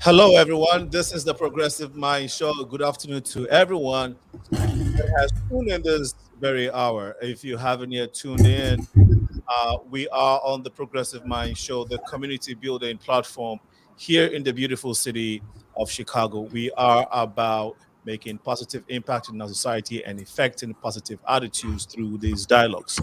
Hello, everyone. This is the Progressive Mind Show. Good afternoon to everyone that has tuned in this very hour. If you haven't yet tuned in, we are on the Progressive Mind Show, the community building platform here in the beautiful city of Chicago. We are about making positive impact in our society and effecting positive attitudes through these dialogues.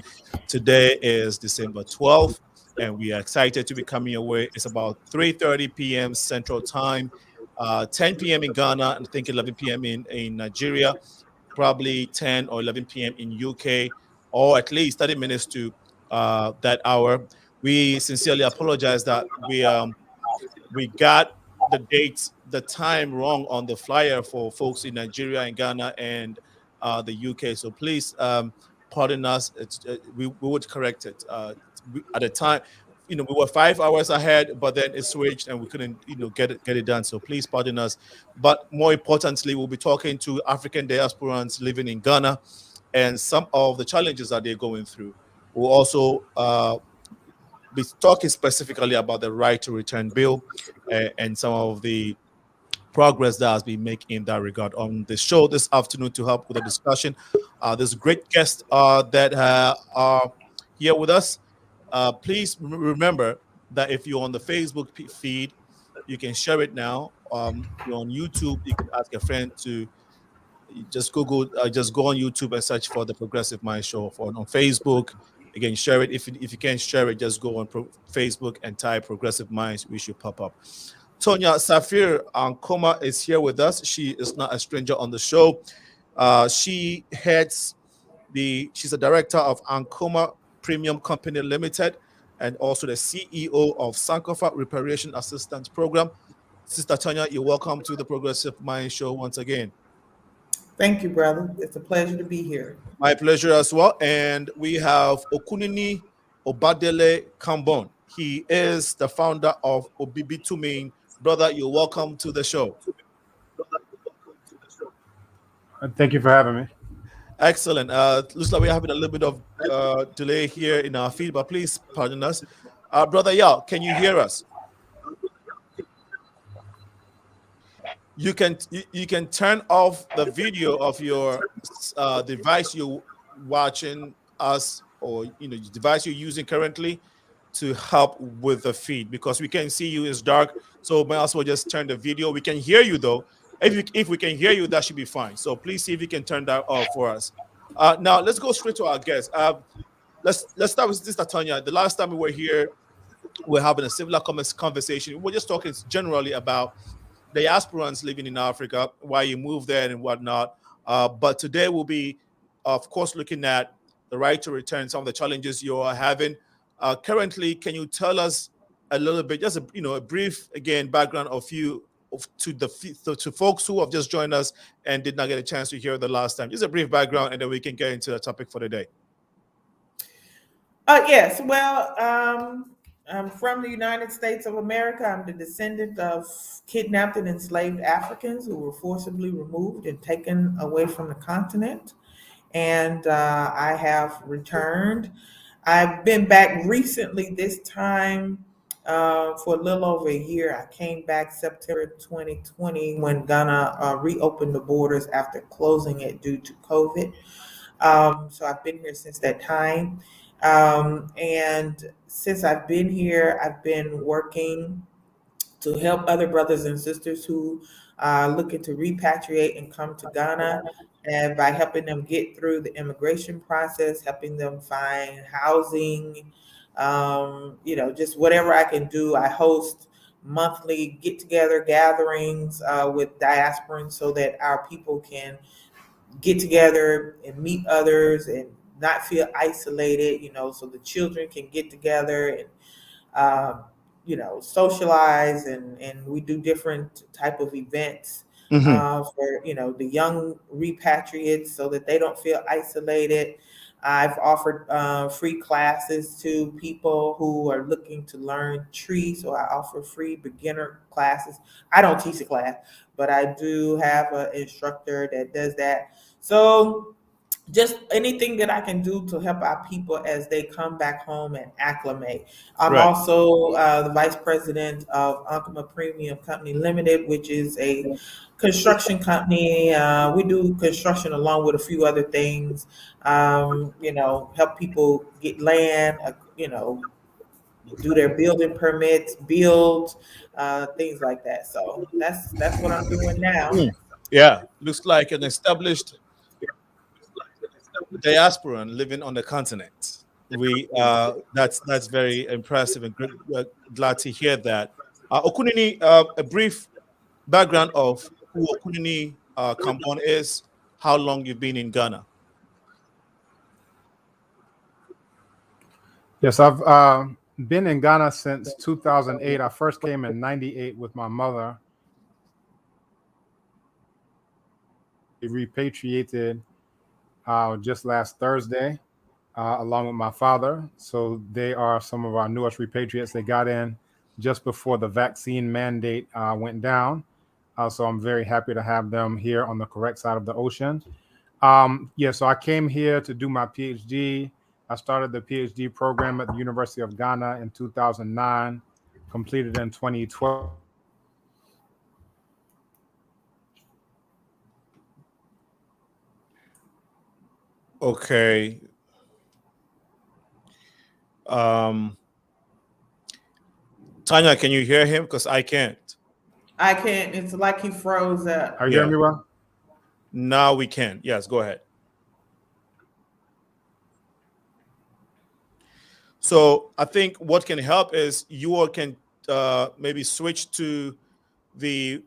Today is December 12th, and we are excited to be coming your way. It's about 3:30 p.m. Central Time, 10 p.m. in Ghana, and I think 11 p.m. in Nigeria, probably 10 or 11 p.m. in UK, or at least 30 minutes to that hour. We sincerely apologize that we got the dates, the time wrong on the flyer for folks in Nigeria and Ghana and the UK. So please pardon us. We would correct it. At the time, we were 5 hours ahead, but then it switched and we couldn't, get it done. So please pardon us. But more importantly, we'll be talking to African diasporans living in Ghana and some of the challenges that they're going through. We'll also be talking specifically about the right to return bill and some of the progress that has been made in that regard on the show this afternoon. To help with the discussion, there's great guests that are here with us. Please remember that if you're on the Facebook feed, you can share it now. You're on YouTube, you can ask a friend to just go on YouTube and search for the Progressive Mind Show. On Facebook, again, share it. If you can't share it, just go on Facebook and type Progressive Minds. We should pop up. TONYA SAAFIR ANKOMAH is here with us. She is not a stranger on the show. She's a director of ANKOMAH Premium Company Limited and also the CEO of SANKOFA Repatriation Assistance Program. Sister TONYA, you're welcome to the Progressive Mind Show once again. Thank you, brother. It's a pleasure to be here. My pleasure as well. And we have OKUNINI OBADELE KAMBON. He is the founder of ABIBITUMI. Brother, you're welcome to the show. Thank you for having me. Excellent. Looks like we're having a little bit of delay here in our feed, but please pardon us. Brother Yao, can you hear us? You can turn off the video of your device you're watching us, or the device you're using currently, to help with the feed, because we can see you. It's dark, so might as well just turn the video. We can hear you though. If we can hear you, that should be fine. So please see if you can turn that off for us. Now let's go straight to our guest. Let's start with Sister TONYA. The last time we were here, we were having a similar conversation. We were just talking generally about diasporans living in Africa, why you moved there and whatnot. But today we'll be, of course, looking at the right to return, some of the challenges you are having. Currently, can you tell us a little bit, just a brief, again, background of you to folks who have just joined us and did not get a chance to hear the last time? Just a brief background, and then we can get into the topic for the day. Yes. Well, I'm from the United States of America. I'm the descendant of kidnapped and enslaved Africans who were forcibly removed and taken away from the continent. And I have returned. I've been back recently, this time for a little over a year. I came back September 2020 when Ghana reopened the borders after closing it due to COVID. So I've been here since that time. And since I've been here, I've been working to help other brothers and sisters who are looking to repatriate and come to Ghana, and by helping them get through the immigration process, helping them find housing, just whatever I can do. I host monthly get-together gatherings with diasporans so that our people can get together and meet others and not feel isolated, so the children can get together and, socialize, and we do different type of events for, the young repatriates so that they don't feel isolated. I've offered free classes to people who are looking to learn tree, so I offer free beginner classes. I don't teach a class, but I do have an instructor that does that. So just anything that I can do to help our people as they come back home and acclimate. I'm Right. also the vice president of ANKOMAH Premium Company Limited, which is a construction company. We do construction along with a few other things. Help people get land. Do their building permits, build, things like that. So that's what I'm doing now. Yeah, looks like an established diasporan living on the continent. That's very impressive and glad to hear that. Okunini, a brief background of who Okunini Kambon is, how long you've been in Ghana. Yes, I've been in Ghana since 2008. I first came in '98 with my mother. We repatriated just last Thursday, along with my father. So they are some of our newest repatriates. They got in just before the vaccine mandate went down. So I'm very happy to have them here on the correct side of the ocean. So I came here to do my PhD. I started the PhD program at the University of Ghana in 2009, completed in 2012. Okay. Tanya, can you hear him? Because I can't. I can't. It's like he froze up. Are you hearing me well? Now we can. Yes, go ahead. So I think what can help is you all can maybe switch to the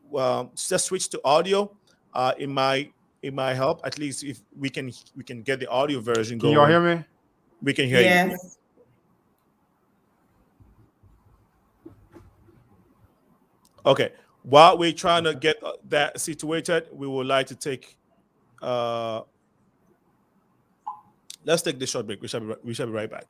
just switch to audio. It might help, at least if we can get the audio version Can going. you all hear me? We can hear you. Yes. Okay. While we're trying to get that situated, we would like to take let's take this short break. We shall be right back.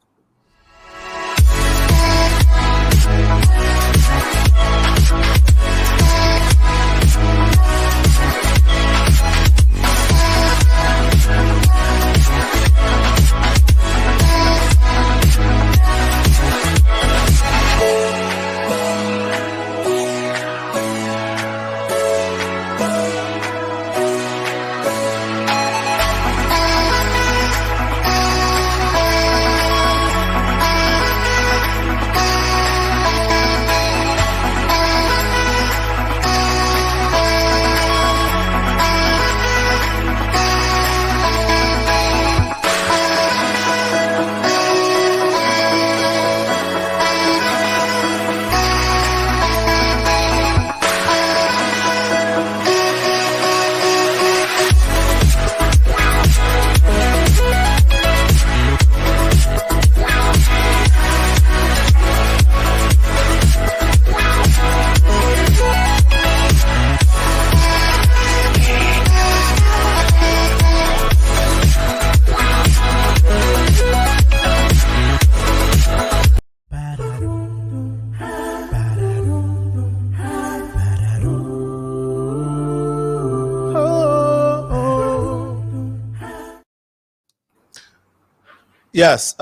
Yes,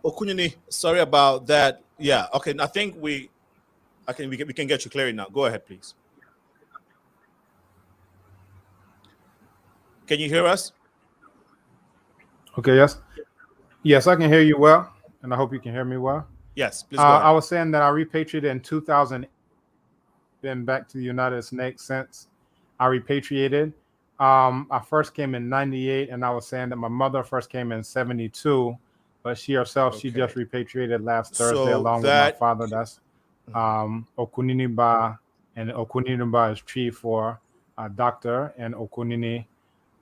Okunini, sorry about that. Yeah, okay. I think we can get you clear now. Go ahead, please. Can you hear us? Okay, yes, I can hear you well, and I hope you can hear me well. Yes, please go ahead. I was saying that I repatriated in 2000, been back to the United States since I repatriated. I first came in '98, and I was saying that my mother first came in '72, but she herself, she just repatriated last Thursday along with my father. That's OKUNINI Ba, and OKUNINI Ba is Tree for doctor, and OKUNINI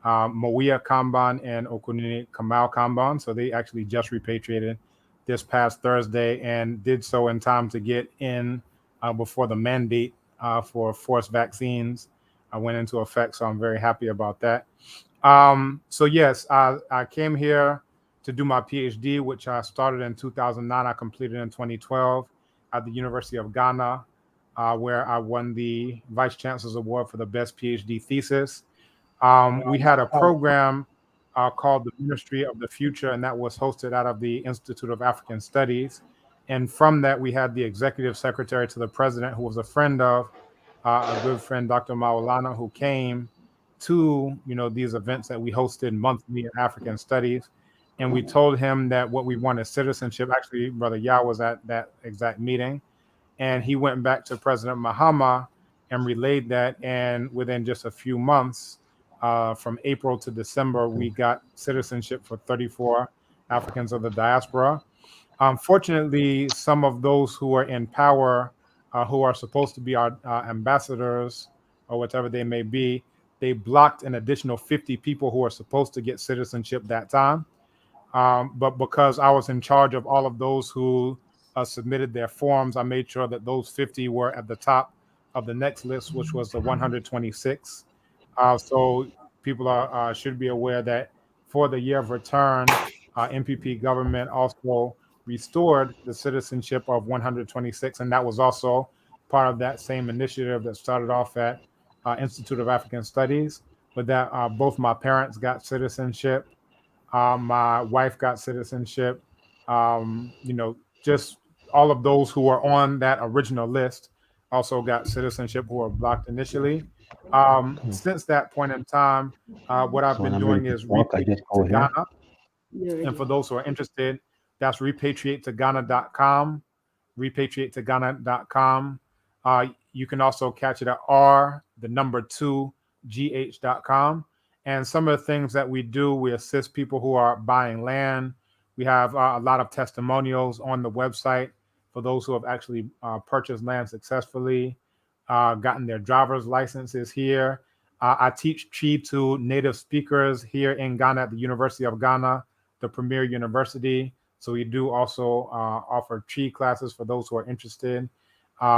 Mawia Kambon and OKUNINI Kamal Kambon. So they actually just repatriated this past Thursday and did so in time to get in before the mandate for forced vaccines went into effect. So I'm very happy about that. So yes, I came here to do my PhD, which I started in 2009. I completed in 2012 at the University of Ghana, where I won the Vice Chancellor's Award for the best PhD thesis. We had a program called the Ministry of the Future, and that was hosted out of the Institute of African Studies. And from that, we had the executive secretary to the president, who was a friend of a good friend, Dr. Maulana, who came to these events that we hosted monthly in African Studies. And we told him that what we wanted citizenship. Actually, Brother Yah was at that exact meeting. And he went back to President Mahama and relayed that. And within just a few months, from April to December, we got citizenship for 34 Africans of the diaspora. Unfortunately, some of those who are in power, who are supposed to be our ambassadors or whatever they may be, they blocked an additional 50 people who are supposed to get citizenship that time. But because I was in charge of all of those who submitted their forms, I made sure that those 50 were at the top of the next list, which was the 126. So people should be aware that for the year of return, MPP government also restored the citizenship of 126, and that was also part of that same initiative that started off at Institute of African Studies. But that both my parents got citizenship, my wife got citizenship. Just all of those who were on that original list also got citizenship who were blocked initially. Since that point in time, what I've been doing is repatriate to Ghana. And for those who are interested, that's repatriate2Ghana.com, repatriate2Ghana.com. You can also catch it at r2gh.com. And some of the things that we do, we assist people who are buying land. We have a lot of testimonials on the website for those who have actually purchased land successfully, gotten their driver's licenses here. I teach Twi to native speakers here in Ghana at the University of Ghana, the premier university. So we do also offer Twi classes for those who are interested.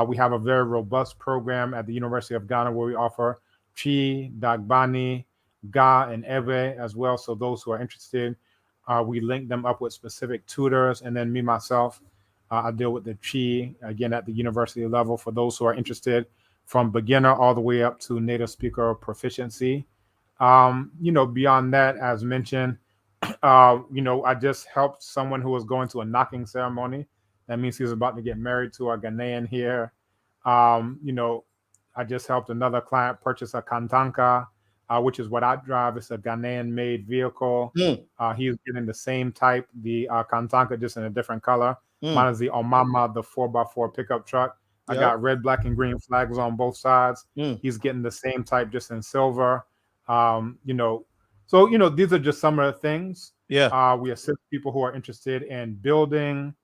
We have a very robust program at the University of Ghana where we offer Twi, Dagbani, Ga, and Ebe as well. So those who are interested, we link them up with specific tutors. And then me, myself, I deal with the Twi, again, at the university level for those who are interested from beginner all the way up to native speaker proficiency. Beyond that, as mentioned, I just helped someone who was going to a knocking ceremony. That means he's about to get married to a Ghanaian here. I just helped another client purchase a Kantanka, which is what I drive. It's a Ghanaian-made vehicle. He's getting the same type, the Kantanka, just in a different color. Mine is the Omama, the 4x4 pickup truck. I got red, black, and green flags on both sides. He's getting the same type, just in silver. So these are just some of the things. We assist people who are interested in building.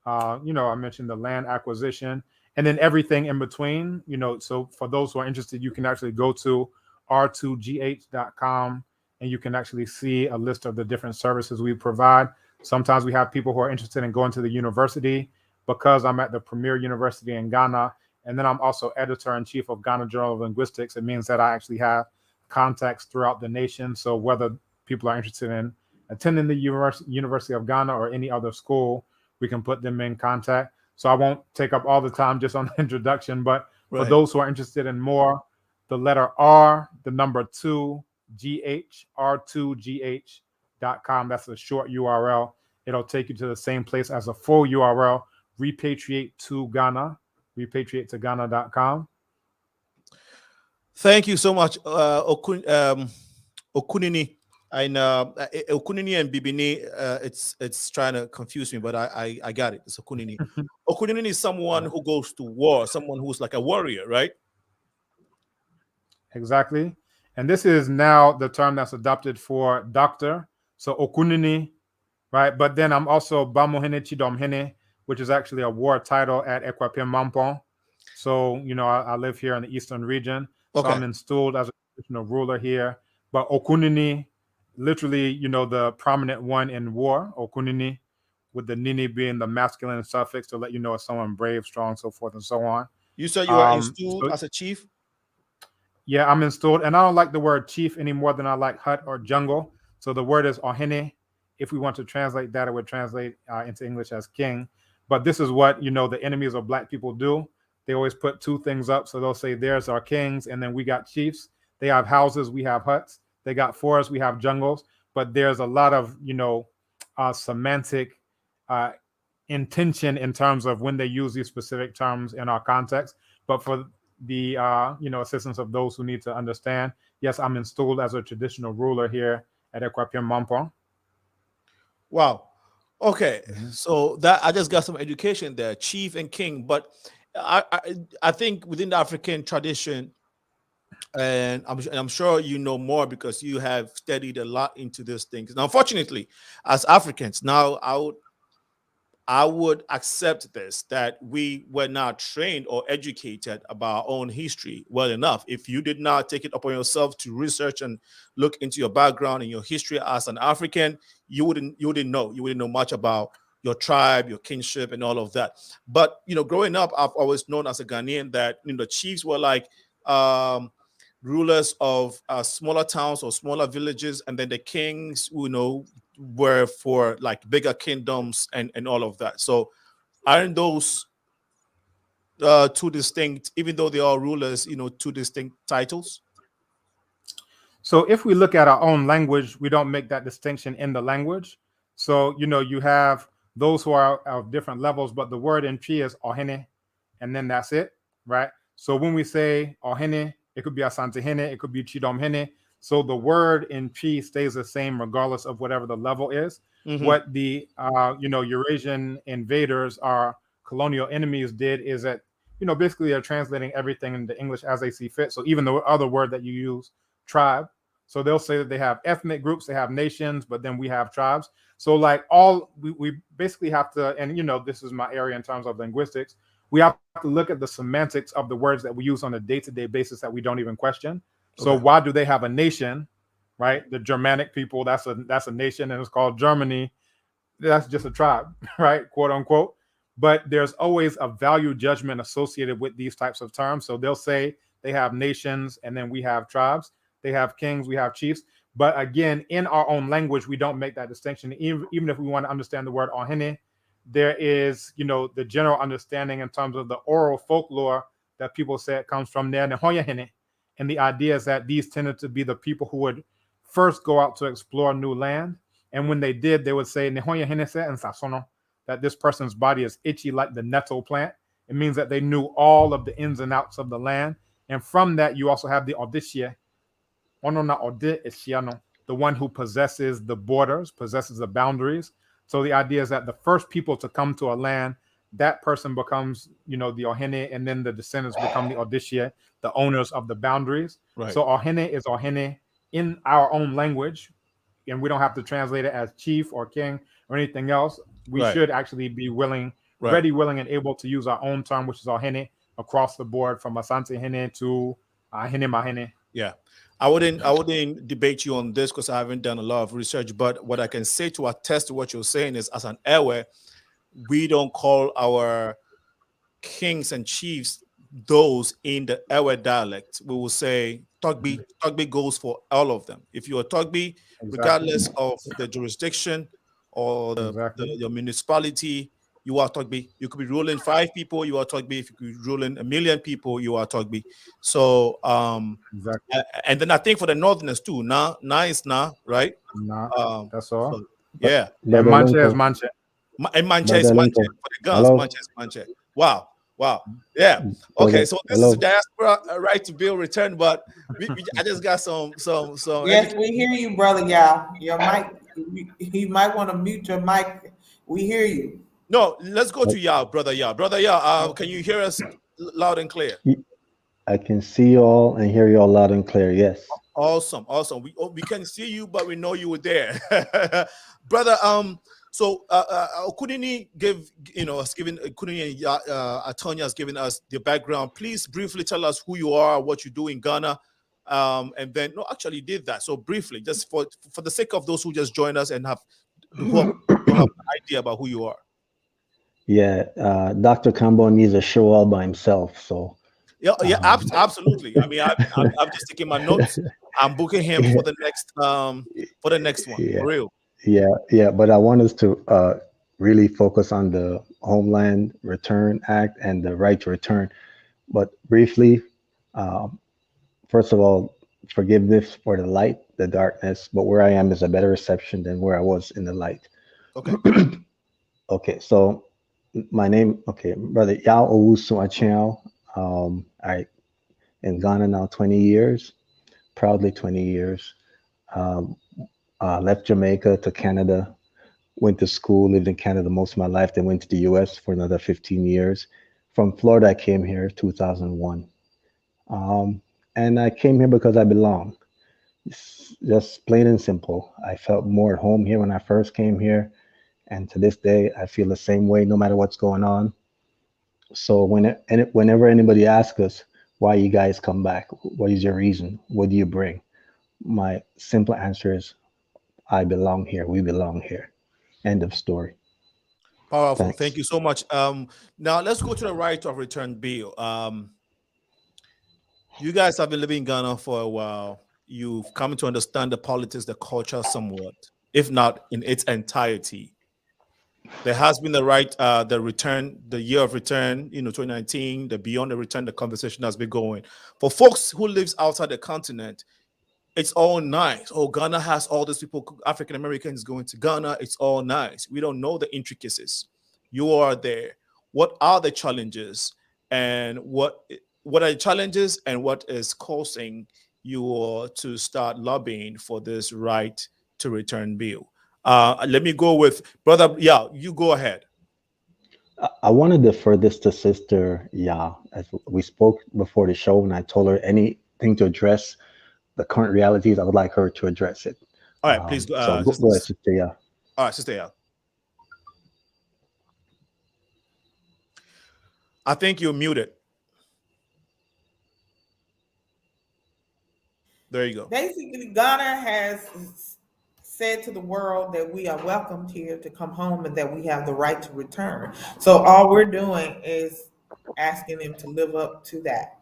I mentioned the land acquisition, and then everything in between. So for those who are interested, you can actually go to r2gh.com and you can actually see a list of the different services we provide. Sometimes we have people who are interested in going to the university because I'm at the premier university in Ghana. And then I'm also editor-in-chief of Ghana Journal of Linguistics. It means that I actually have contacts throughout the nation. So whether people are interested in attending the University of Ghana or any other school, we can put them in contact. So I won't take up all the time just on the introduction, but for those who are interested in more, the letter R, the number 2GH, r2gh.com. That's a short URL. It'll take you to the same place as a full URL, repatriate to Ghana, repatriate2Ghana.com. Thank you so much, Okunini. And Okunini and Bibini, it's trying to confuse me, but I got it. It's Okunini. Okunini is someone who goes to war, someone who's like a warrior, right? Exactly. And this is now the term that's adopted for doctor. So Okunini, right? But then I'm also Bamohene Chidomhene, which is actually a war title at Ekwapim Mampong. So, I live here in the Eastern region. So I'm installed as a traditional ruler here. But Okunini, literally, the prominent one in war, Okunini, with the Nini being the masculine suffix to let you know it's someone brave, strong, so forth and so on. You said you were installed as a chief? Yeah, I'm installed. And I don't like the word chief any more than I like hut or jungle. So the word is Ohene. If we want to translate that, it would translate into English as king. But this is what, the enemies of Black people do. They always put two things up. So they'll say, there's our kings, and then we got chiefs. They have houses, we have huts. They got forests, we have jungles. but there's a lot of, semantic intention in terms of when they use these specific terms in our context. But for the assistance of those who need to understand, yes, I'm installed as a traditional ruler here at Equapian Mampong. Wow. Okay. So that I just got some education there, chief and king. But I think within the African tradition, and I'm sure you know more because you have studied a lot into these things. Now, unfortunately, as Africans, now I would accept this, that we were not trained or educated about our own history well enough. If you did not take it upon yourself to research and look into your background and your history as an African, you wouldn't know much about your tribe, your kinship, and all of that. But growing up, I've always known as a Ghanaian that the chiefs were like rulers of smaller towns or smaller villages, and then the kings, were for like bigger kingdoms and all of that. So aren't those two distinct, even though they are rulers, two distinct titles? So if we look at our own language, we don't make that distinction in the language. So, you have those who are of different levels, but the word in Twi is Ohene, and then that's it, right? So when we say Ohene, it could be Asante Hene, it could be Chidom Hene. So the word in Twi stays the same regardless of whatever the level is. What the Eurasian invaders, our colonial enemies, did is that basically they're translating everything into English as they see fit. So even the other word that you use, tribe, so they'll say that they have ethnic groups, they have nations, but then we have tribes. So like we basically have to, and this is my area in terms of linguistics, we have to look at the semantics of the words that we use on a day-to-day basis that we don't even question. So why do they have a nation, right? The Germanic people, that's a nation, and it's called Germany. That's just a tribe, right? Quote unquote. But there's always a value judgment associated with these types of terms. So they'll say they have nations, and then we have tribes. They have kings, we have chiefs. But again, in our own language, we don't make that distinction. Even if we want to understand the word Ohene, there is, the general understanding in terms of the oral folklore that people say it comes from there. And the idea is that these tended to be the people who would first go out to explore new land. And when they did, they would say that this person's body is itchy like the nettle plant. It means that they knew all of the ins and outs of the land. And from that, you also have the Odishie, the one who possesses the borders, possesses the boundaries. So the idea is that the first people to come to a land, that person becomes, the Ohene, and then the descendants become the Odishie, the owners of the boundaries. Right. So Ohene is Ohene in our own language, and we don't have to translate it as chief or king or anything else. We should actually be ready, willing, and able to use our own term, which is Ohene, across the board from Asante Hene to Hene Mahene. Yeah. I wouldn't debate you on this because I haven't done a lot of research, but what I can say to attest to what you're saying is, as an Ewe, we don't call our kings and chiefs those in the Ewe dialect. We will say Togbi. Togbi goes for all of them. If you're a Togbi, regardless of the jurisdiction or your municipality, you are Togbi. You could be ruling 5 people, you are Togbi. If you could be ruling 1 million people, you are Togbi. So and then I think for the northerners too, na is na, right? That's all. So, yeah. And Manche is Manche. And Manche is Manche. For the guns, Manche is Manche. Wow. Yeah. Okay, so this is diaspora right to bill return, but I just got some. Yes, we hear you, brother. Yeah, your mic. You might want to mute your mic. We hear you. No, let's go to Yao, brother Yao. Brother Yao, can you hear us loud and clear? I can see you all and hear you all loud and clear. Yes. Awesome. We can see you, but we know you were there, brother. So OKUNINI has given OKUNINI and TONYA has given us the background. Please briefly tell us who you are, what you do in Ghana, and then actually did that. So briefly, just for the sake of those who just joined us and have an idea about who you are. Yeah, Dr. KAMBON needs a show all by himself. So absolutely. I mean, I'm just taking my notes. I'm booking him for the next one. For real. Yeah. But I want us to really focus on the Homeland Return Act and the right to return. But briefly, first of all, forgiveness for the light, the darkness, but where I am is a better reception than where I was in the light. Okay. Okay, so my name, okay, brother Yao OWUSU AKYEAW. I in Ghana now 20 years, proudly 20 years. Um, left Jamaica to Canada, went to school, lived in Canada most of my life, then went to the US for another 15 years. From Florida, I came here 2001. And I came here because I belong. It's just plain and simple. I felt more at home here when I first came here. And to this day, I feel the same way no matter what's going on. So whenever anybody asks us, why you guys come back, what is your reason? What do you bring? My simple answer is, I belong here. We belong here. End of story. Powerful. Thanks. Thank you so much. Now let's go to the right of return bill. You guys have been living in Ghana for a while. You've come to understand the politics, the culture somewhat, if not in its entirety. There has been the right, the year of return, 2019, the beyond the return, the conversation has been going. For folks who lives outside the continent, it's all nice. Oh, Ghana has all these people, African Americans going to Ghana. It's all nice. We don't know the intricacies. You are there. What are the challenges, and what are the challenges, and what is causing you to start lobbying for this right to return bill? Let me go with brother. Yeah, you go ahead. I want to defer this to Sister Ya. As we spoke before the show, and I told her anything to address the current realities, I would like her to address it. All right, please. So go ahead, Sister Ya. All right, Sister Ya. I think you're muted. There you go. Basically, Ghana has said to the world that we are welcomed here to come home and that we have the right to return. So all we're doing is asking them to live up to that.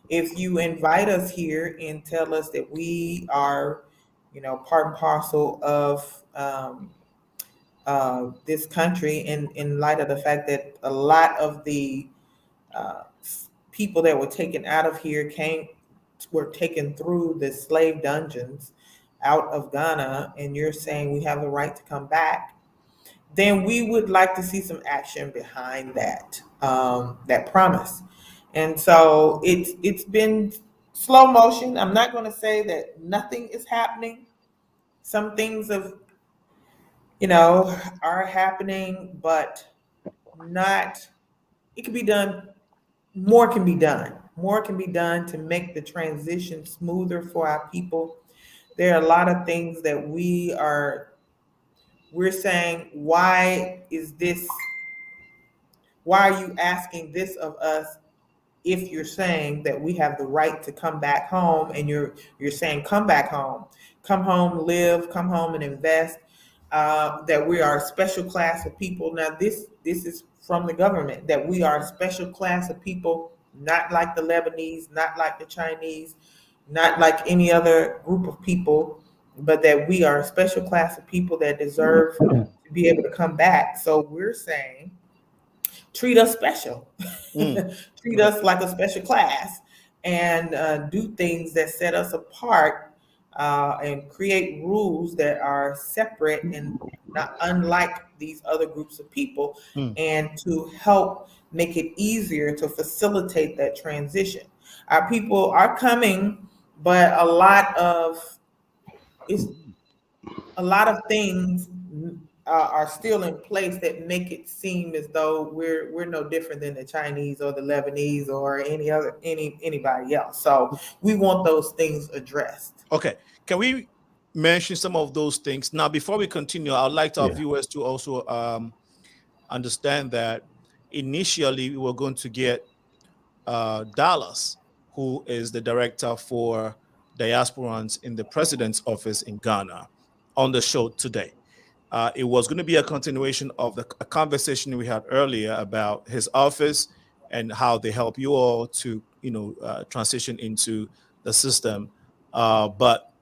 If you invite us here and tell us that we are, part and parcel of this country, in light of the fact that a lot of the people that were taken out of here were taken through the slave dungeons out of Ghana, and you're saying we have the right to come back, then we would like to see some action behind that promise. And so it's been slow motion. I'm not going to say that nothing is happening. Some things are happening, but not. It can be done. More can be done. More can be done to make the transition smoother for our people. There are a lot of things that we're saying, why are you asking this of us if you're saying that we have the right to come back home, and you're saying come back home, come home, live, come home and invest, that we are a special class of people. Now this is from the government, that we are a special class of people, not like the Lebanese, not like the Chinese, not like any other group of people, but that we are a special class of people that deserve to be able to come back. So we're saying, treat us special, treat us like a special class, and do things that set us apart, and create rules that are separate and not unlike these other groups of people, and to help make it easier to facilitate that transition. Our people are coming, but a lot of things are still in place that make it seem as though we're no different than the Chinese or the Lebanese or anybody else. So we want those things addressed. Okay, can we mention some of those things now before we continue? I'd like our viewers to also understand that initially we were going to get Dallas, who is the director for Diasporans in the president's office in Ghana, on the show today. It was going to be a continuation of a conversation we had earlier about his office and how they help you all to, transition into the system. But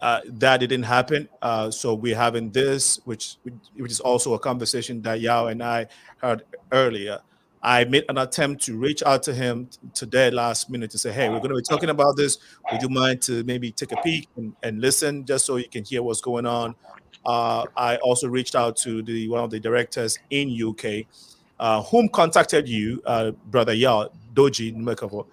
that didn't happen. So we're having this, which is also a conversation that Yao and I heard earlier. I made an attempt to reach out to him today last minute to say, hey, we're going to be talking about this. Would you mind to maybe take a peek and listen just so you can hear what's going on? I also reached out to one of the directors in UK, whom contacted you, Brother Yao Doji Nmekavo.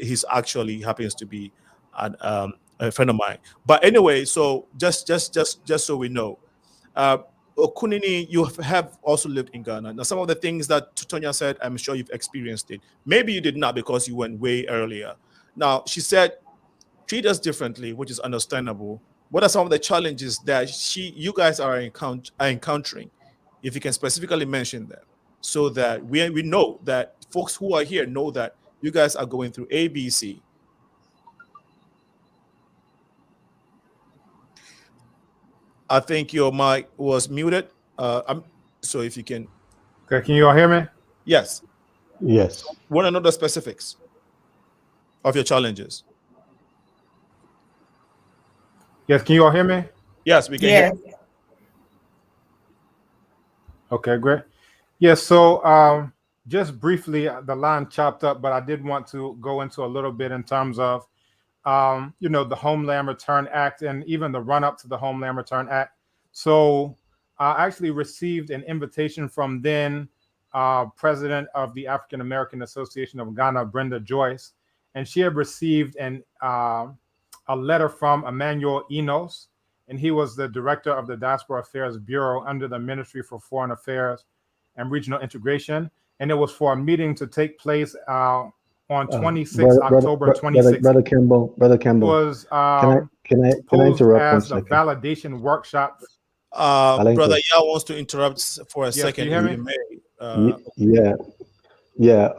He's actually happens to be a friend of mine. But anyway, so just so we know, OKUNINI, you have also lived in Ghana. Now, some of the things that Tonya said, I'm sure you've experienced it. Maybe you did not because you went way earlier. Now, she said, treat us differently, which is understandable. What are some of the challenges that you guys are encountering? If you can specifically mention them, so that we know that folks who are here know that you guys are going through ABC. I think your mic was muted. So if you can. Okay, can you all hear me? Yes. Yes. Want to know the specifics of your challenges? Yes, can you all hear me? Yes, we can hear. Okay, great. Yes, so just briefly, the line chopped up, but I did want to go into a little bit in terms of, you know, the Homeland Return Act and even the run up to the Homeland Return Act. So I actually received an invitation from then president of the African American Association of Ghana, Brenda Joyce, and she had received a letter from Emmanuel Enos, and he was the director of the Diaspora Affairs Bureau under the Ministry for Foreign Affairs and Regional Integration. And it was for a meeting to take place on 26 October 2016. Brother Campbell, was can I interrupt as one the second? validation workshop. Brother Yao wants to interrupt for a second. Can you hear me? Yeah.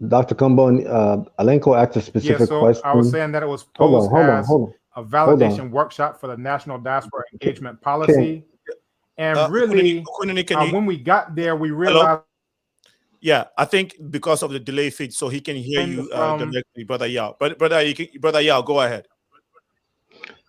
Dr. Kambon, Alenko asked a specific question. I was saying that it was posed as a validation on. workshop for the National Diaspora Engagement Policy. And really, when we got there, we realized. Hello? Yeah, I think because of the delay feed, so he can hear you directly, Brother Yao. But Brother Yao, go ahead.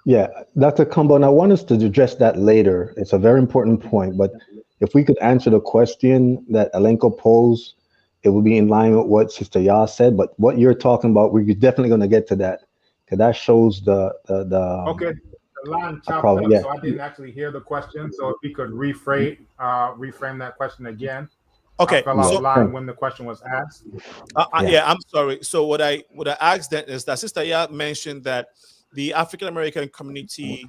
Yeah, Dr. Kambon, I want us to address that later. It's a very important point, but if we could answer the question that Alenko posed, it would be in line with what Sister Ya said. But what you're talking about, we're definitely going to get to that, because that shows the okay. The line chopped up, so I didn't actually hear the question. So if we could reframe that question again. Okay. I fell out of line when the question was asked. Yeah, I'm sorry. So what I asked then is that Sister Ya mentioned that the African American community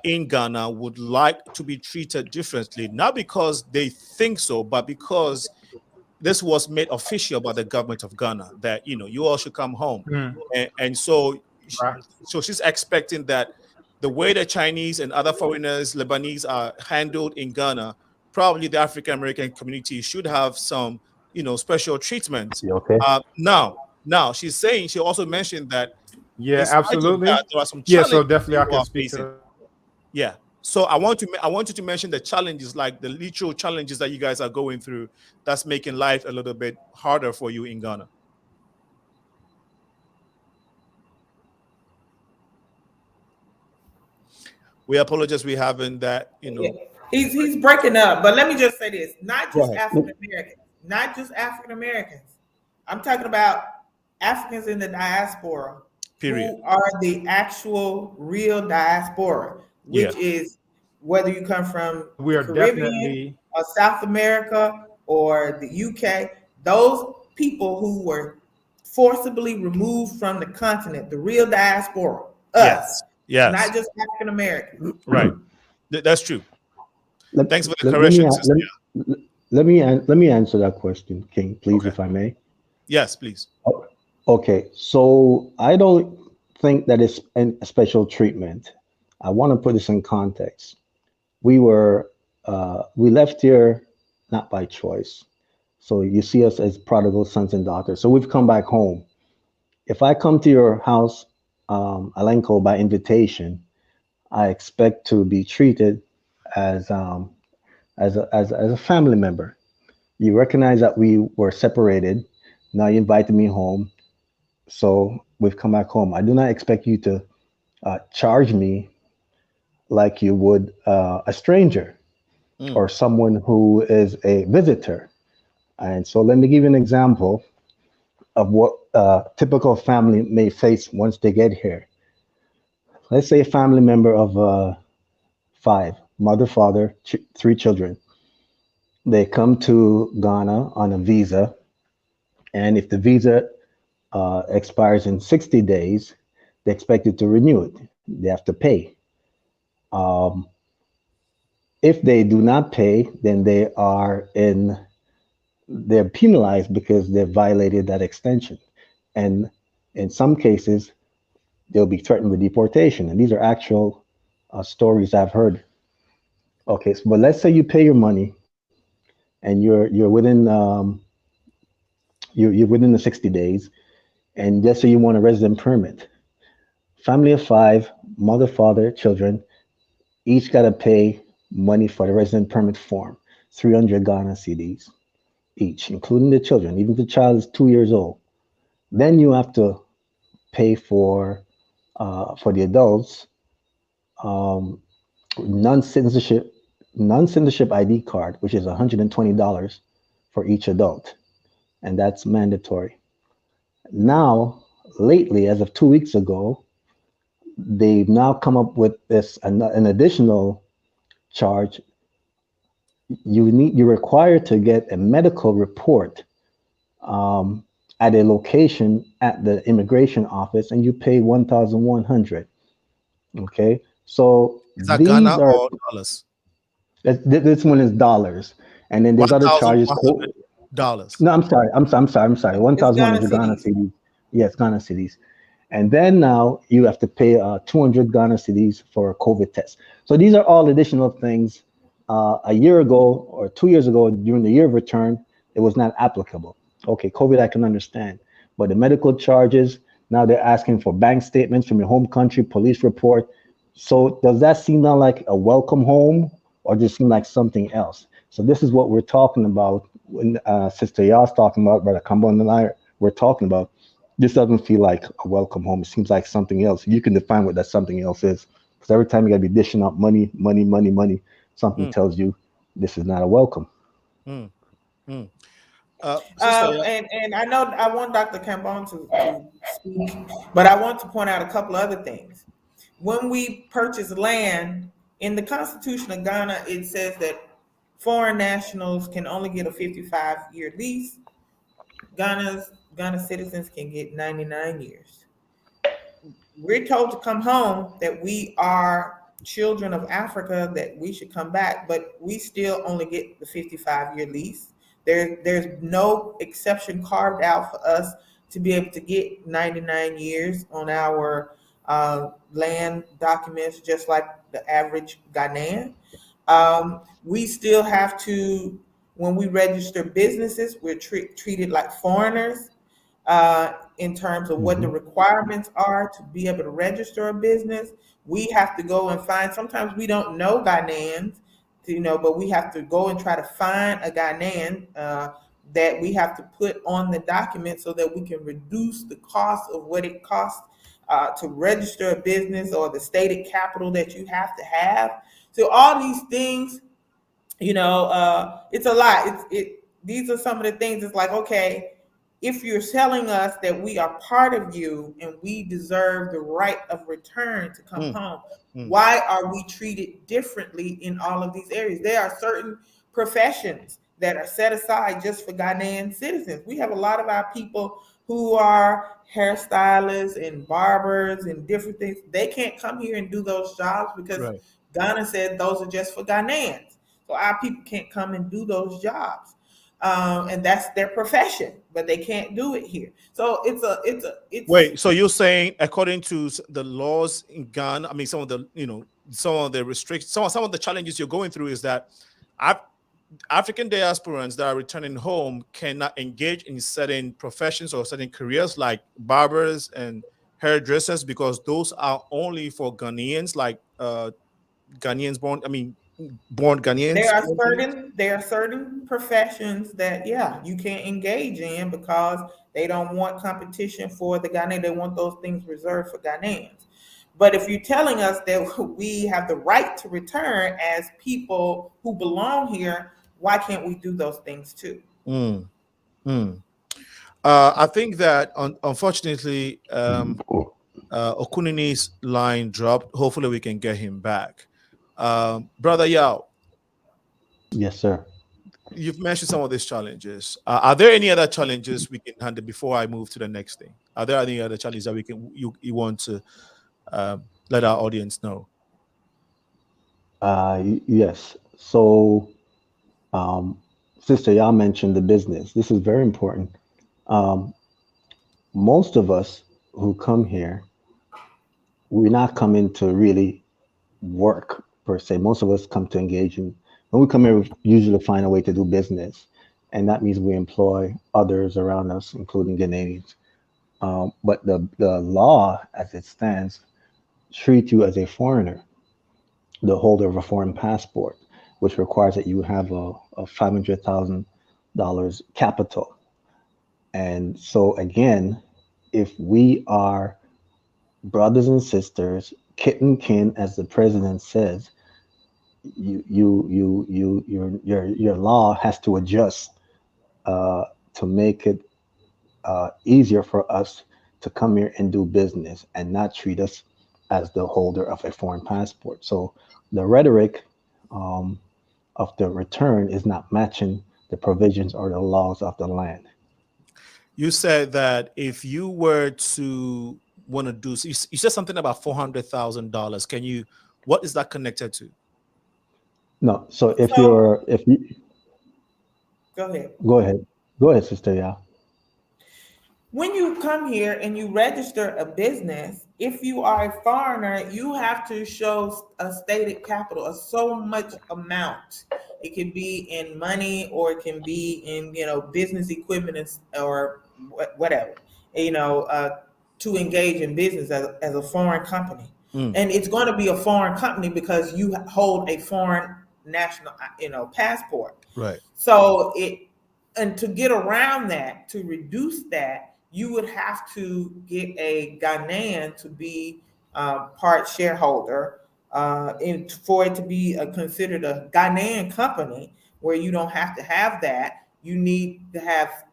in Ghana would like to be treated differently, not because they think so, but because this was made official by the government of Ghana that, you know, you all should come home. And so, so she's expecting that the way the Chinese and other foreigners, Lebanese, are handled in Ghana, probably the African American community should have some, you know, special treatment. Okay. Now she's saying, she also mentioned that absolutely. That, there are some challenges. So definitely I can speak to. Yeah. So I want you to mention the challenges, like the literal challenges that you guys are going through, that's making life a little bit harder for you in Ghana. We apologize, we haven't that, you know. He's breaking up, but let me just say this: not just African Americans, I'm talking about Africans in the diaspora. Period. Who are the actual real diaspora, which is whether you come from the Caribbean or South America or the UK, those people who were forcibly removed from the continent, the real diaspora, us, not just African Americans. Right, that's true. Thanks for the correction, Sister. Let me answer that question, King, please, if I may. Yes, please. Okay, so I don't think that it's a special treatment. I want to put this in context. We left here not by choice. So you see us as prodigal sons and daughters. So we've come back home. If I come to your house, Alenko, by invitation, I expect to be treated as a family member. You recognize that we were separated. Now you invited me home. So we've come back home. I do not expect you to charge me like you would a stranger or someone who is a visitor. And so let me give you an example of what a typical family may face once they get here. Let's say a family member of 5, mother, father, 3 children. They come to Ghana on a visa, and if the visa expires in 60 days, they're expected to renew it. They have to pay. If they do not pay, then they're penalized because they violated that extension. And in some cases, they'll be threatened with deportation. And these are actual stories I've heard. Okay, so, but let's say you pay your money and you're within you're within the 60 days, and let's say you want a resident permit. Family of 5, mother, father, children, each got to pay money for the resident permit form, 300 Ghana cedis each, including the children, even if the child is 2 years old. Then you have to pay for the adults non-citizenship ID card, which is $120 for each adult, and that's mandatory. Now, lately, as of 2 weeks ago, they've now come up with an additional charge. You're required to get a medical report at a location at the immigration office, and you pay 1,100. Okay, so is that Ghana or dollars? This one is dollars, and then there's other charges. Dollars. No, I'm sorry. 1,100 Ghana cedis. Yes, Ghana cedis. And then now you have to pay 200 Ghana cedis for a COVID test. So these are all additional things. A year ago or 2 years ago, during the year of return, it was not applicable. Okay, COVID I can understand, but the medical charges, now they're asking for bank statements from your home country, police report. So does that seem now like a welcome home, or does it seem like something else? So this is what we're talking about when Sister Ya's talking about, Brother KAMBON and I we're talking about. This doesn't feel like a welcome home. It seems like something else. You can define what that something else is. Because every time you gotta be dishing out money, something tells you this is not a welcome. And I know I want Dr. KAMBON to speak, but I want to point out a couple of other things. When we purchase land, in the Constitution of Ghana, it says that foreign nationals can only get a 55-year lease. Ghana citizens can get 99 years. We're told to come home, that we are children of Africa, that we should come back, but we still only get the 55-year lease. There's no exception carved out for us to be able to get 99 years on our land documents, just like the average Ghanaian. We still have to, when we register businesses, we're treated like foreigners in terms of what the requirements are to be able to register a business. We have to go and find, sometimes we don't know Ghanaians, but we have to go and try to find a Ghanaian that we have to put on the document so that we can reduce the cost of what it costs to register a business, or the stated capital that you have to have. So all these things, it's a lot. These are some of the things. It's like, okay, if you're telling us that we are part of you and we deserve the right of return to come home, why are we treated differently in all of these areas? There are certain professions that are set aside just for Ghanaian citizens. We have a lot of our people who are hairstylists and barbers and different things. They can't come here and do those jobs because Ghana said those are just for Ghanaians. So our people can't come and do those jobs. And that's their profession, but they can't do it here. So it's wait. So you're saying, according to the laws in Ghana, I mean, some of the restrictions, some of the challenges you're going through is that African diasporans that are returning home cannot engage in certain professions or certain careers like barbers and hairdressers, because those are only for Ghanaians, like Ghanaians born Ghanaians. There are certain professions that you can't engage in because they don't want competition for the Ghanaian. They want those things reserved for Ghanaians. But if you're telling us that we have the right to return as people who belong here, why can't we do those things too? Hmm. I think that unfortunately, Okunini's line dropped. Hopefully, we can get him back. Brother Yao, Yes, sir. you've mentioned some of these challenges. Are there any other challenges we can handle before I move to the next thing? Are there any other challenges that you want to let our audience know? Yes. So, um, Sister Yao mentioned the business. This is very important. Um, most of us who come here, we're not coming to really work per se. Most of us come to engage in, when we come here, we usually find a way to do business. And that means we employ others around us, including Ghanaians. But the law, as it stands, treats you as a foreigner, the holder of a foreign passport, which requires that you have a $500,000 capital. And so, again, if we are brothers and sisters, kit and kin, as the president says, your law has to adjust to make it easier for us to come here and do business and not treat us as the holder of a foreign passport. So the rhetoric of the return is not matching the provisions or the laws of the land. You said that if you were to want to do, so you said something about $400,000. Can you? What is that connected to? No, so if So you're, if you, go ahead. go ahead, Sister. Yeah. When you come here and you register a business, if you are a foreigner, you have to show a stated capital of so much amount. It can be in money or it can be in, business equipment or whatever, to engage in business as a foreign company. Mm, And it's going to be a foreign company because you hold a foreign national, passport. right. So and to get around that, to reduce that, you would have to get a Ghanaian to be part shareholder, for it to be considered a Ghanaian company, where you don't have to have that. You need to have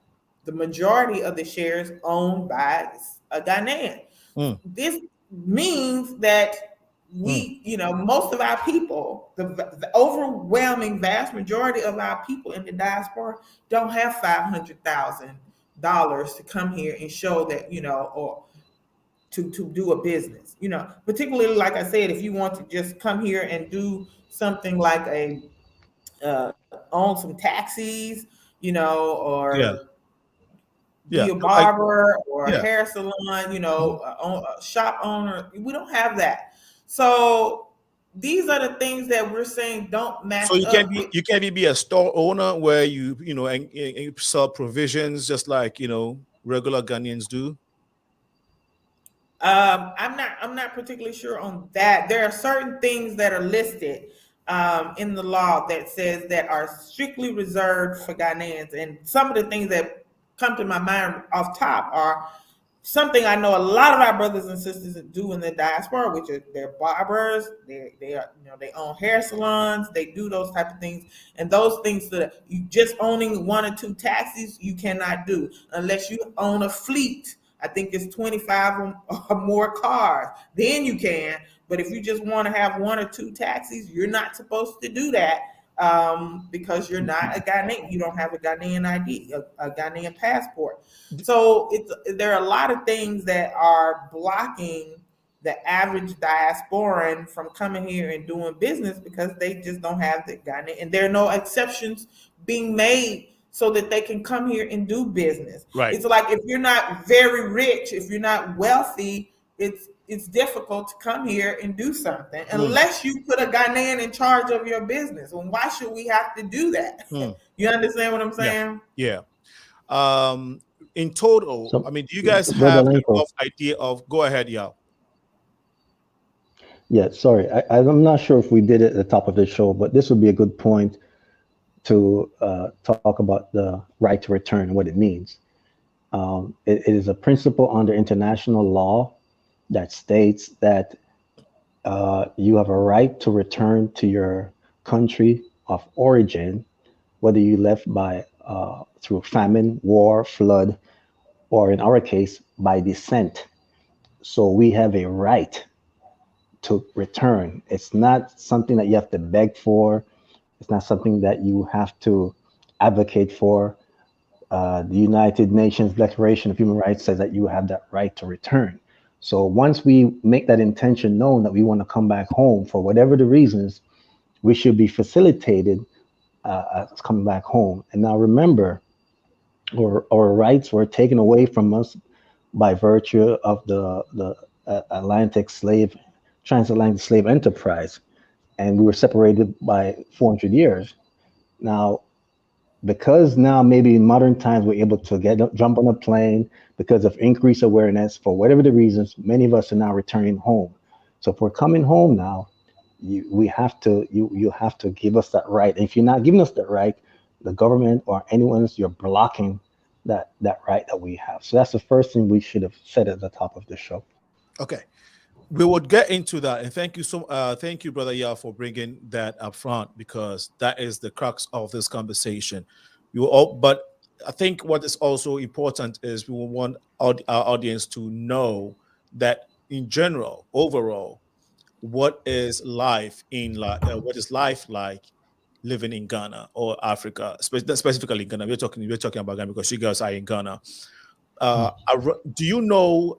the majority of the shares owned by a Ghanaian. Mm, This means that mm. most of our people, the overwhelming vast majority of our people in the diaspora don't have $500,000 to come here and show that, or to do a business, particularly, like I said, if you want to just come here and do something like own some taxis, Yeah. or Yeah. be a No, I, barber or a yeah. hair salon, Mhm. a shop owner. We don't have that. So these are the things that we're saying don't So match you can't up be with. a store owner where and sell provisions just like regular Ghanaians do. I'm not particularly sure on that. There are certain things that are listed in the law that says that are strictly reserved for Ghanaians, and some of the things that come to my mind off top are something I know a lot of our brothers and sisters do in the diaspora, which are they're barbers, they are they own hair salons, they do those type of things, and those things that you just owning one or two taxis you cannot do unless you own a fleet. I think it's 25 or more cars, then you can. But if you just want to have one or two taxis, you're not supposed to do that, because you're not a Ghanaian. You don't have a Ghanaian ID, a Ghanaian passport. So there are a lot of things that are blocking the average diasporan from coming here and doing business because they just don't have the Ghanaian, and there are no exceptions being made so that they can come here and do business. Right. It's like if you're not very rich, if you're not wealthy, it's difficult to come here and do something Mm, unless you put a Ghanaian in charge of your business. And why should we have to do that? mm. You understand what I'm Yeah. saying? Yeah. In total, I So, mean, do you guys Brother have a Lenko, rough idea of? Go ahead, yeah. yeah, sorry, I'm not sure if we did it at the top of the show, but this would be a good point to talk about the right to return and what it means. It is a principle under international law that states that you have a right to return to your country of origin, whether you left by through famine, war, flood, or in our case, by descent. So we have a right to return. It's not something that you have to beg for. It's not something that you have to advocate for. The United Nations Declaration of Human Rights says that you have that right to return. So once we make that intention known that we want to come back home for whatever the reasons, we should be facilitated coming back home. And now remember, our rights were taken away from us by virtue of the transatlantic slave enterprise, and we were separated by 400 years. Now, because now maybe in modern times we're able to jump on a plane because of increased awareness for whatever the reasons, many of us are now returning home. So if we're coming home now, you have to give us that right. And if you're not giving us that right, the government or anyone else, you're blocking that right that we have. So that's the first thing we should have said at the top of the show. Okay. We would get into that, and thank you, Brother Yao, for bringing that up front, because that is the crux of this conversation. But I think what is also important is we want our audience to know that in general, overall, what is life like living in Ghana or Africa, specifically Ghana. We're talking about Ghana because you guys are in Ghana. Do you know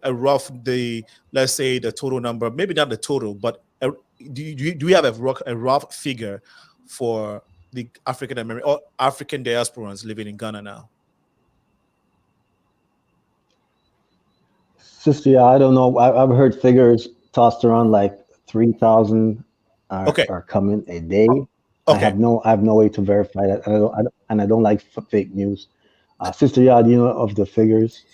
let's say the total number, maybe not the total, but do we have a rough figure for the African American or African diasporans living in Ghana now? Sister, I don't know. I've heard figures tossed around like 3,000 are coming a day. Okay. I have no way to verify that. I don't like fake news. Sister Yao, do you know of the figures?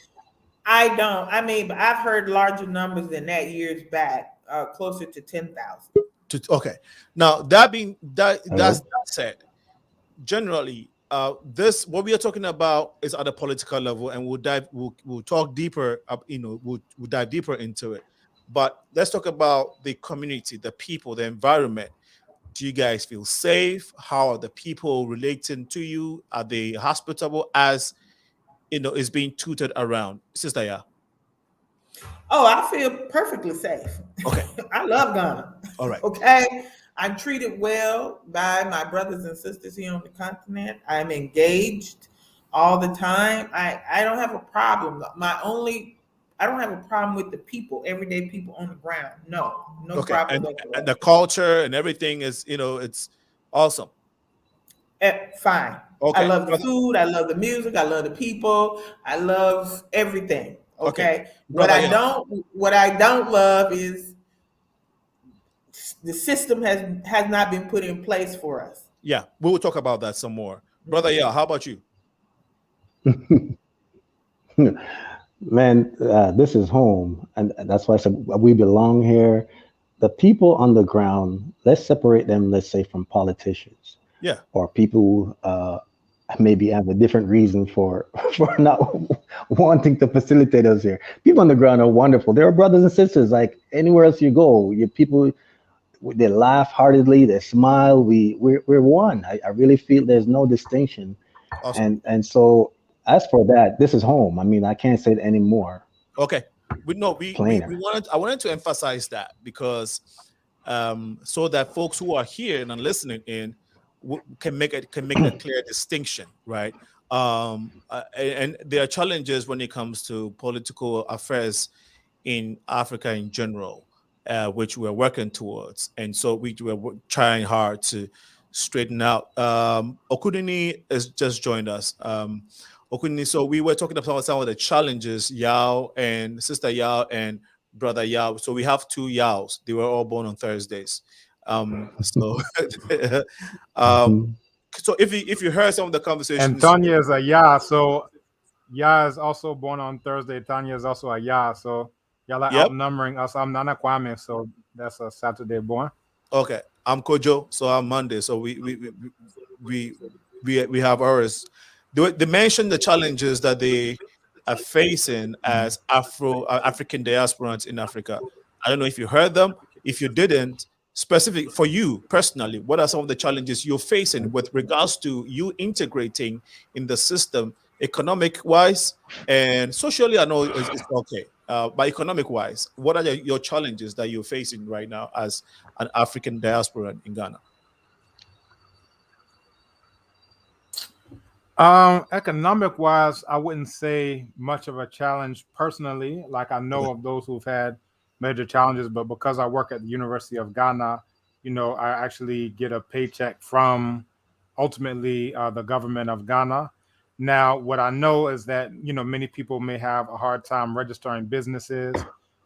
I don't. I mean, but I've heard larger numbers than that years back, closer to 10,000. Okay. Now that's said, generally, what we are talking about is at a political level, and we'll talk deeper up. We'll dive deeper into it. But let's talk about the community, the people, the environment. Do you guys feel safe? How are the people relating to you? Are they hospitable as is being tutored around? Sister Ya? Oh, I feel perfectly safe. Okay. I love Ghana. All right. Okay. I'm treated well by my brothers and sisters here on the continent. I'm engaged all the time. I don't have a problem. I don't have a problem with the people, everyday people on the ground. No problem whatsoever. And the culture and everything is, it's awesome. Fine. Okay. I love the food. I love the music. I love the people. I love everything. Okay. What I don't love is the system has not been put in place for us. Yeah, we will talk about that some more. Brother, yeah, how about you? Man, this is home, and that's why I said we belong here. The people on the ground, let's separate them, let's say, from politicians. Yeah. Or people who maybe have a different reason for not wanting to facilitate us here. People on the ground are wonderful. They're brothers and sisters. Like anywhere else you go, people, they laugh heartedly, they smile. We're one. I really feel there's no distinction. Awesome. And so as for that, this is home. I mean, I can't say it anymore. Okay. I wanted to emphasize that because so that folks who are here and listening in can make a clear distinction, right? And there are challenges when it comes to political affairs in Africa in general, which we're working towards, and so we're trying hard to straighten out. OKUNINI has just joined us. OKUNINI, so we were talking about some of the challenges, Yao and Sister Yao and Brother Yao. So we have two Yaos. They were all born on Thursdays. So if you heard some of the conversations, and Tonya is a Ya, so Ya is also born on Thursday. Tonya is also a Ya, so y'all are outnumbering us. I'm Nana Kwame, so that's a Saturday born. Okay, I'm Kojo, so I'm Monday. So we have ours. They mentioned the challenges that they are facing as African diasporans in Africa. I don't know if you heard them. If you didn't, specific for you personally, what are some of the challenges you're facing with regards to you integrating in the system, economic wise and socially? I know it's okay, but economic wise, what are your challenges that you're facing right now as an African diaspora in Ghana? Economic wise, I wouldn't say much of a challenge personally. Like I know of those who've had major challenges, but because I work at the University of Ghana, I actually get a paycheck from ultimately the government of Ghana. Now, what I know is that, many people may have a hard time registering businesses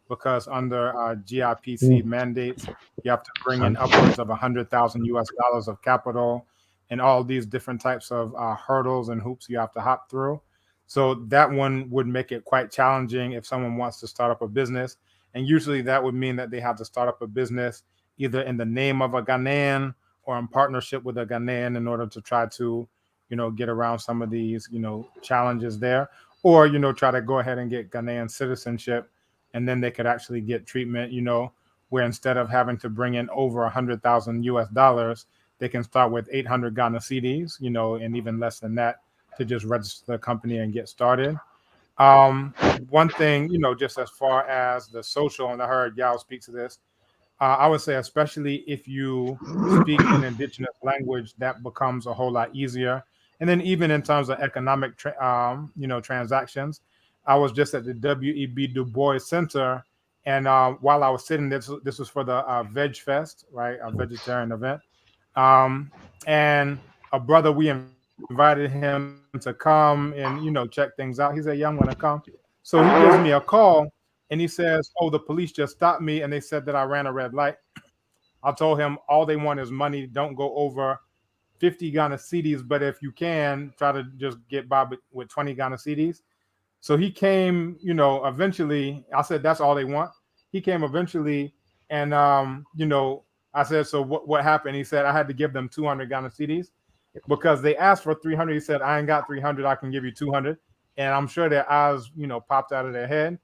because under GIPC mandates, you have to bring in upwards of 100,000 US dollars of capital and all these different types of hurdles and hoops you have to hop through. So that one would make it quite challenging if someone wants to start up a business. And usually that would mean that they have to start up a business either in the name of a Ghanaian or in partnership with a Ghanaian in order to try to, get around some of these, challenges there, or, try to go ahead and get Ghanaian citizenship. And then they could actually get treatment, where instead of having to bring in over 100,000 US dollars, they can start with 800 Ghana cedis, and even less than that to just register the company and get started. One thing, just as far as the social, and I heard Yao speak to this, I would say, especially if you speak an indigenous language, that becomes a whole lot easier. And then even in terms of economic, transactions, I was just at the W.E.B. Du Bois Center, and while I was sitting, this was for the Veg Fest, right, a vegetarian event. And a brother, we invited him to come and, check things out. He said, yeah, I'm going to come. So he gives me a call and he says, oh, the police just stopped me and they said that I ran a red light. I told him all they want is money. Don't go over 50 Ghana cedis, but if you can, try to just get by with 20 Ghana cedis. So he came, eventually. I said, that's all they want. He came eventually, and I said, so what happened? He said, I had to give them 200 Ghana cedis because they asked for 300. He said, I ain't got 300. I can give you 200. And I'm sure their eyes, popped out of their head.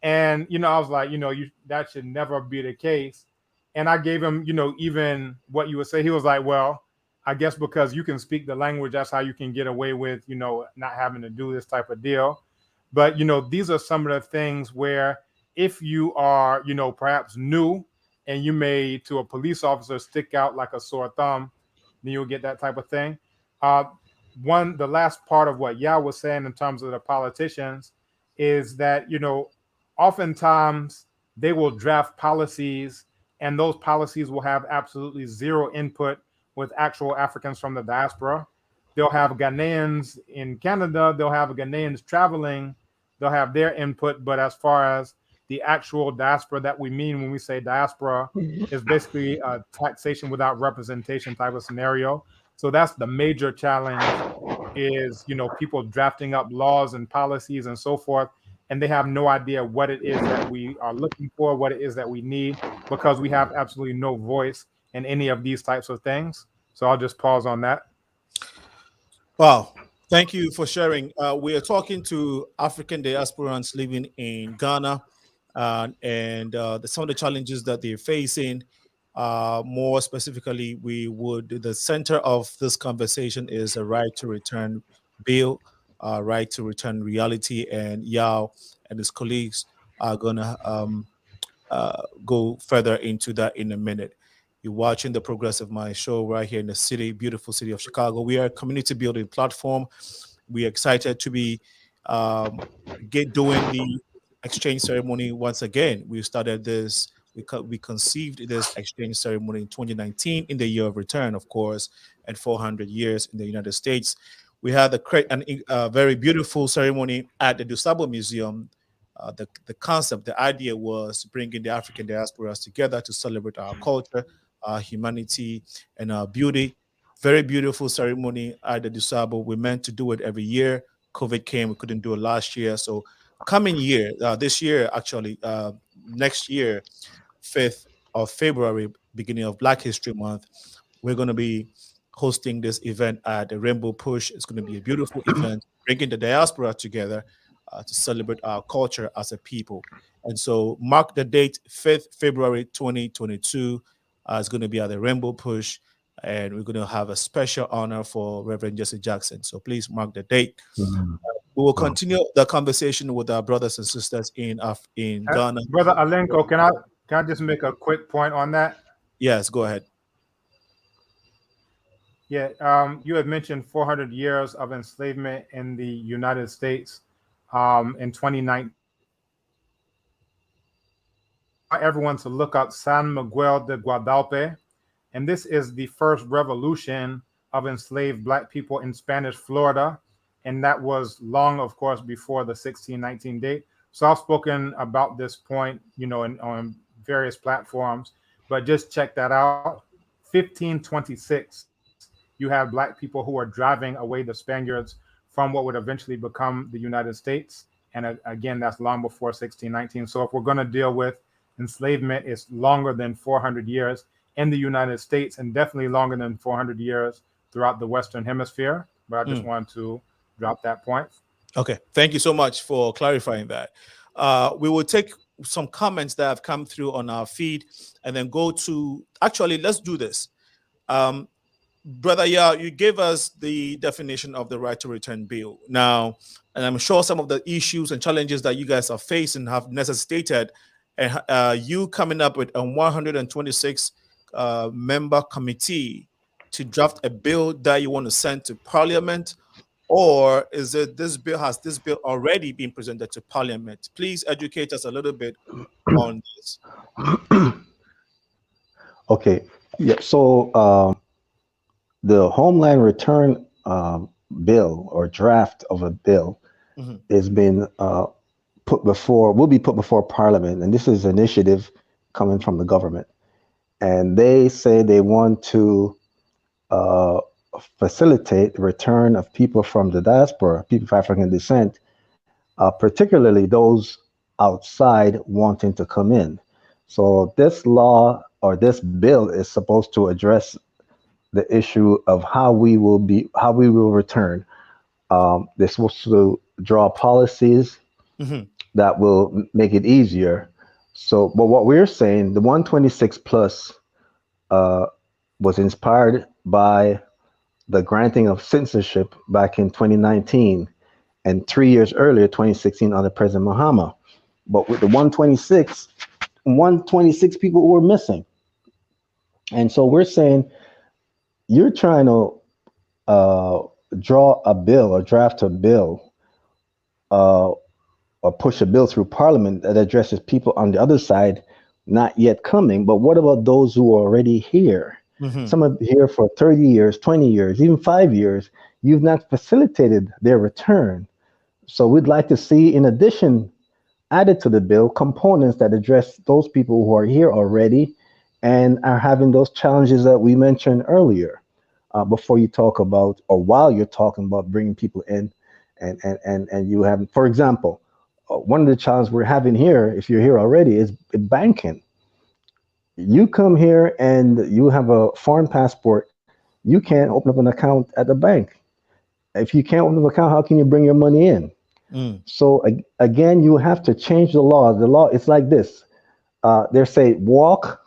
And, I was like, that should never be the case. And I gave him, even what you would say. He was like, well, I guess because you can speak the language, that's how you can get away with, not having to do this type of deal. But, these are some of the things where if you are, perhaps new and you may to a police officer stick out like a sore thumb, then you'll get that type of thing. The last part of what Yao was saying in terms of the politicians is that, oftentimes they will draft policies and those policies will have absolutely zero input with actual Africans from the diaspora. They'll have Ghanaians in Canada, they'll have Ghanaians traveling, they'll have their input. But as far as the actual diaspora that we mean when we say diaspora is basically a taxation without representation type of scenario. So that's the major challenge is, people drafting up laws and policies and so forth, and they have no idea what it is that we are looking for, what it is that we need, because we have absolutely no voice in any of these types of things. So I'll just pause on that. Wow. Thank you for sharing. We are talking to African diasporans living in Ghana and some of the challenges that they're facing. More specifically, the center of this conversation is a right to return bill, right to return reality, and Yao and his colleagues are going to go further into that in a minute. You're watching the Progressive Mind show right here in the beautiful city of Chicago. We are a community building platform. We're excited to be doing the exchange ceremony once again. We started this, we conceived this exchange ceremony in 2019 in the year of return, of course, and 400 years in the United States. We had a very beautiful ceremony at the Dusabo Museum. The concept, the idea was bringing the African diasporas together to celebrate our culture, our humanity, and our beauty. Very beautiful ceremony at the Dusabo. We meant to do it every year. COVID came, we couldn't do it last year. So coming year, this year, actually, next year, 5th of February, beginning of Black History Month, we're going to be hosting this event at the Rainbow Push. It's going to be a beautiful event, bringing the diaspora together to celebrate our culture as a people. And so mark the date, 5th February 2022. It's going to be at the Rainbow Push, and we're going to have a special honor for Reverend Jesse Jackson. So please mark the date. We will continue the conversation with our brothers and sisters in Ghana. Brother Alenko, can I just make a quick point on that? Yes, go ahead. Yeah, you had mentioned 400 years of enslavement in the United States in 2019. Everyone to look up San Miguel de Guadalupe, and this is the first revolution of enslaved Black people in Spanish Florida, and that was long, of course, before the 1619 date. So I've spoken about this point, you know, on various platforms, but just check that out. 1526, you have Black people who are driving away the Spaniards from what would eventually become the United States, and again, that's long before 1619. So if we're going to deal with enslavement, it's longer than 400 years in the United States, and definitely longer than 400 years throughout the Western Hemisphere. But I just wanted to drop that point. Okay, thank you so much for clarifying that. We will take some comments that have come through on our feed and then go to, actually, let's do this. Brother Yao, you gave us the definition of the right to return bill. Now, and I'm sure some of the issues and challenges that you guys are facing have necessitated you coming up with a 126 member committee to draft a bill that you want to send to Parliament, or is it this bill, has this bill already been presented to Parliament? Please educate us a little bit on this. Okay, yeah, so the Homeland Return bill or draft of a bill has been will be put before Parliament, and this is an initiative coming from the government, and they say they want to facilitate the return of people from the diaspora, people of African descent, particularly those outside wanting to come in. So this law or this bill is supposed to address the issue of how we will return. They're supposed to draw policies that will make it easier. So, but what we're saying, the 126 plus was inspired by the granting of citizenship back in 2019, and 3 years earlier, 2016, under President Mahama. But with the 126 people were missing. And so we're saying, you're trying to draw a bill or draft a bill or push a bill through Parliament that addresses people on the other side not yet coming. But what about those who are already here? Some are here for 30 years, 20 years, even 5 years. You've not facilitated their return. So we'd like to see, in addition, added to the bill, components that address those people who are here already and are having those challenges that we mentioned earlier. Before you talk about, or while you're talking about bringing people in, and you have, for example, one of the challenges we're having here, if you're here already, is banking. You come here and you have a foreign passport, you can't open up an account at the bank. If you can't open up an account, how can you bring your money in? So again, you have to change the law. The law, it's like this. They say walk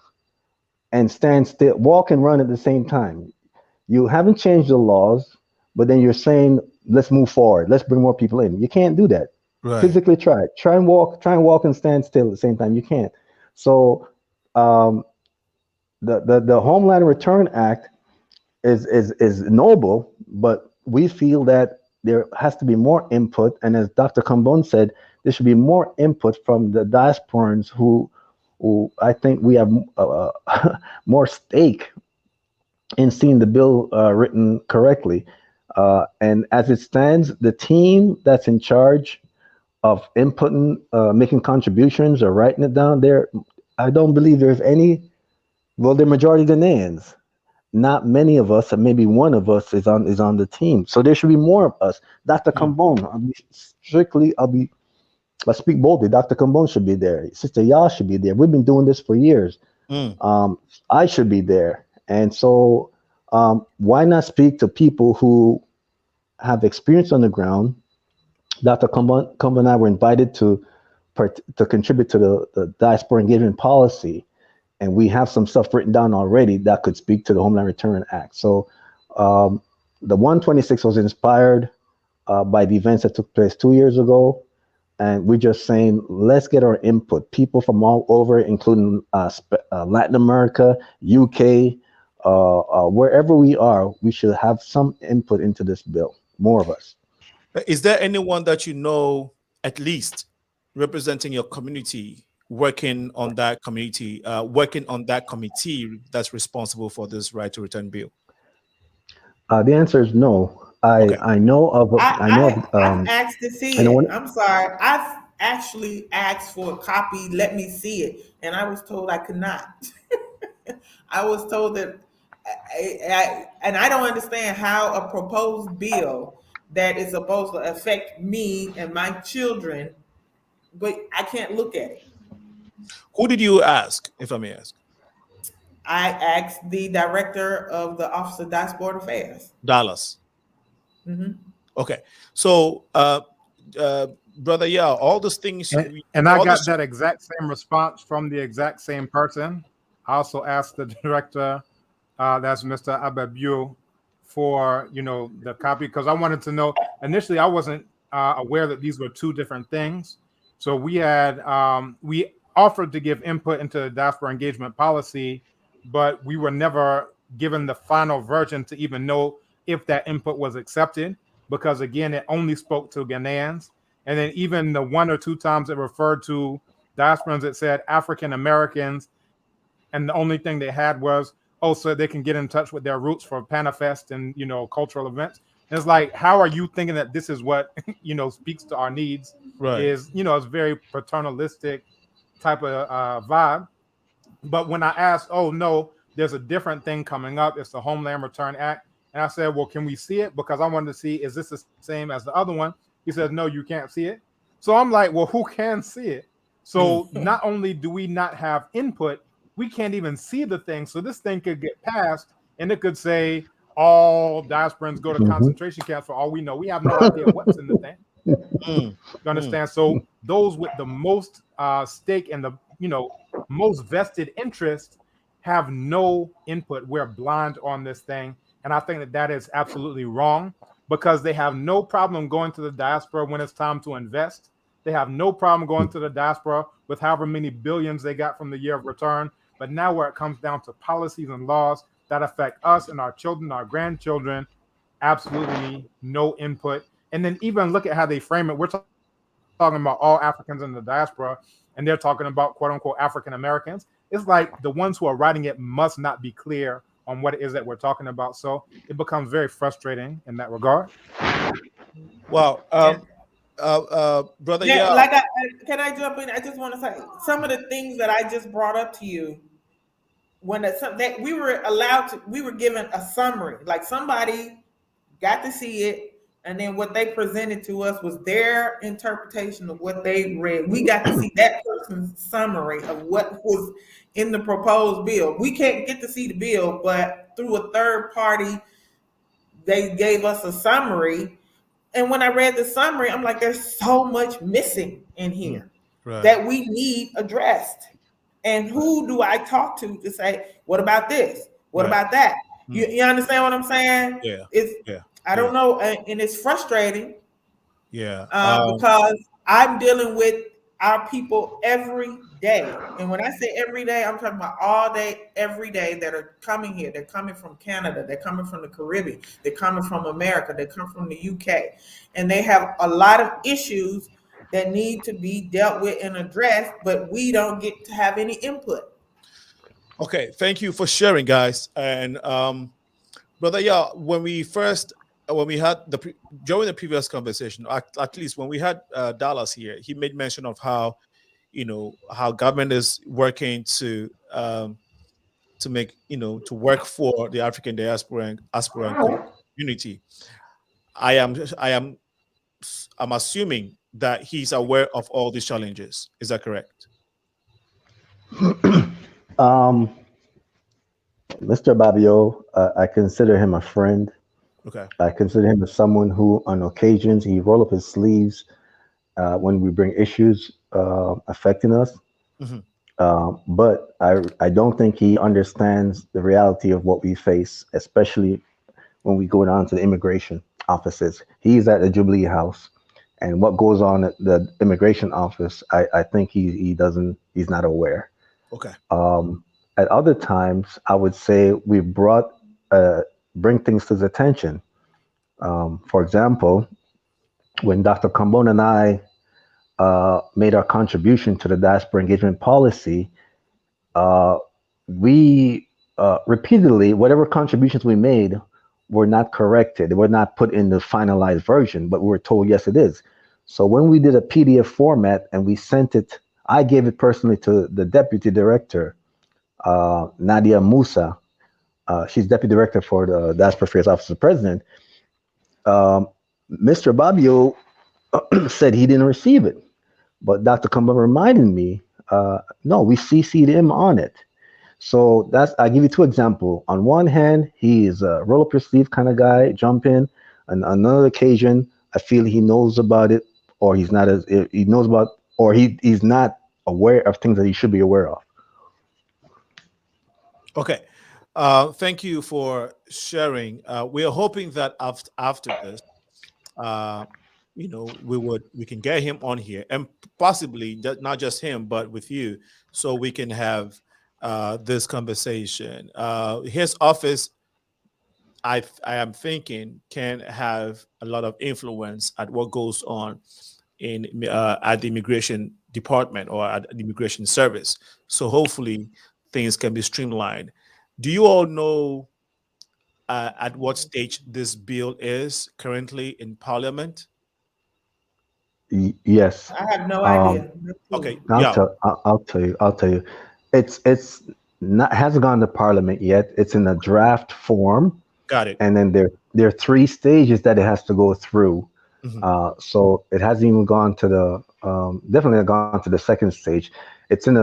and stand still, walk and run at the same time. You haven't changed the laws, but then you're saying, let's move forward. Let's bring more people in. You can't do that. Right. Physically try it. Try and walk and stand still at the same time. You can't. So the Homeland Return Act is noble, but we feel that there has to be more input. And as Dr. KAMBON said, there should be more input from the diasporans who I think we have more stake in seeing the bill written correctly. And as it stands, the team that's in charge of inputting, making contributions or writing it down there, I don't believe there's any, well, the majority of the names. Not many of us, and maybe one of us is on the team. So there should be more of us. Dr. KAMBON, I speak boldly, Dr. KAMBON should be there. Sister Yah should be there. We've been doing this for years. I should be there. And so why not speak to people who have experience on the ground? Dr. KAMBON and I were invited to contribute to the diaspora engagement policy. and we have some stuff written down already that could speak to the Homeland Return Act. So the 126 was inspired by the events that took place 2 years ago. And we're just saying, let's get our input. People from all over, including Latin America, UK, wherever we are, we should have some input into this bill, more of us. Is there anyone that you know, at least representing your community, working on that community, working on that committee that's responsible for this right to return bill? The answer is no. I know of. I've asked to see it. I'm sorry. I've actually asked for a copy. Let me see it, and I was told I could not. I was told that, and I don't understand how a proposed bill that is supposed to affect me and my children, but I can't look at it. Who did you ask, if I may ask? I asked the director of the Office of Diasporan Affairs. Dallas. Mm-hmm. Okay. So, brother, yeah, all those things. And I got that exact same response from the exact same person. I also asked the director, that's Mr. ABIBITUMI, for, you know, the copy, because I wanted to know. Initially, I wasn't aware that these were two different things. So we had, we offered to give input into the diaspora engagement policy, but we were never given the final version to even know if that input was accepted, because again, it only spoke to Ghanaians. And then even the one or two times it referred to diasporans, it said African Americans, and the only thing they had was, oh, so they can get in touch with their roots for Panafest and, you know, cultural events. And it's like, how are you thinking that this is what, you know, speaks to our needs? Right. Is, you know, it's very paternalistic type of vibe. But when I asked, oh no, there's a different thing coming up, it's the Homeland Return Act. And I said, well, can we see it? Because I wanted to see, is this the same as the other one? He says, no, you can't see it. So I'm like, well, who can see it? So not only do we not have input, we can't even see the thing. So this thing could get passed and it could say all diasporans go to concentration camps. For all we know, we have no idea what's in the thing. You understand? So those with the most stake and the, you know, most vested interest have no input. We're blind on this thing. And I think that that is absolutely wrong, because they have no problem going to the diaspora when it's time to invest. They have no problem going to the diaspora with however many billions they got from the year of return. But now where it comes down to policies and laws that affect us and our children, our grandchildren, absolutely no input. And then even look at how they frame it. We're talking about all Africans in the diaspora, and they're talking about quote unquote African Americans. It's like the ones who are writing it must not be clear on what it is that we're talking about. So it becomes very frustrating in that regard. Wow. Brother, yeah, like can I jump in? I just want to say some of the things that I just brought up to you when that we were allowed to, we were given a summary, like somebody got to see it, and then what they presented to us was their interpretation of what they read. We got to see that person's summary of what was in the proposed bill. We can't get to see the bill, but through a third party, they gave us a summary. And when I read the summary, I'm like, there's so much missing in here that we need addressed. And who do I talk to say, what about this? What about that? You understand what I'm saying? I don't know. And it's frustrating. Because I'm dealing with our people every day. And when I say every day, I'm talking about all day, every day that are coming here. They're coming from Canada. They're coming from the Caribbean. They're coming from America. They come from the UK. And they have a lot of issues that need to be dealt with and addressed, but we don't get to have any input. Okay, thank you for sharing, guys. And brother, when we had during the previous conversation, at least when we had Dallas here, he made mention of how, you know, how government is working to make, you know, to work for the African diaspora community. I'm assuming that he's aware of all these challenges. Is that correct? Mr. Babio, I consider him a friend. Okay. I consider him as someone who, on occasions, he roll up his sleeves when we bring issues affecting us. But I don't think he understands the reality of what we face, especially when we go down to the immigration offices. He's at the Jubilee House, and what goes on at the immigration office, I think he's not aware. Okay. At other times, I would say we bring things to his attention. For example, when Dr. Kambon and I made our contribution to the diaspora engagement policy, we repeatedly, whatever contributions we made were not corrected. They were not put in the finalized version, but we were told, yes, it is. So when we did a PDF format and we sent it, I gave it personally to the deputy director, Nadia Musa. She's deputy director for the Diaspora Affairs Office of the President. Mr. Babio said he didn't receive it, but Dr. Kamba reminded me, no, we CC'd him on it. So I'll give you two examples. On one hand, he is a roll up your sleeve kind of guy, jump in. On another occasion, I feel he knows about it, or he's not he's not aware of things that he should be aware of. Okay. Thank you for sharing. We are hoping that after this, we can get him on here, and possibly not just him, but with you, so we can have this conversation. His office, I am thinking, can have a lot of influence at what goes on in at the immigration department or at the immigration service. So hopefully things can be streamlined. Do you all know at what stage this bill is currently in Parliament? Yes. I have no idea. Okay. I'll tell you. It's not hasn't gone to Parliament yet. It's in a draft form. Got it. And then there are 3 stages that it has to go through. Mm-hmm. So it hasn't even gone to definitely gone to the second stage. It's in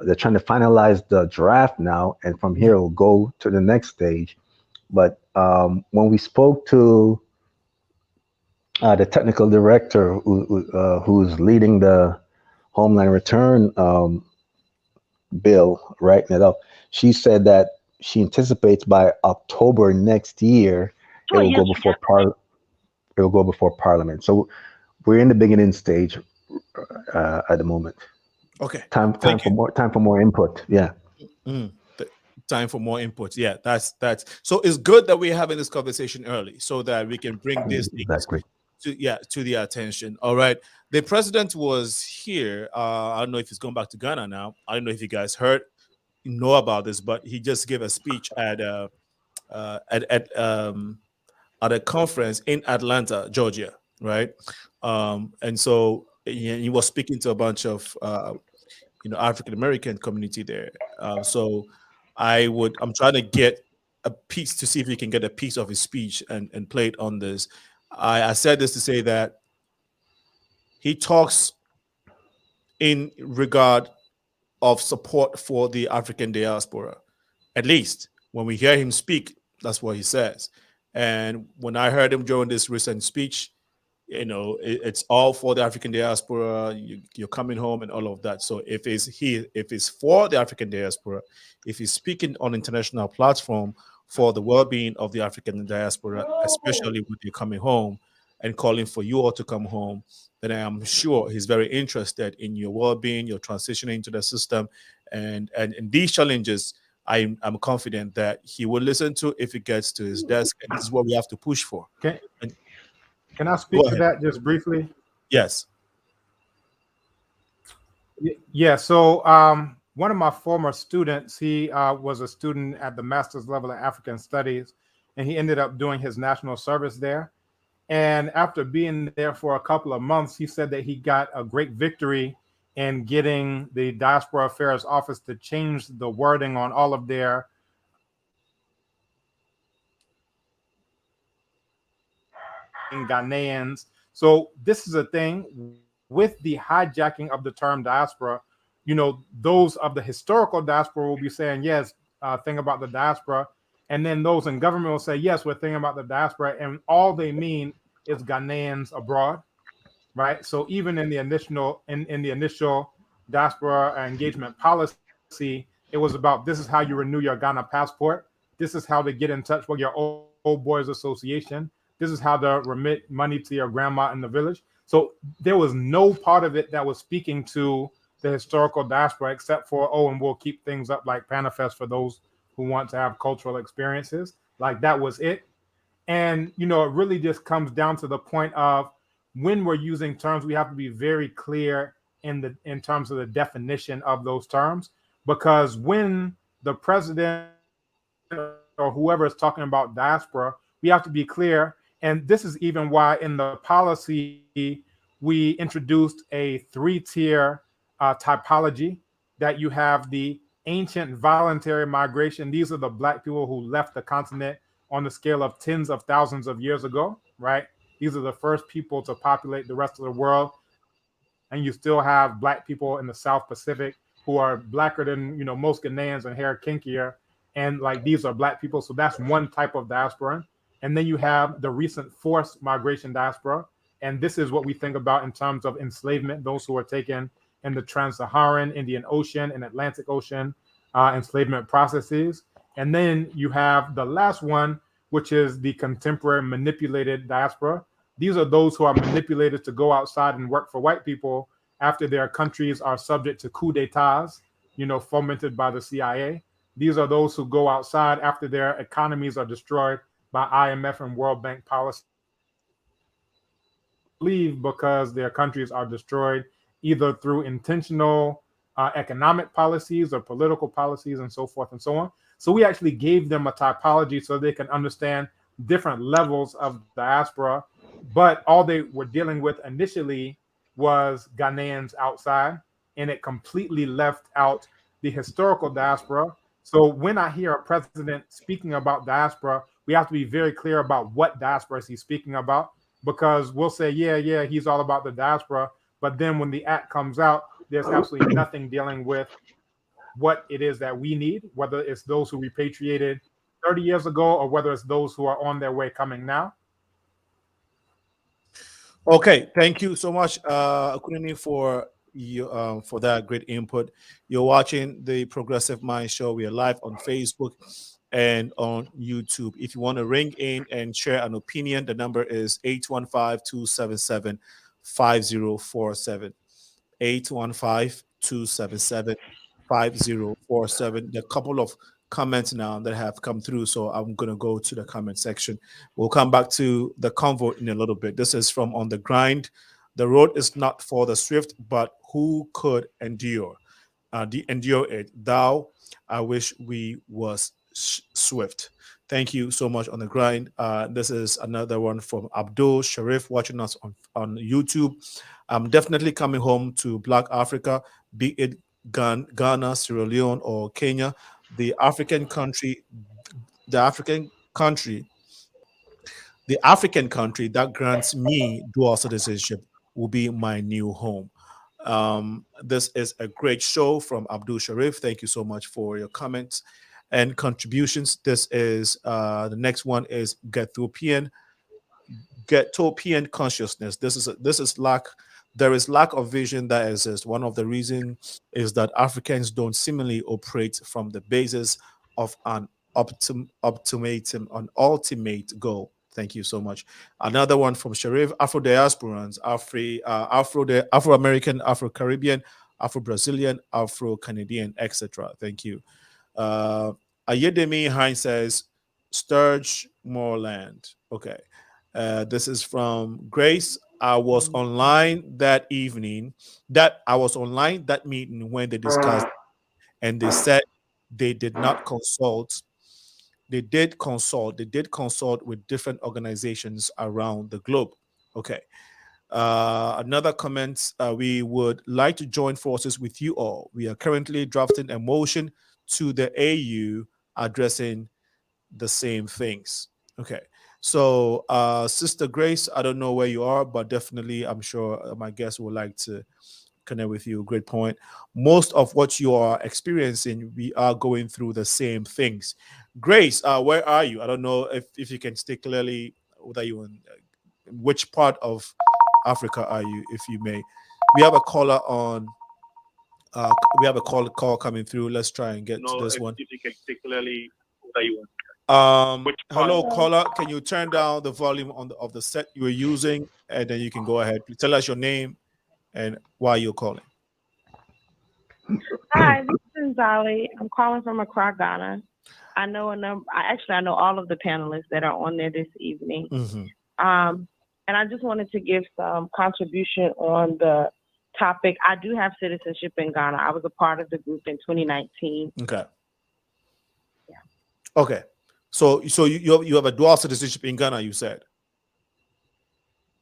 they're trying to finalize the draft now, and from here it'll go to the next stage. But when we spoke to the technical director who's leading the Homeland Return bill, writing it up, she said that she anticipates by October next year it will go before it will go before Parliament. So we're in the beginning stage at the moment. Okay. Time for more input. Yeah. Time for more input. Yeah, that's so it's good that we're having this conversation early so that we can bring these things to the attention. All right. The president was here. I don't know if he's going back to Ghana now. I don't know if you guys know about this, but he just gave a speech at a conference in Atlanta, Georgia, right? And so he was speaking to a bunch of African American community there. So I'm trying to get a piece to see if we can get a piece of his speech and play it on this. I said this to say that he talks in regard of support for the African diaspora. At least when we hear him speak, that's what he says. And when I heard him during this recent speech, it's all for the African diaspora. You're coming home and all of that. So if it's for the African diaspora, if he's speaking on international platform for the well-being of the African diaspora, especially when you're coming home and calling for you all to come home, then I am sure he's very interested in your well-being, your transitioning into the system, and these challenges. I'm confident that he will listen to if it gets to his desk, and this is what we have to push for. Okay. Can I speak to that just briefly? Yes. Yeah. So one of my former students, he was a student at the master's level in African Studies, and he ended up doing his national service there. And after being there for a couple of months, he said that he got a great victory in getting the Diaspora Affairs Office to change the wording on all of their Ghanaians. So this is a thing with the hijacking of the term diaspora. Those of the historical diaspora will be saying, yes, think about the diaspora. And then those in government will say, yes, we're thinking about the diaspora. And all they mean is Ghanaians abroad, right? So even in the initial diaspora engagement policy, it was about this is how you renew your Ghana passport. This is how to get in touch with your old boys association. This is how to remit money to your grandma in the village. So there was no part of it that was speaking to the historical diaspora except for, oh, and we'll keep things up like Panifest for those who want to have cultural experiences. Like that was it. And, you know, it really just comes down to the point of when we're using terms, we have to be very clear in terms of the definition of those terms, because when the president or whoever is talking about diaspora, we have to be clear. And this is even why in the policy, we introduced a three-tier typology, that you have the ancient voluntary migration. These are the Black people who left the continent on the scale of tens of thousands of years ago, right? These are the first people to populate the rest of the world. And you still have Black people in the South Pacific who are blacker than, you know, most Ghanaians and hair kinkier. And like these are Black people. So that's one type of diaspora. And then you have the recent forced migration diaspora. And this is what we think about in terms of enslavement, those who are taken in the trans-Saharan, Indian Ocean, and Atlantic Ocean enslavement processes. And then you have the last one, which is the contemporary manipulated diaspora. These are those who are manipulated to go outside and work for white people after their countries are subject to coup d'etats, you know, fomented by the CIA. These are those who go outside after their economies are destroyed by IMF and World Bank policies, leave because their countries are destroyed either through intentional economic policies or political policies and so forth and so on. So we actually gave them a typology so they can understand different levels of diaspora, but all they were dealing with initially was Ghanaians outside, and it completely left out the historical diaspora. So when I hear a president speaking about diaspora, we have to be very clear about what diaspora he's speaking about, because we'll say, yeah, he's all about the diaspora, but then when the act comes out, there's absolutely nothing dealing with what it is that we need, whether it's those who repatriated 30 years ago or whether it's those who are on their way coming now. Okay, thank you so much, OKUNINI, for you for that great input. You're watching the Progressive Mind Show. We are live on Facebook and on YouTube. If you want to ring in and share an opinion, the number is 815-277-5047. 815-277-5047. There are a couple of comments now that have come through, so I'm going to go to the comment section. We'll come back to the convo in a little bit. This is from On the Grind. The road is not for the swift, but who could endure? Endure it. Thou, I wish we was swift. Thank you so much, On the Grind. This is another one from Abdul Sharif watching us on YouTube. I'm definitely coming home to Black Africa, be it Ghana, Sierra Leone, or Kenya. The African country that grants me dual citizenship will be my new home. This is a great show from Abdul Sharif. Thank you so much for your comments and contributions. This is the next one is Getopian consciousness. There is lack of vision that exists. One of the reasons is that Africans don't seemingly operate from the basis of an ultimate goal. Thank you so much. Another one from Sharif: Afro-Diasporans, Afro-American, Afro-Caribbean, Afro-Brazilian, Afro-Canadian, etc. Thank you. Ayedemi Hines says, Sturge Moreland. Okay. This is from Grace. I was online that meeting when they discussed, and they said they did not consult. They did consult with different organizations around the globe. Okay. Another comment, we would like to join forces with you all. We are currently drafting a motion to the AU addressing the same things. Okay. So, Sister Grace, I don't know where you are, but definitely I'm sure my guest would like to connect with you. Great point. Most of what you are experiencing, we are going through the same things. Grace, where are you? I don't know if you can state clearly whether you in which part of Africa are you, if you may. We have a caller on We have a call coming through. Let's try and get to this one. Particularly that you want. Hello, caller. Can you turn down the volume of the set you were using, and then you can go ahead. Tell us your name and why you're calling. Hi, this is Zali. I'm calling from Accra, Ghana. I know I know all of the panelists that are on there this evening. And I just wanted to give some contribution on the topic. I do have citizenship in Ghana. I was a part of the group in 2019. Okay. Yeah. Okay. So you have a dual citizenship in Ghana, you said?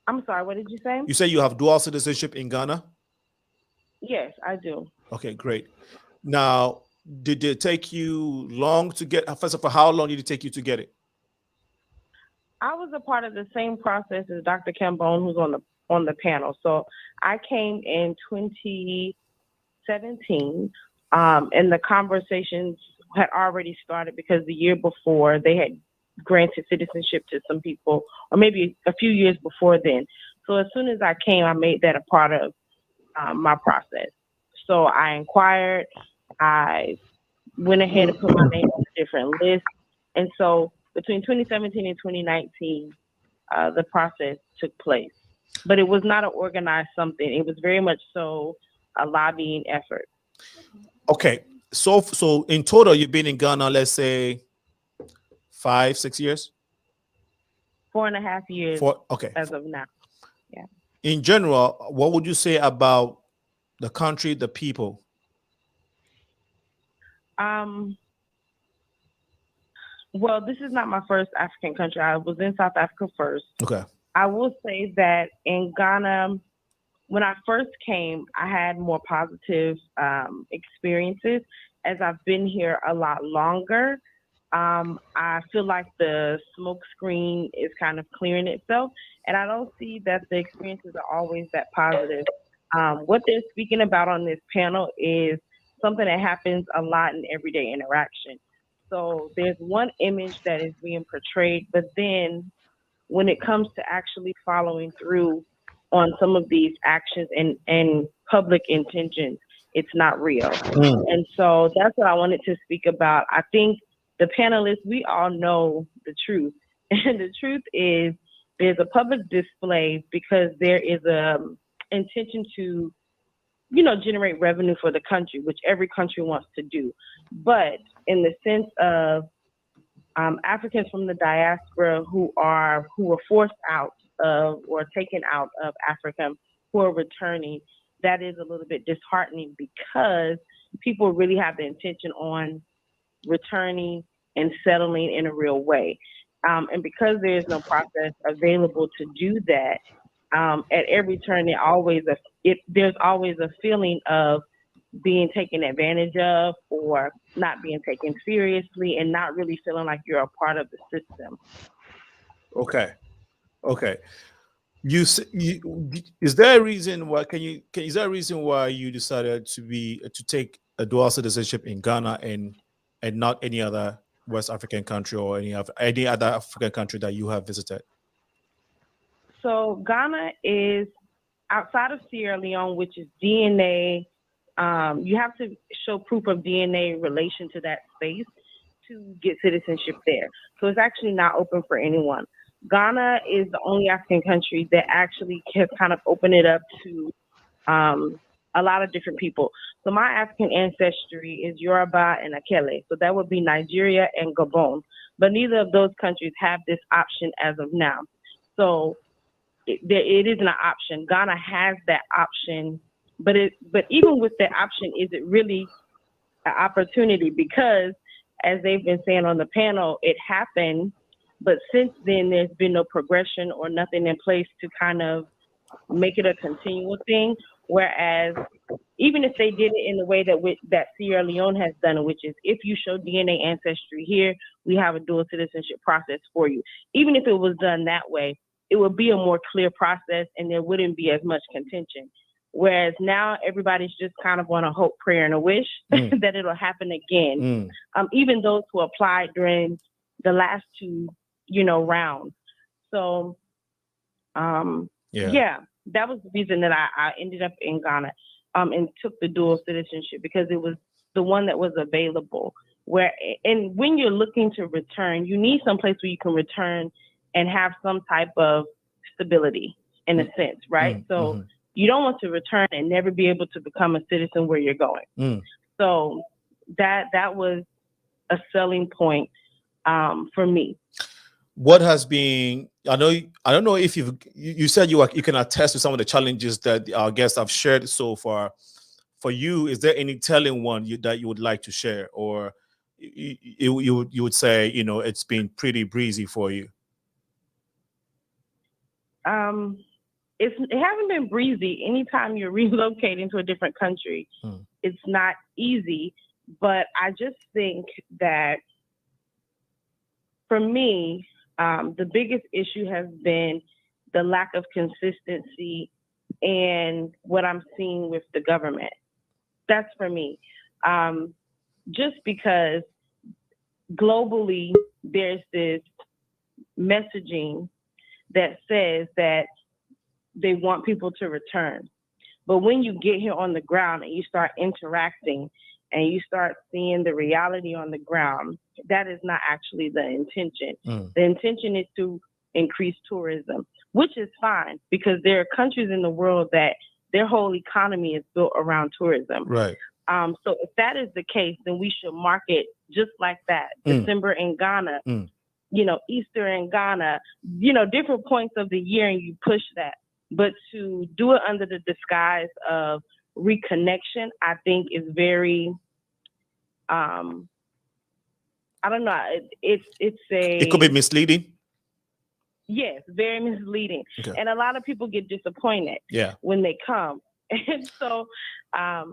I'm sorry, what did you say? You say you have dual citizenship in Ghana? Yes, I do. Okay, great. Now, did it take you long to get, first of all, how long did it take you to get it? I was a part of the same process as Dr. KAMBON, who's on the panel. So I came in 2017, and the conversations had already started because the year before they had granted citizenship to some people, or maybe a few years before then. So as soon as I came, I made that a part of my process. So I inquired, I went ahead and put my name on a different list. And so between 2017 and 2019, the process took place. But it was not an organized something. It was very much so a lobbying effort. Okay. So in total, you've been in Ghana, let's say 5-6 years? 4.5 years. Okay. As of now. Yeah. In general, what would you say about the country, the people? Well, this is not my first African country. I was in South Africa first. Okay. I will say that in Ghana, when I first came, I had more positive experiences. As I've been here a lot longer, I feel like the smoke screen is kind of clearing itself, and I don't see that the experiences are always that positive. What they're speaking about on this panel is something that happens a lot in everyday interaction. So there's one image that is being portrayed, but then when it comes to actually following through on some of these actions and public intentions, it's not real. And so that's what I wanted to speak about. I think the panelists, we all know the truth. And the truth is there's a public display because there is a intention to, generate revenue for the country, which every country wants to do. But in the sense of Africans from the diaspora who were forced out of or taken out of Africa, who are returning, that is a little bit disheartening because people really have the intention on returning and settling in a real way. And because there is no process available to do that, at every turn, there's always a feeling of being taken advantage of or not being taken seriously and not really feeling like you're a part of the system. Okay. Is there a reason why? Is there a reason why you decided to take a dual citizenship in Ghana and not any other West African country or any other African country that you have visited? So Ghana is outside of Sierra Leone, which is DNA. You have to show proof of DNA relation to that space to get citizenship there. So it's actually not open for anyone. Ghana is the only African country that actually has kind of opened it up to a lot of different people. So my African ancestry is Yoruba and Akele. So that would be Nigeria and Gabon. But neither of those countries have this option as of now. So it isn't an option. Ghana has that option, but even with that option, is it really an opportunity? Because as they've been saying on the panel, it happened, but since then there's been no progression or nothing in place to kind of make it a continual thing. Whereas even if they did it in the way that Sierra Leone has done it, which is if you show DNA ancestry here, we have a dual citizenship process for you. Even if it was done that way, it would be a more clear process and there wouldn't be as much contention. Whereas now everybody's just kind of on a hope, prayer, and a wish that it'll happen again. Even those who applied during the last two, rounds. So, that was the reason that I ended up in Ghana. and took the dual citizenship because it was the one that was available. And when you're looking to return, you need some place where you can return and have some type of stability in a sense, right? So you don't want to return and never be able to become a citizen where you're going. So that was a selling point for me. What has been, I don't know if you said you can attest to some of the challenges that our guests have shared so far. For you, is there any telling one that you would like to share, or you would say, you know, it's been pretty breezy for you? It hasn't been breezy. Anytime you're relocating to a different country, it's not easy. But I just think that for me, the biggest issue has been the lack of consistency and what I'm seeing with the government. That's for me. Just because globally there's this messaging that says that they want people to return. But when you get here on the ground and you start interacting and you start seeing the reality on the ground, that is not actually the intention. The intention is to increase tourism, which is fine because there are countries in the world that their whole economy is built around tourism. Right. So if that is the case, then we should market just like that. December in Ghana, you know, Easter in Ghana, you know, different points of the year, and you push that. But to do it under the disguise of reconnection, I think is very, I don't know. It could be misleading. Yes, very misleading. Okay. And a lot of people get disappointed when they come. And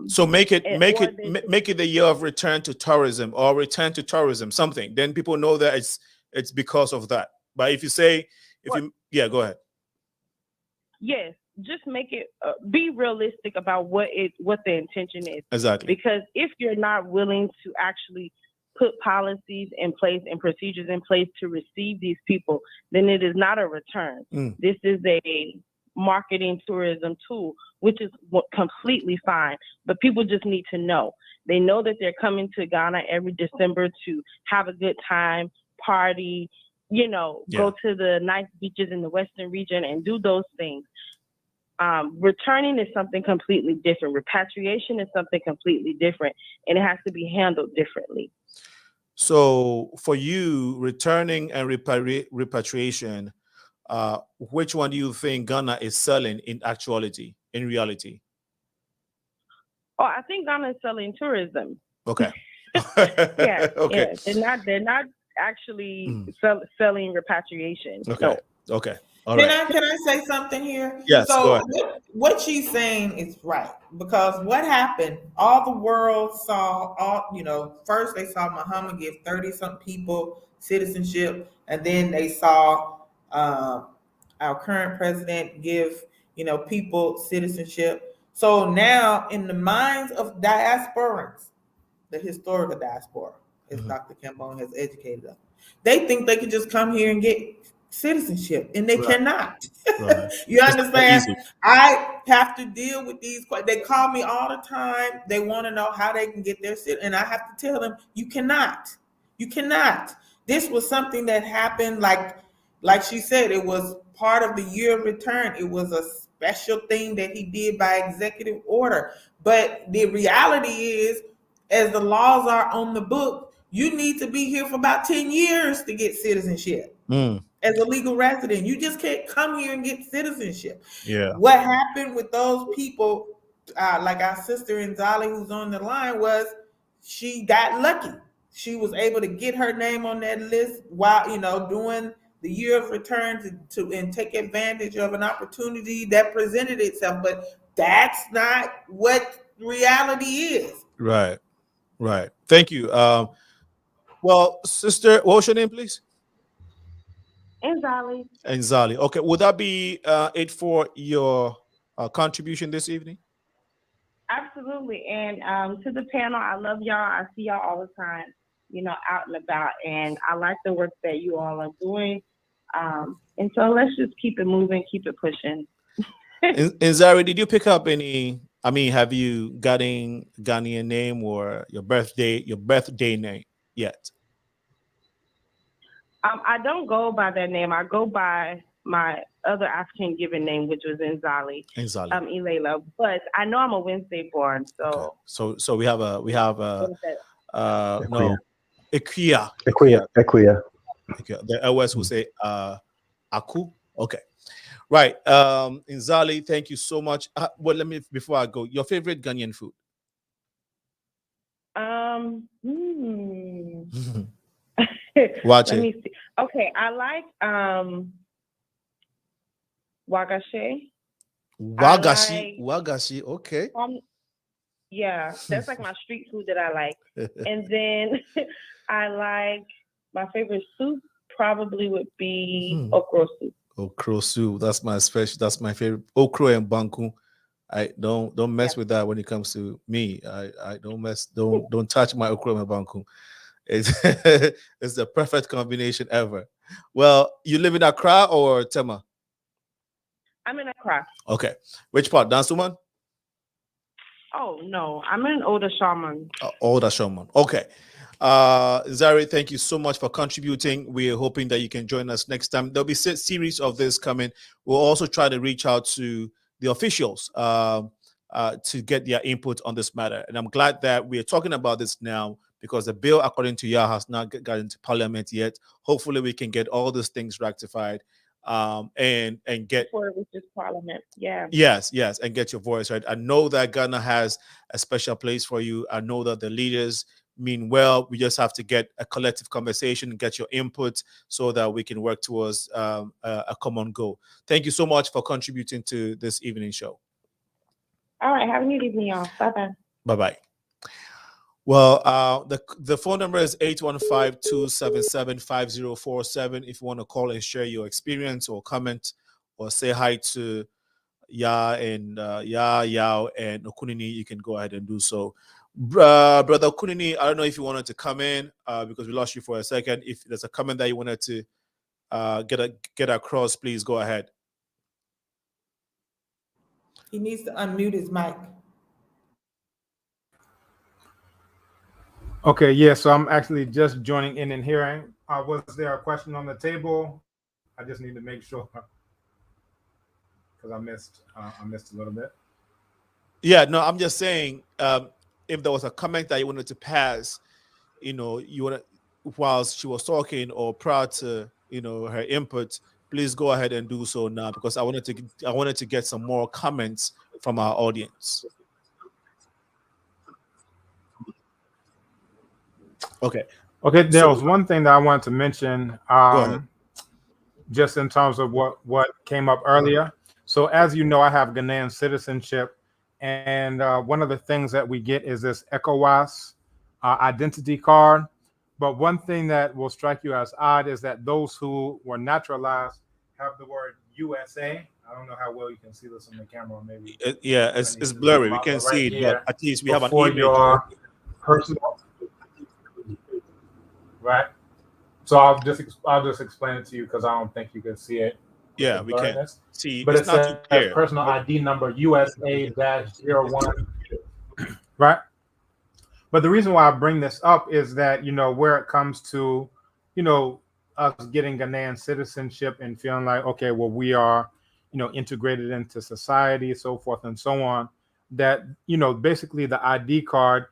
so make it the year of return to tourism, or return to tourism, something. Then people know that it's because of that. But if you say, go ahead. Yes, just make it be realistic about what the intention is. Exactly. Because if you're not willing to actually put policies in place and procedures in place to receive these people, then it is not a return. This is a marketing tourism tool, which is completely fine. But people just need to know. They know that they're coming to Ghana every December to have a good time, party, you know, go to the nice beaches in the Western region and do those things. Returning is something completely different. Repatriation is something completely different, and it has to be handled differently. So for you, returning and repatriation, which one do you think Ghana is selling in reality? Oh, I think Ghana is selling tourism. Okay. Okay. Yeah. They're not actually selling repatriation. Okay. No. Okay. All right. Can I say something here? Yes. So what she's saying is right, because what happened? All the world saw, first they saw Muhammad give 30-something people citizenship, and then they saw our current president give people citizenship. So now, in the minds of diasporans, the historical diaspora, as Dr. Kambon has educated us, they think they can just come here and get citizenship, and they cannot. Right. You understand? I have to deal with these. They call me all the time. They want to know how they can get their citizenship, and I have to tell them, you cannot. You cannot. This was something that happened, like she said, it was part of the year of return. It was a special thing that he did by executive order. But the reality is, as the laws are on the book, you need to be here for about 10 years to get citizenship. As a legal resident, you just can't come here and get citizenship. Yeah. What happened with those people, like our sister Nzali, who's on the line, was she got lucky. She was able to get her name on that list while doing the year of return and take advantage of an opportunity that presented itself. But that's not what reality is. Right. Right. Thank you. Well, sister, what was your name, please? Nzali. Okay. Would that be it for your contribution this evening? Absolutely. And to the panel, I love y'all. I see y'all all the time, out and about. And I like the work that you all are doing. And so let's just keep it moving, keep it pushing. Nzali, did you pick up any I mean, have you gotten Ghanaian name or your birthday name yet? I don't go by that name. I go by my other African given name, which was Nzali, Nzali. Ilela. But I know I'm a Wednesday born, so. Okay. So we have What is that? no, AKYEAW. AKYEAW. The LS will say Aku. Okay. Right. Nzali, thank you so much. Well, let me, before I go, your favorite Ghanaian food? Watch Let it. me see. Okay, I like wagashi. Wagashi. Okay. Yeah, that's like my street food that I like. And then I like, my favorite soup probably would be okra soup. Okra soup. That's my special. That's my favorite. Okra and banku. I don't mess with that when it comes to me. I don't mess. Don't touch my okra and banku. It's it's the perfect combination ever. Well, you live in Accra or Tema? I'm in Accra. Okay. Which part? Dansuman? Oh no, I'm in Older Shaman. Older Shaman. Okay. Zari, thank you so much for contributing. We are hoping that you can join us next time. There'll be a series of this coming. We'll also try to reach out to the officials to get their input on this matter. And I'm glad that we are talking about this now, because the bill, according to YA, has not got into parliament yet. Hopefully we can get all those things rectified and get before it reaches parliament. Yeah. Yes, and get your voice right. I know that Ghana has a special place for you. I know that the leaders mean well. We just have to get a collective conversation and get your input so that we can work towards a common goal. Thank you so much for contributing to this evening show. All right, have a good evening, y'all. Bye-bye. Bye-bye. Well, the phone number is 815-277-5047. If you want to call and share your experience or comment or say hi to Yao and OKUNINI, you can go ahead and do so. Brother OKUNINI, I don't know if you wanted to come in because we lost you for a second. If there's a comment that you wanted to get across, please go ahead. He needs to unmute his mic. Okay, yeah, so I'm actually just joining in and hearing. Was there a question on the table? I just need to make sure, because I missed a little bit. Yeah, no, I'm just saying, if there was a comment that you wanted to pass, you want to, whilst she was talking or prior to, her input, please go ahead and do so now, because I wanted to get some more comments from our audience. Okay. There was one thing that I wanted to mention, just in terms of what came up earlier. So as you know, I have Ghanaian citizenship, and one of the things that we get is this ECOWAS identity card. But one thing that will strike you as odd is that those who were naturalized have the word USA. I don't know how well you can see this on the camera. Maybe it's blurry. We can't see it, but at least we have an image. Your personal, right? So I'll just explain it to you because I don't think you can see it. Yeah, we can see, but it's not too clear. Personal ID number USA-01, right? But the reason why I bring this up is that, where it comes to, us getting Ghanaian citizenship and feeling like, okay, well, we are, integrated into society, so forth and so on, that, basically the ID card,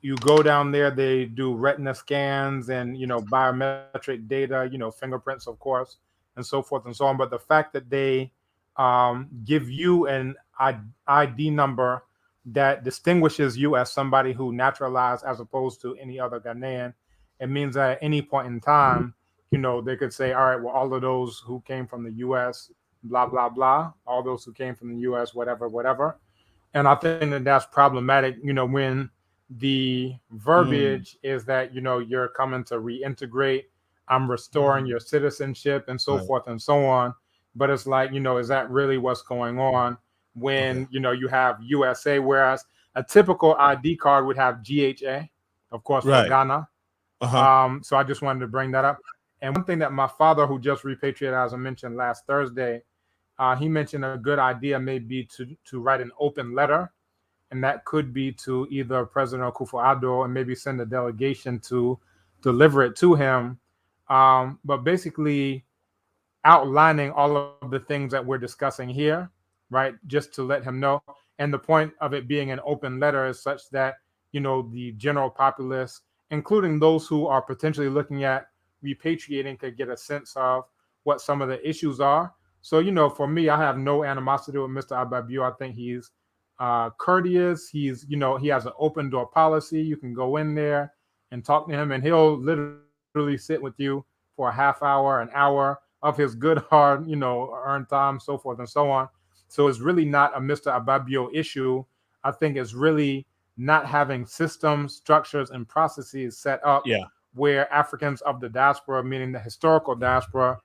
you go down there, they do retina scans and, biometric data, fingerprints, of course, and so forth and so on. But the fact that they give you an ID number that distinguishes you as somebody who naturalized as opposed to any other Ghanaian, it means that at any point in time, they could say, all right, well, all of those who came from the U.S., blah, blah, blah, all those who came from the U.S., whatever, whatever. And I think that that's problematic, when the verbiage is that, you're coming to reintegrate, I'm restoring your citizenship and so forth and so on. But it's like, is that really what's going on when, you have USA, whereas a typical ID card would have GHA, of course, for Ghana. So I just wanted to bring that up. And one thing that my father, who just repatriated, as I mentioned last Thursday, he mentioned a good idea may be to write an open letter and that could be to either President Akufo-Addo and maybe send a delegation to deliver it to him. But basically outlining all of the things that we're discussing here, right? Just to let him know. And the point of it being an open letter is such that, the general populace, including those who are potentially looking at repatriating, could get a sense of what some of the issues are. So, for me, I have no animosity with Mr. Ababio. I think he's courteous. He's, he has an open door policy. You can go in there and talk to him, and he'll literally sit with you for a half hour, an hour of his good, hard, earned time, so forth and so on. So it's really not a Mr. Ababio issue. I think it's really not having systems, structures, and processes set up where Africans of the diaspora, meaning the historical diaspora,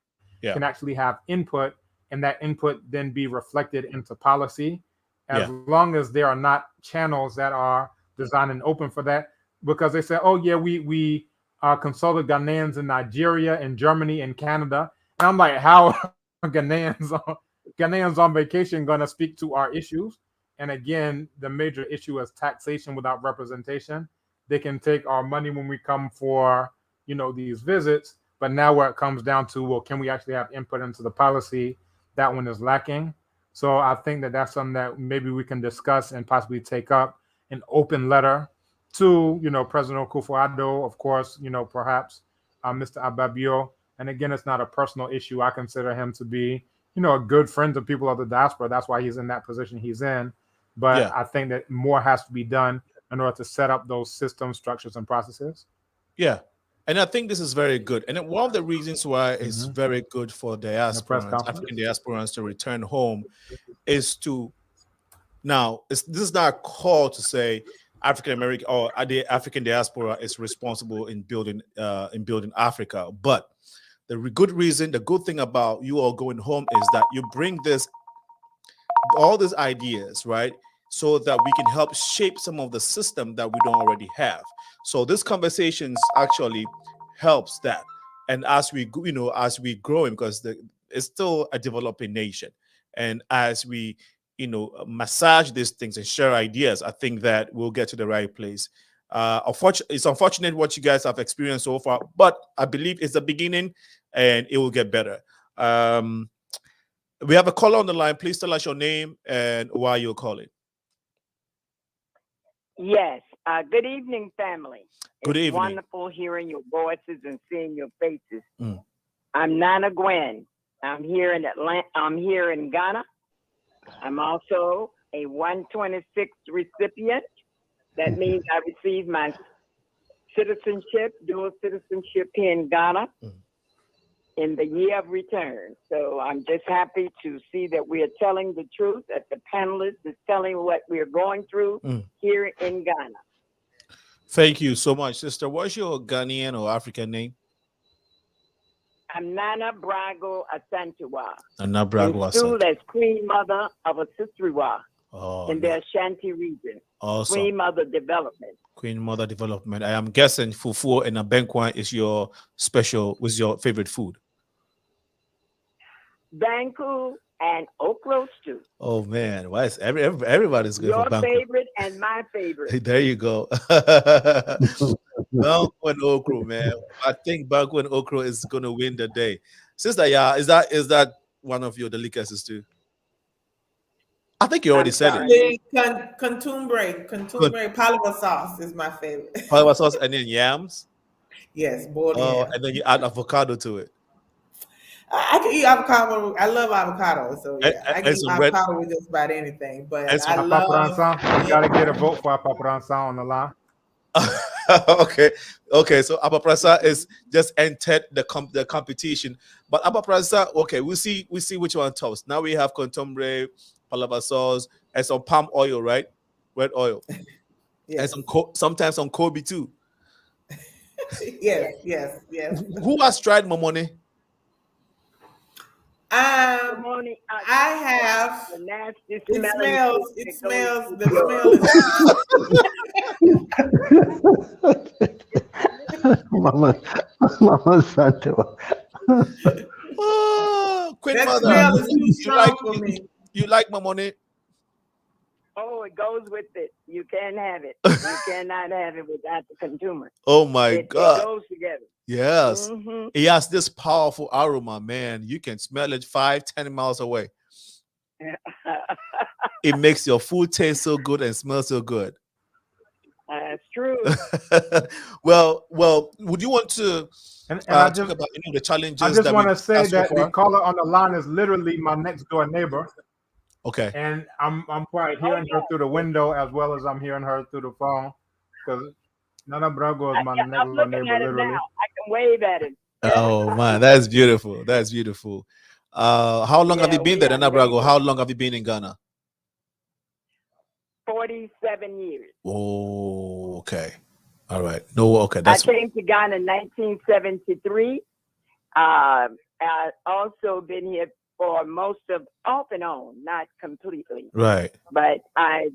can actually have input, and that input then be reflected into policy, as long as there are not channels that are designed and open for that. Because they say, oh yeah, we consulted Ghanaians in Nigeria and Germany and Canada. And I'm like, how are Ghanaians on vacation going to speak to our issues? And again, the major issue is taxation without representation. They can take our money when we come for, these visits. But now where it comes down to, well, can we actually have input into the policy? That one is lacking. So I think that that's something that maybe we can discuss and possibly take up an open letter to, President Akufo-Addo, of course, perhaps Mr. Ababio. And again, it's not a personal issue. I consider him to be, a good friend to people of the diaspora. That's why he's in that position he's in. But I think that more has to be done in order to set up those systems, structures, and processes. Yeah. And I think this is very good. And one of the reasons why it's very good for diasporans, African diasporans, to return home is to, this is not a call to say African American or the African diaspora is responsible in building Africa. But the good reason, the good thing about you all going home is that you bring all these ideas, right? So that we can help shape some of the system that we don't already have. So this conversations actually helps that. And as we grow, because it's still a developing nation. And as we, massage these things and share ideas, I think that we'll get to the right place. It's unfortunate what you guys have experienced so far, but I believe it's the beginning and it will get better. We have a caller on the line. Please tell us your name and why you're calling. Yes. Good evening, family. Good evening. It's wonderful hearing your voices and seeing your faces. I'm Nana Gwen. I'm here in Atlanta. I'm here in Ghana. I'm also a 126 recipient. That means I received my citizenship, dual citizenship here in Ghana in the year of return. So I'm just happy to see that we are telling the truth, that the panelists is telling what we're going through here in Ghana. Thank you so much, sister. What's your Ghanaian or African name? I'm Nana Brago Asantewa. Nana Brago Asantewa. As Queen Mother of Asisriwa in the Ashanti region. Awesome. Queen Mother Development. Queen Mother Development. I am guessing fufu and abenkwan is your favorite food. Banku and okra stew. Oh man, why is everybody's good for banku? Your favorite and my favorite. There you go. Banku and okra, man. I think banku and okra is gonna win the day. Sister, is that one of your delicacies too? I think you already said it. Contumbre palawa sauce is my favorite. Palawa sauce and then yams. Yes, boiled yams. And then you add avocado to it. I can eat avocado. I love avocado, so yeah, I can eat avocado with just about anything. But I love. You gotta get a vote for Apapransa on the line. Okay. So Apapransa is just entered the competition, but Apapransa. Okay, we see which one toast. Now we have contumbre, palawa sauce, and some palm oil, right? Red oil. Yes. And sometimes some Kobe too. yes. Who has tried momone? I have. The nasty it smells. The smell is. Mama Santo. Oh, Queen that Mother. smell is too strong for me. You like momone? Oh, it goes with it. You can't have it. You cannot have it without the consumer. Oh my It God. goes together. Yes. Mhm. It has this powerful aroma, man. You can smell it 5-10 miles away. It makes your food taste so good and smell so good. That's true. well, would you want to And I talk just about the challenges I just that want to we've say had so that the far? caller on the line is literally my next door neighbor, Okay. and I'm quite hearing her through the window as well as I'm hearing her through the phone, because Nana Brago is my next I'm door looking neighbor, at it literally. now. I can wave at it. Oh man, that's beautiful. That's beautiful. How long have you been there, Nana Brago? How long have you been in Ghana? 47 years. Oh, okay. All right. No, okay. I That's came to Ghana in 1973. I also been here for most of, off and on, not completely. right. But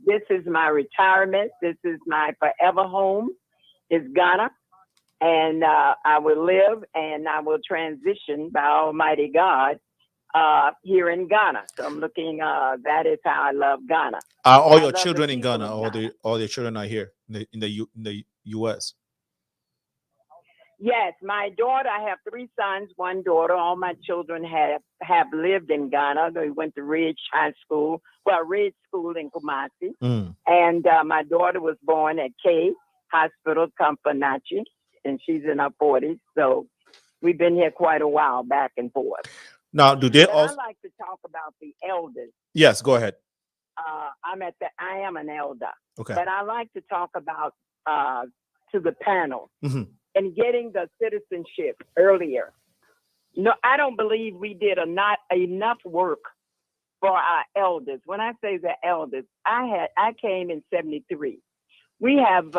this is my retirement. This is my forever home, is Ghana. And I will live and I will transition by Almighty God here in Ghana. So I'm looking, that is how I love Ghana. Are all I your love the children in people Ghana, of or Ghana. all the children are here in the U.S.? Yes, my daughter, I have 3 sons, 1 daughter. All my children have lived in Ghana. They went to Ridge School in Kumasi. Mm. And my daughter was born at K Hospital, Kampanachi, and she's in her 40s. So we've been here quite a while, back and forth. Now, do they But also? I like to talk about the elders. Yes, go ahead. I am an elder. Okay. But I like to talk about to the panel. Mm-hmm. And getting the citizenship earlier. No, I don't believe we did not enough work for our elders. When I say the elders, I came in 73. We have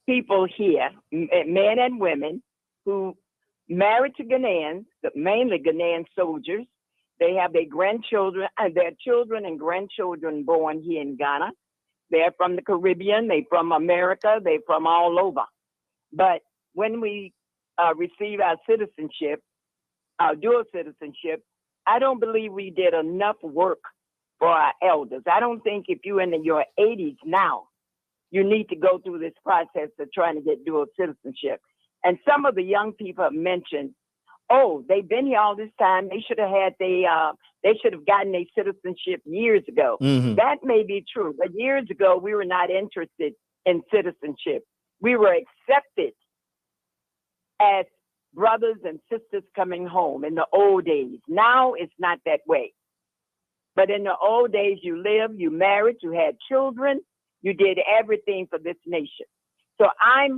people here, men and women, who married to Ghanaians, mainly Ghanaian soldiers. They have their grandchildren, their children and grandchildren born here in Ghana. They're from the Caribbean, they're from America, they're from all over. But when we receive our citizenship, our dual citizenship, I don't believe we did enough work for our elders. I don't think if you're in your 80s now, you need to go through this process of trying to get dual citizenship. And some of the young people have mentioned, oh, they've been here all this time. They should have gotten their citizenship years ago. Mm-hmm. That may be true, but years ago we were not interested in citizenship. We were accepted as brothers and sisters coming home in the old days. Now it's not that way. But in the old days, you lived, you married, you had children, you did everything for this nation. So I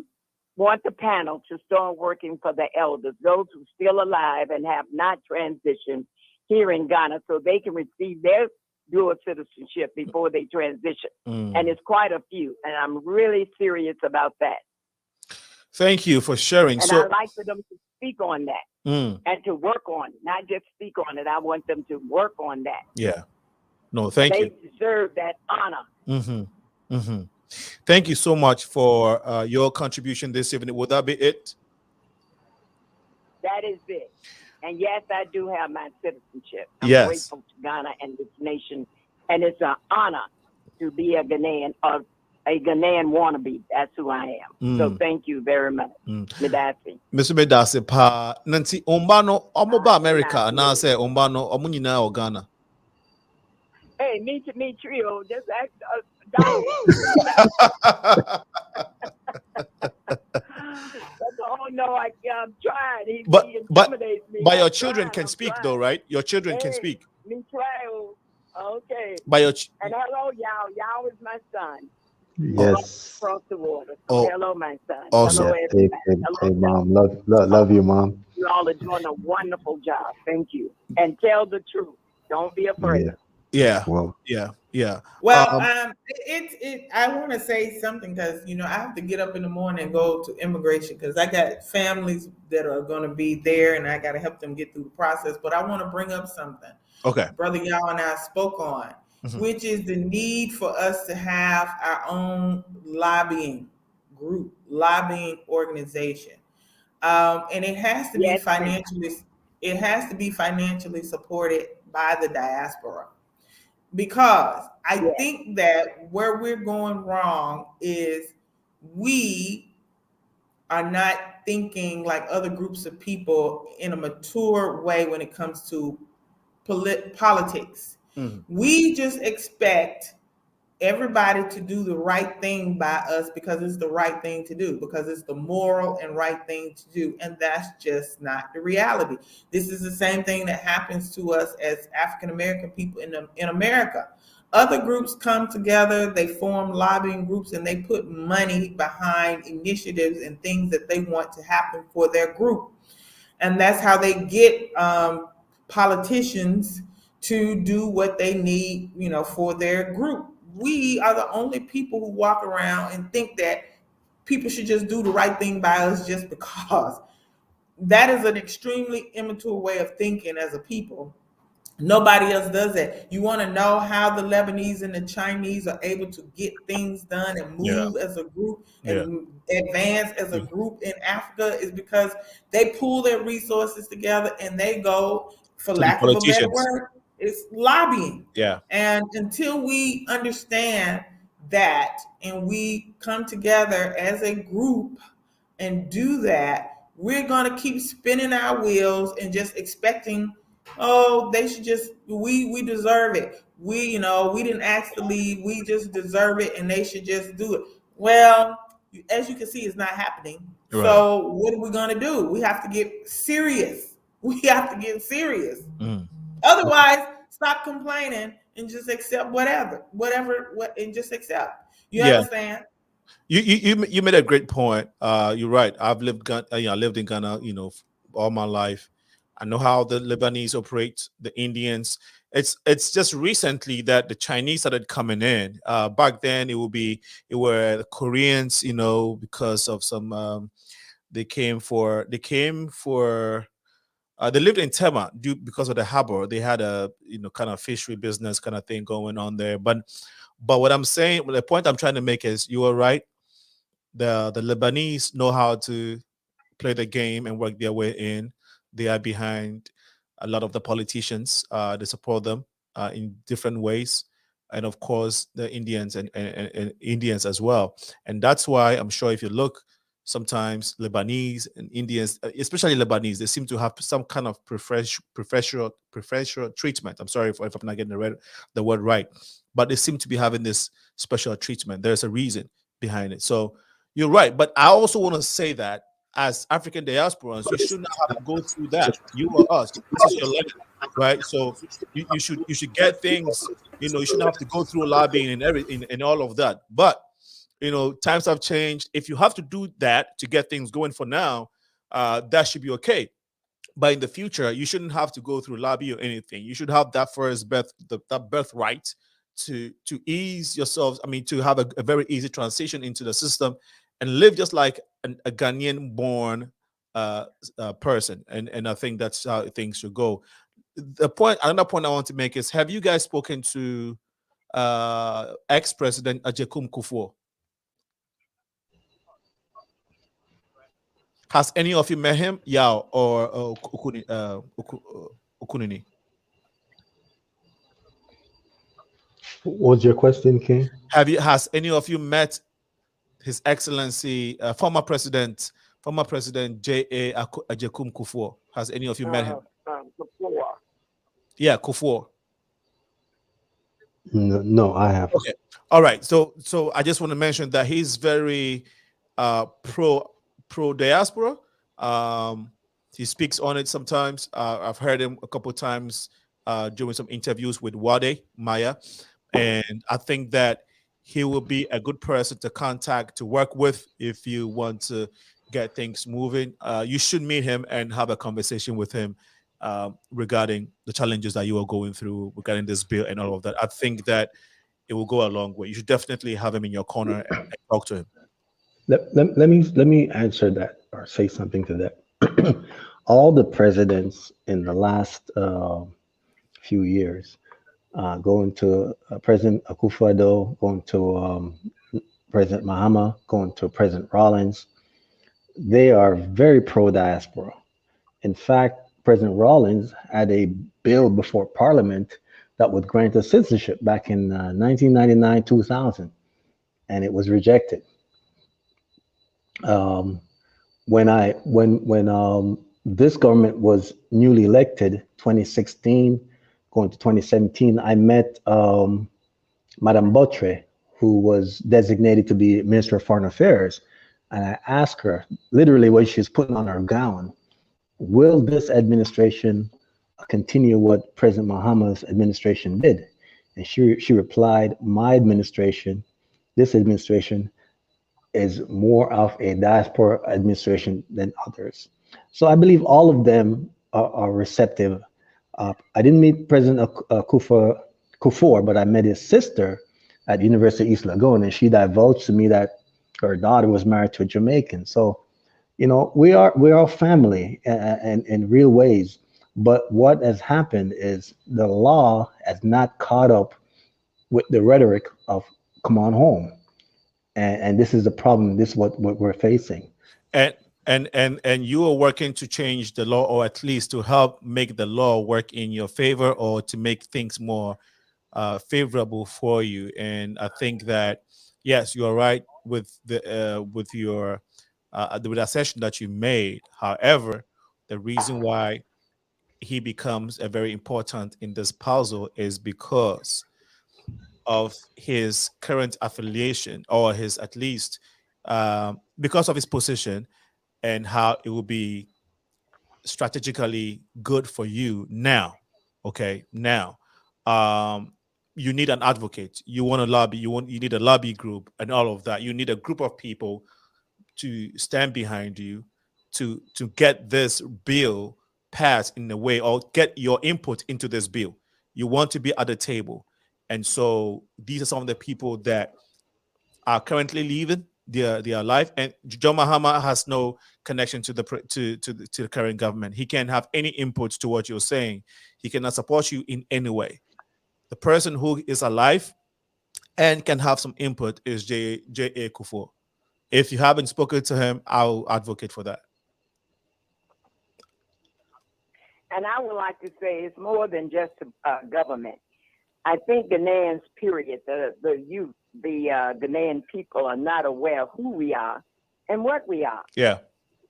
want the panel to start working for the elders, those who are still alive and have not transitioned here in Ghana, so they can receive their dual citizenship before they transition. And it's quite a few, and I'm really serious about that. Thank you for sharing. And So I like for them to speak on that and to work on it, not just speak on it. I want them to work on that. yeah. No, thank you. They deserve that honor. Mm-hmm. Mm-hmm. Thank you so much for your contribution this evening. Would that be it? That is it. And yes, I do have my citizenship. I'm Yes. grateful to Ghana and this nation. And it's an honor to be a Ghanaian, or a Ghanaian wannabe. That's who I am. So thank you very much. Medasi. Mr. Medasi pa nanti ombano omoba America na say ombano omunyina o Ghana. Hey, me trio. Just ask no, I'm trying. He intimidates me. But your children can speak though, right? Your children can speak. Me trio. Okay. And hello, Yao. Yao is my son. Yes. Across the water. So hello, my son. Awesome. Hello, everybody. Hey, Mom. Love you, Mom. You all are doing a wonderful job. Thank you. And tell the truth. Don't be afraid. Yeah. Well, yeah. Well, I want to say something because I have to get up in the morning and go to immigration because I got families that are going to be there and I got to help them get through the process. But I want to bring up something. Okay. Brother Yao and I spoke on, which is the need for us to have our own lobbying group, lobbying organization, and it has to be financially. It has to be financially supported by the diaspora. because I Yes. think that where we're going wrong is we are not thinking like other groups of people in a mature way when it comes to politics. Mhm. We just expect everybody to do the right thing by us because it's the right thing to do, because it's the moral and right thing to do. And that's just not the reality. This is the same thing that happens to us as African American people in America. Other groups come together, they form lobbying groups, and they put money behind initiatives and things that they want to happen for their group. And that's how they get politicians to do what they need, for their group. We are the only people who walk around and think that people should just do the right thing by us just because. That is an extremely immature way of thinking as a people. Nobody else does that. You want to know how the Lebanese and the Chinese are able to get things done and move as a group and advance as a group in Africa is because they pool their resources together and they go, for To the lack of a better politicians. word, it's lobbying. Yeah. And until we understand that and we come together as a group and do that, we're going to keep spinning our wheels and just expecting, oh, they should just, we deserve it. We didn't ask to leave. We just deserve it and they should just do it. Well, as you can see, it's not happening. Right. So what are we going to do? We have to get serious. We have to get serious. Mm. Otherwise, stop complaining and just accept whatever, and just accept. You understand? You made a great point. You're right. I've lived in Ghana, all my life. I know how the Lebanese operate, the Indians. It's just recently that the Chinese started coming in. Back then, it were the Koreans, because of some they lived in Tema because of the harbor. They had a kind of fishery business kind of thing going on there. But what I'm saying, the point I'm trying to make is you are right. The Lebanese know how to play the game and work their way in. They are behind a lot of the politicians. They support them in different ways, and of course the Indians and Indians as well. And that's why I'm sure if you look, sometimes Lebanese and Indians, especially Lebanese, they seem to have some kind of preferential treatment. I'm sorry if I'm not getting the word right, but they seem to be having this special treatment. There's a reason behind it. So you're right. But I also want to say that as African diasporans, you should not have to go through that. You or us. This is your land, right? So you should get things. You shouldn't have to go through lobbying and everything and all of that. But times have changed. If you have to do that to get things going for now, that should be okay. But in the future, you shouldn't have to go through lobby or anything. You should have that first that birthright to ease yourselves. I mean, to have a very easy transition into the system and live just like a Ghanaian born person. And I think that's how things should go. Another point I want to make is, have you guys spoken to ex-president Ajekum Kufuor? Has any of you met him, Yao or OKUNINI? What's your question, King? Has any of you met His Excellency, former President J.A. Ajekum Kufuor? Has any of you met him? Kufuor. Yeah, Kufuor. No, I haven't. Okay, all right. So I just want to mention that he's very pro diaspora. He speaks on it sometimes. I've heard him a couple of times doing some interviews with Wade Maya, and I think that he will be a good person to contact, to work with if you want to get things moving. You should meet him and have a conversation with him regarding the challenges that you are going through regarding this bill and all of that. I think that it will go a long way. You should definitely have him in your corner and talk to him. Let me answer that or say something to that. All the presidents in the last few years, going to President Akufo-Addo, going to President Mahama, going to President Rawlings, they are very pro-diaspora. In fact, President Rawlings had a bill before Parliament that would grant us citizenship back in 1999, 2000, and it was rejected. When this government was newly elected, 2016, going to 2017, I met Madame Botre, who was designated to be Minister of Foreign Affairs, and I asked her, literally when she was putting on her gown, will this administration continue what President Muhammad's administration did? And she replied, my administration, this administration, is more of a diaspora administration than others. So I believe all of them are receptive. I didn't meet President Kufuor, but I met his sister at the University of East Legon, and she divulged to me that her daughter was married to a Jamaican. So, you know, we are family in real ways. But what has happened is the law has not caught up with the rhetoric of come on home. And this is the problem. This is what we're facing. And you are working to change the law, or at least to help make the law work in your favor, or to make things more favorable for you. And I think that, yes, you are right with the with the assertion that you made. However, the reason why he becomes a very important in this puzzle is because of his current affiliation, or his, at least because of his position, and how it will be strategically good for you now. Okay, now you need an advocate, you want to lobby, you need a lobby group and all of that. You need a group of people to stand behind you to get this bill passed in a way, or get your input into this bill. You want to be at the table. And so these are some of the people that are currently leaving their life. And John Mahama has no connection to the current government. He can't have any input to what you're saying. He cannot support you in any way. The person who is alive and can have some input is J.A. Kufuor. If you haven't spoken to him, I'll advocate for that. And I would like to say it's more than just government. I think Ghanaians, period, the youth, the Ghanaian people are not aware of who we are and what we are. Yeah.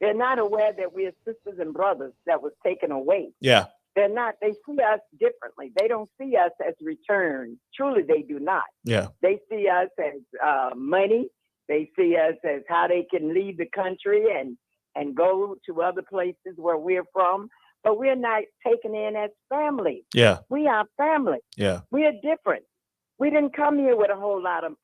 They're not aware that we are sisters and brothers that was taken away. Yeah. They're not, they see us differently. They don't see us as return. Truly, they do not. Yeah. They see us as money. They see us as how they can leave the country and go to other places where we're from. But we're not taken in as family. Yeah. We are family. Yeah. We are different. We didn't come here with a whole lot of,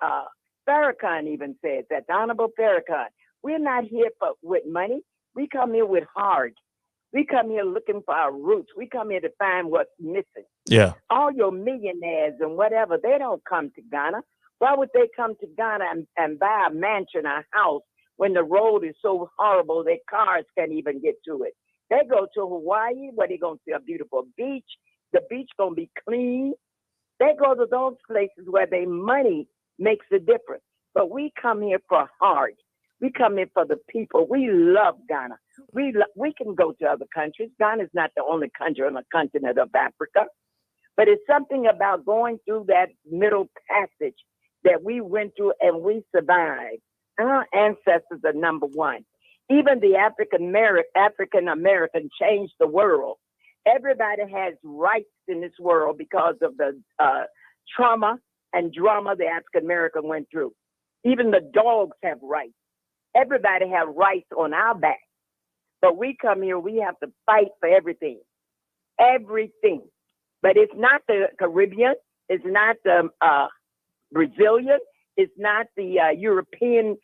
Farrakhan even said that, the Honorable Farrakhan. We're not here with money. We come here with heart. We come here looking for our roots. We come here to find what's missing. Yeah. All your millionaires and whatever, they don't come to Ghana. Why would they come to Ghana and buy a mansion, a house, when the road is so horrible their cars can't even get to it? They go to Hawaii where they're going to see a beautiful beach. The beach going to be clean. They go to those places where their money makes a difference. But we come here for heart. We come here for the people. We love Ghana. We can go to other countries. Ghana is not the only country on the continent of Africa. But it's something about going through that middle passage that we went through and we survived. Our ancestors are number one. Even the African American changed the world. Everybody has rights in this world because of the trauma and drama the African American went through. Even the dogs have rights. Everybody have rights on our back. But we come here, we have to fight for everything. Everything. But it's not the Caribbean. It's not the Brazilian. It's not the European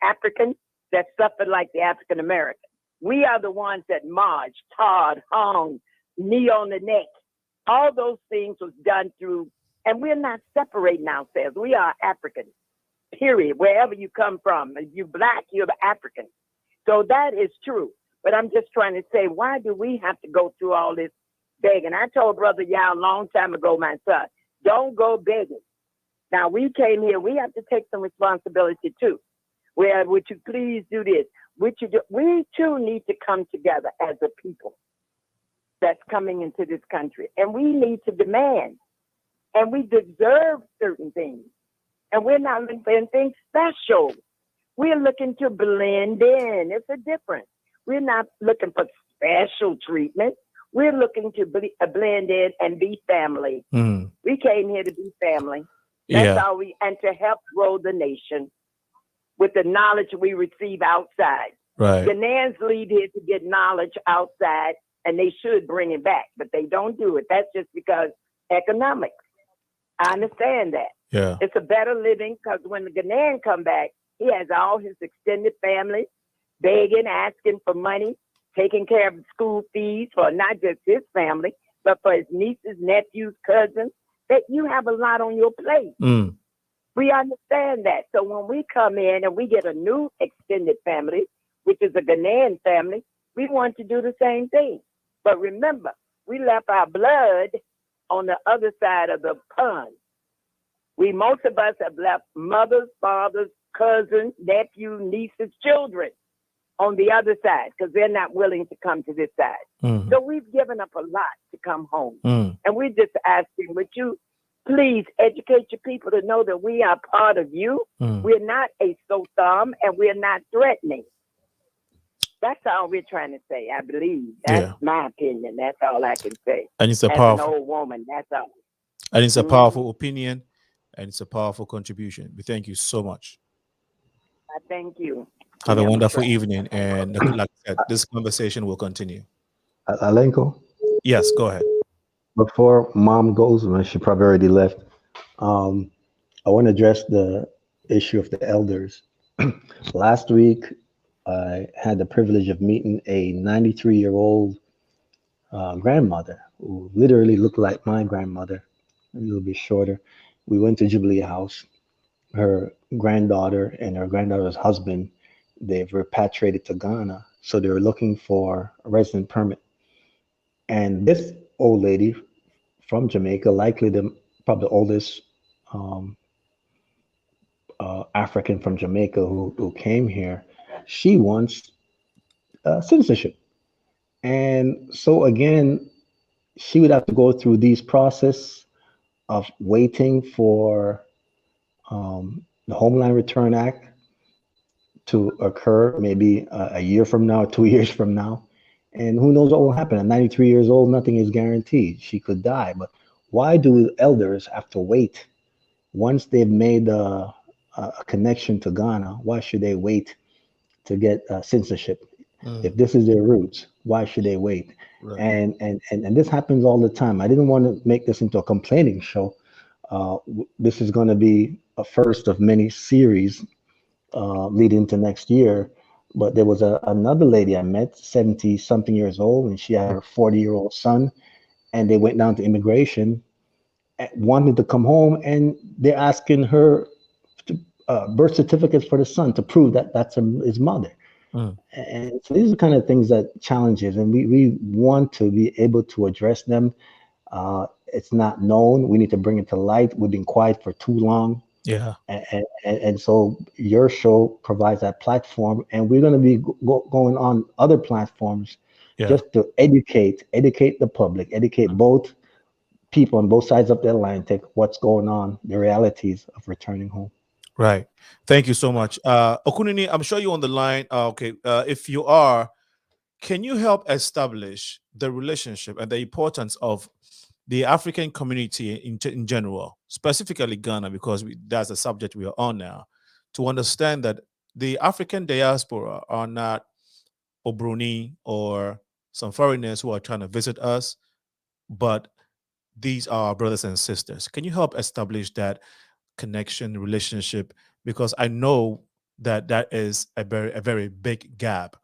African that suffered like the African American. We are the ones that marched, tarred, hung, knee on the neck. All those things was done through, and we're not separating ourselves. We are Africans, period. Wherever you come from, if you're Black, you're African. So that is true. But I'm just trying to say, why do we have to go through all this begging? I told Brother Yao a long time ago, my son, don't go begging. Now, we came here, we have to take some responsibility too. Where, would you please do this? Would you do? We too need to come together as a people. that's coming into this country. And we need to demand, and we deserve certain things. And we're not looking for anything special. We're looking to blend in. It's a difference. We're not looking for special treatment. We're looking to blend in and be family. We came here to be family. That's all and to help grow the nation with the knowledge we receive outside. Right. Ghanaians leave here to get knowledge outside, and they should bring it back, but they don't do it. That's just because economics. I understand that. Yeah. It's a better living because when the Ghanaian come back, he has all his extended family begging, asking for money, taking care of school fees for not just his family, but for his nieces, nephews, cousins, that you have a lot on your plate. We understand that. So when we come in and we get a new extended family, which is a Ghanaian family, we want to do the same thing. But remember, we left our blood on the other side of the pond. Most of us have left mothers, fathers, cousins, nephews, nieces, children on the other side because they're not willing to come to this side. So we've given up a lot to come home. And we're just asking, would you please educate your people to know that we are part of you. We're not a SOTHAM and we're not threatening. That's all we're trying to say, I believe. That's my opinion. That's all I can say. And it's a As powerful, an old woman, that's all. And it's a powerful opinion, and it's a powerful contribution. We thank you so much. I thank you. Have a wonderful evening, and like I said, this conversation will continue. Alenko? Yes, go ahead. Before Mom goes, she probably already left, I want to address the issue of the elders. Last week, I had the privilege of meeting a 93-year-old grandmother who literally looked like my grandmother, a little bit shorter. We went to Jubilee House. Her granddaughter and her granddaughter's husband, they've repatriated to Ghana, so they were looking for a resident permit. And this old lady from Jamaica, likely probably the oldest African from Jamaica who came here, she wants citizenship. And so again, she would have to go through these process of waiting for the Homeland Return Act to occur maybe a year from now, 2 years from now. And who knows what will happen. At 93 years old, nothing is guaranteed. She could die. But why do elders have to wait? Once they've made a connection to Ghana, why should they wait to get citizenship? If this is their roots, why should they wait? Right. And this happens all the time. I didn't want to make this into a complaining show. This is going to be a first of many series leading to next year. But there was another lady I met, 70-something years old, and she had her 40-year-old son, and they went down to immigration, wanted to come home, and they're asking her birth certificates for the son to prove that that's his mother. And so these are the kind of things that challenges, and we want to be able to address them. It's not known. We need to bring it to light. We've been quiet for too long. Yeah. And so your show provides that platform, and we're going to be going on other platforms just to educate the public, educate both people on both sides of the Atlantic what's going on, the realities of returning home. Right. Thank you so much. Okunini, I'm sure you're on the line. Okay. If you are, can you help establish the relationship and the importance of the African community in general, specifically Ghana, because that's the subject we are on now, to understand that the African diaspora are not Obroni or some foreigners who are trying to visit us, but these are our brothers and sisters. Can you help establish that connection, relationship? Because I know that that is a very big gap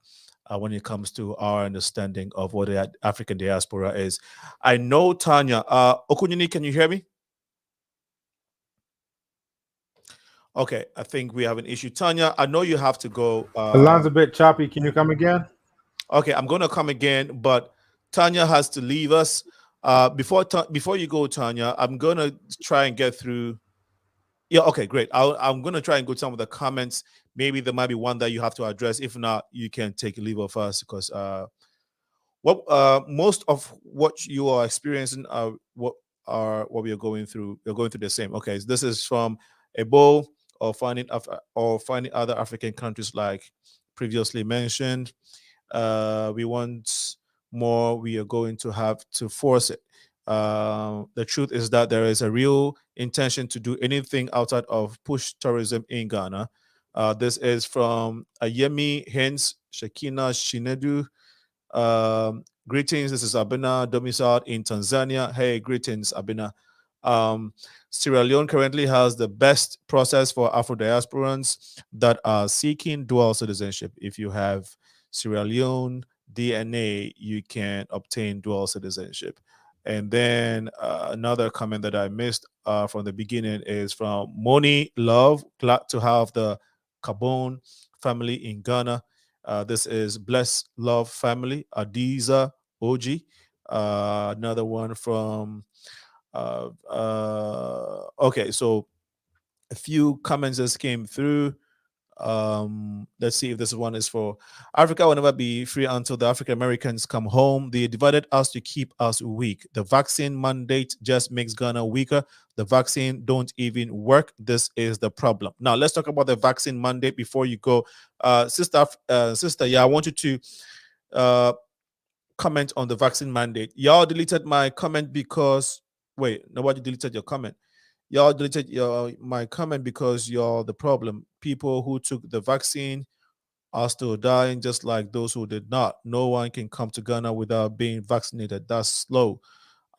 when it comes to our understanding of what the African diaspora is. I know, Tonya. OKUNINI, can you hear me? Okay, I think we have an issue. Tonya, I know you have to go. The line's a bit choppy. Can you come again? Okay, I'm going to come again, but Tonya has to leave us. Before you go, Tonya, I'm going to try and get through. Yeah, okay, great. I'm going to try and go to some of the comments. Maybe there might be one that you have to address. If not, you can take leave of us because what most of what you are experiencing are what we are going through. You're going through the same. Okay, so this is from Ebo or finding other African countries like previously mentioned. We want more. We are going to have to force it. The truth is that there is a real intention to do anything outside of push tourism in Ghana. This is from Ayemi Hens Shekina Shinedu. Greetings, this is Abena, domiciled in Tanzania. Hey, greetings, Abena. Sierra Leone currently has the best process for Afro-diasporans that are seeking dual citizenship. If you have Sierra Leone DNA, you can obtain dual citizenship. And then another comment that I missed from the beginning is from Moni Love. Glad to have the KAMBON family in Ghana. This is Bless Love Family, Adiza OG. Another one from, okay, so a few comments just came through. Let's see if this one is for Africa will never be free until the African Americans come home. They divided us to keep us weak. The vaccine mandate just makes Ghana weaker. The vaccine don't even work. This is the problem. Now let's talk about the vaccine mandate before you go. Sister, yeah, I want you to comment on the vaccine mandate. Y'all deleted my comment because nobody deleted your comment. Y'all deleted my comment because you're the problem. People who took the vaccine are still dying, just like those who did not. No one can come to Ghana without being vaccinated. That's slow.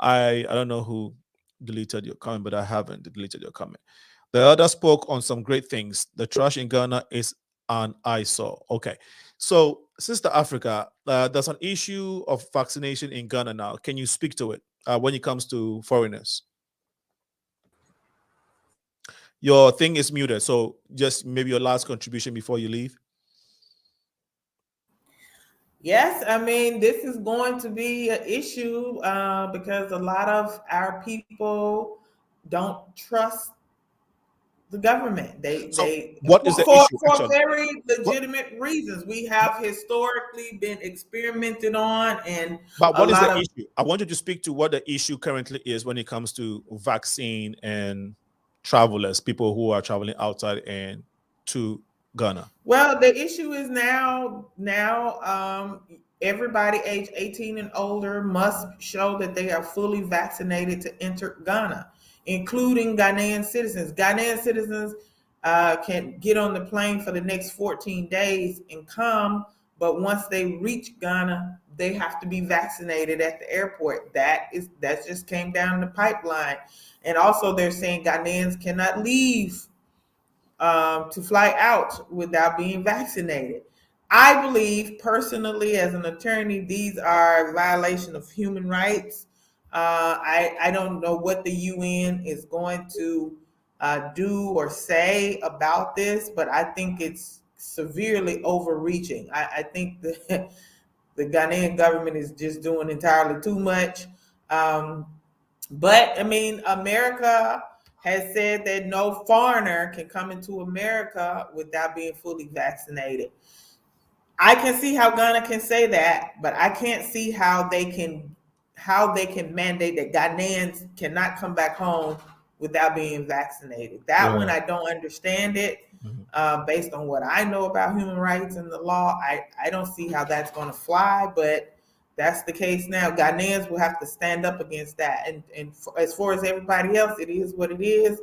I don't know who deleted your comment, but I haven't deleted your comment. The other spoke on some great things. The trash in Ghana is an eyesore. Okay. So, Sister Africa, there's an issue of vaccination in Ghana now. Can you speak to it when it comes to foreigners? Your thing is muted, so just maybe your last contribution before you leave. Yes, I mean, this is going to be an issue because a lot of our people don't trust the government. What is the issue? For very legitimate reasons. We have historically been experimented on, but what is the issue? I want you to speak to what the issue currently is when it comes to vaccine and travelers, people who are traveling outside and to Ghana. Well, the issue is now everybody age 18 and older must show that they are fully vaccinated to enter Ghana, including Ghanaian citizens. Ghanaian citizens can get on the plane for the next 14 days and come, but once they reach Ghana, they have to be vaccinated at the airport. That just came down the pipeline. And also they're saying Ghanaians cannot leave to fly out without being vaccinated. I believe personally, as an attorney, these are violation of human rights. I don't know what the UN is going to do or say about this, but I think it's severely overreaching. I think the Ghanaian government is just doing entirely too much. But I mean, America has said that no foreigner can come into America without being fully vaccinated. I can see how Ghana can say that, but I can't see how they can mandate that Ghanaians cannot come back home without being vaccinated. That one I don't understand it. Based on what I know about human rights and the law, I don't see how that's going to fly, but that's the case now. Ghanaians will have to stand up against that. And as far as everybody else, it is what it is.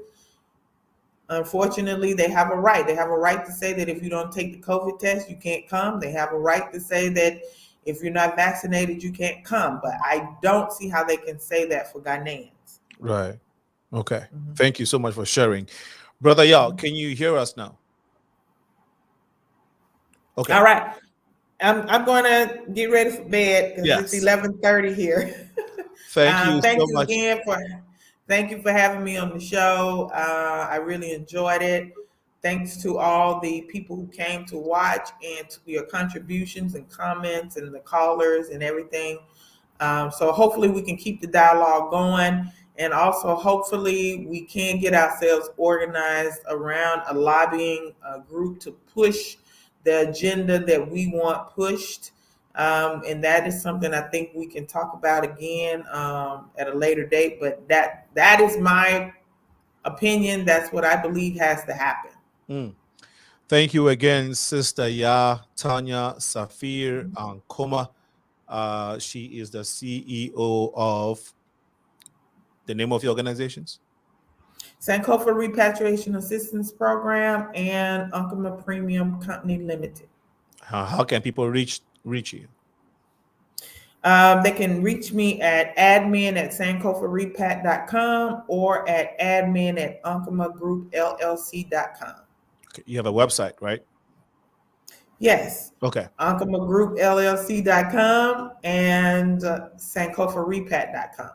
Unfortunately, they have a right. They have a right to say that if you don't take the COVID test, you can't come. They have a right to say that if you're not vaccinated, you can't come. But I don't see how they can say that for Ghanaians. Right. Okay. Thank you so much for sharing. Brother Yao, can you hear us now? Okay. All right. I'm going to get ready for bed because it's 11:30 here. Thank you so much. Again thank you for having me on the show. I really enjoyed it. Thanks to all the people who came to watch and to your contributions and comments and the callers and everything. So hopefully we can keep the dialogue going, and also hopefully we can get ourselves organized around a lobbying group to push the agenda that we want pushed. And that is something I think we can talk about again at a later date. But that is my opinion. That's what I believe has to happen. Thank you again, Sister Ya, Tonya, SAAFIR, ANKOMAH. She is the CEO of the name of your organizations? SANKOFA Repatriation Assistance Program and ANKOMAH Premium Company Limited. How can people reach you? They can reach me at admin@sankofarepat.com or at admin@ankomahgroupllc.com. Okay. You have a website, right? Yes. Okay. ANKOMAHgroupllc.com and sankofarepat.com.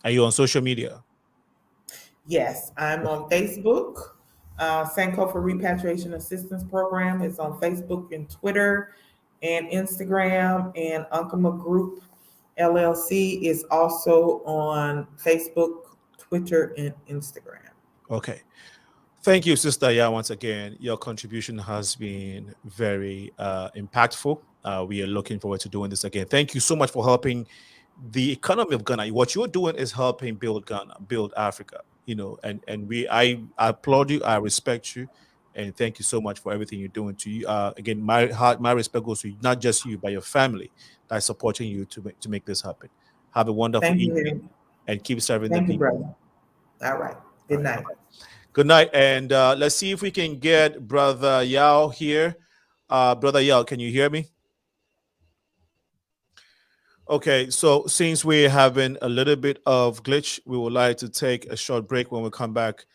Are you on social media? Yes, I'm on Facebook. SANKOFA Repatriation Assistance Program is on Facebook and Twitter and Instagram, and ANKOMAH Group LLC is also on Facebook, Twitter, and Instagram. Okay. Thank you, Sister Ya, once again. Your contribution has been very impactful. We are looking forward to doing this again. Thank you so much for helping the economy of Ghana. What you're doing is helping build Ghana, build Africa. You know, and I applaud you. I respect you, and thank you so much for everything you're doing. To you, again, my respect goes to you, not just you, but your family that's supporting you to make this happen. Have a wonderful evening, and keep serving the people. Thank you, brother. All right. Good night. Good night, and let's see if we can get Brother Yao here. Brother Yao, can you hear me? Okay, so since we're having a little bit of glitch, we would like to take a short break. When we come back,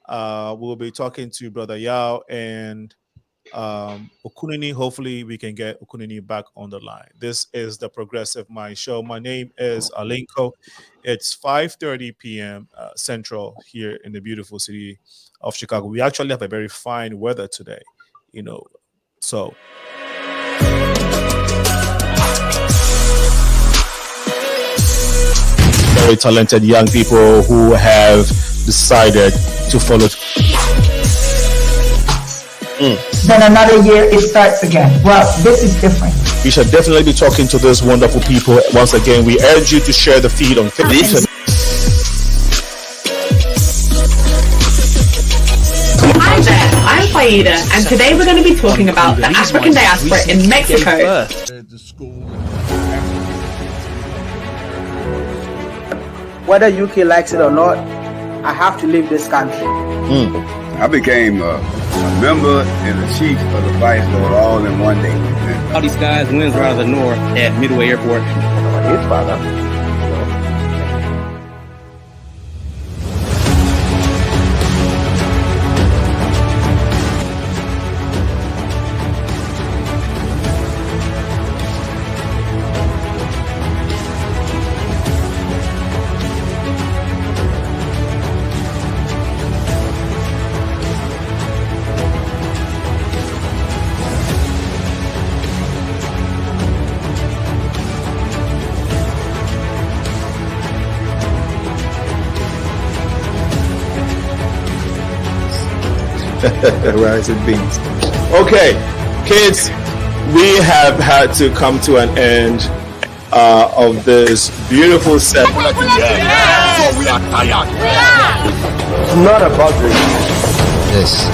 we'll be talking to Brother Yao and OKUNINI. Hopefully, we can get OKUNINI back on the line. This is the Progressive Mind Show. My name is Alinko. It's 5:30 p.m. Central here in the beautiful city of Chicago. We actually have a very fine weather today, you know, so. Very talented young people who have decided to follow. Then another year it starts again. Well, this is different. We should definitely be talking to those wonderful people. Once again, we urge you to share the feed on Facebook. Hi there, I'm AKYEAW, and today we're going to be talking about the African diaspora in Mexico. Whether UK likes it or not, I have to leave this country. I became a member and a chief of the Vice Lord all in one day. All these guys, winds are out of the north at Midway Airport. His father. Rice and beans. Okay, kids, we have had to come to an end of this beautiful set. It's not about this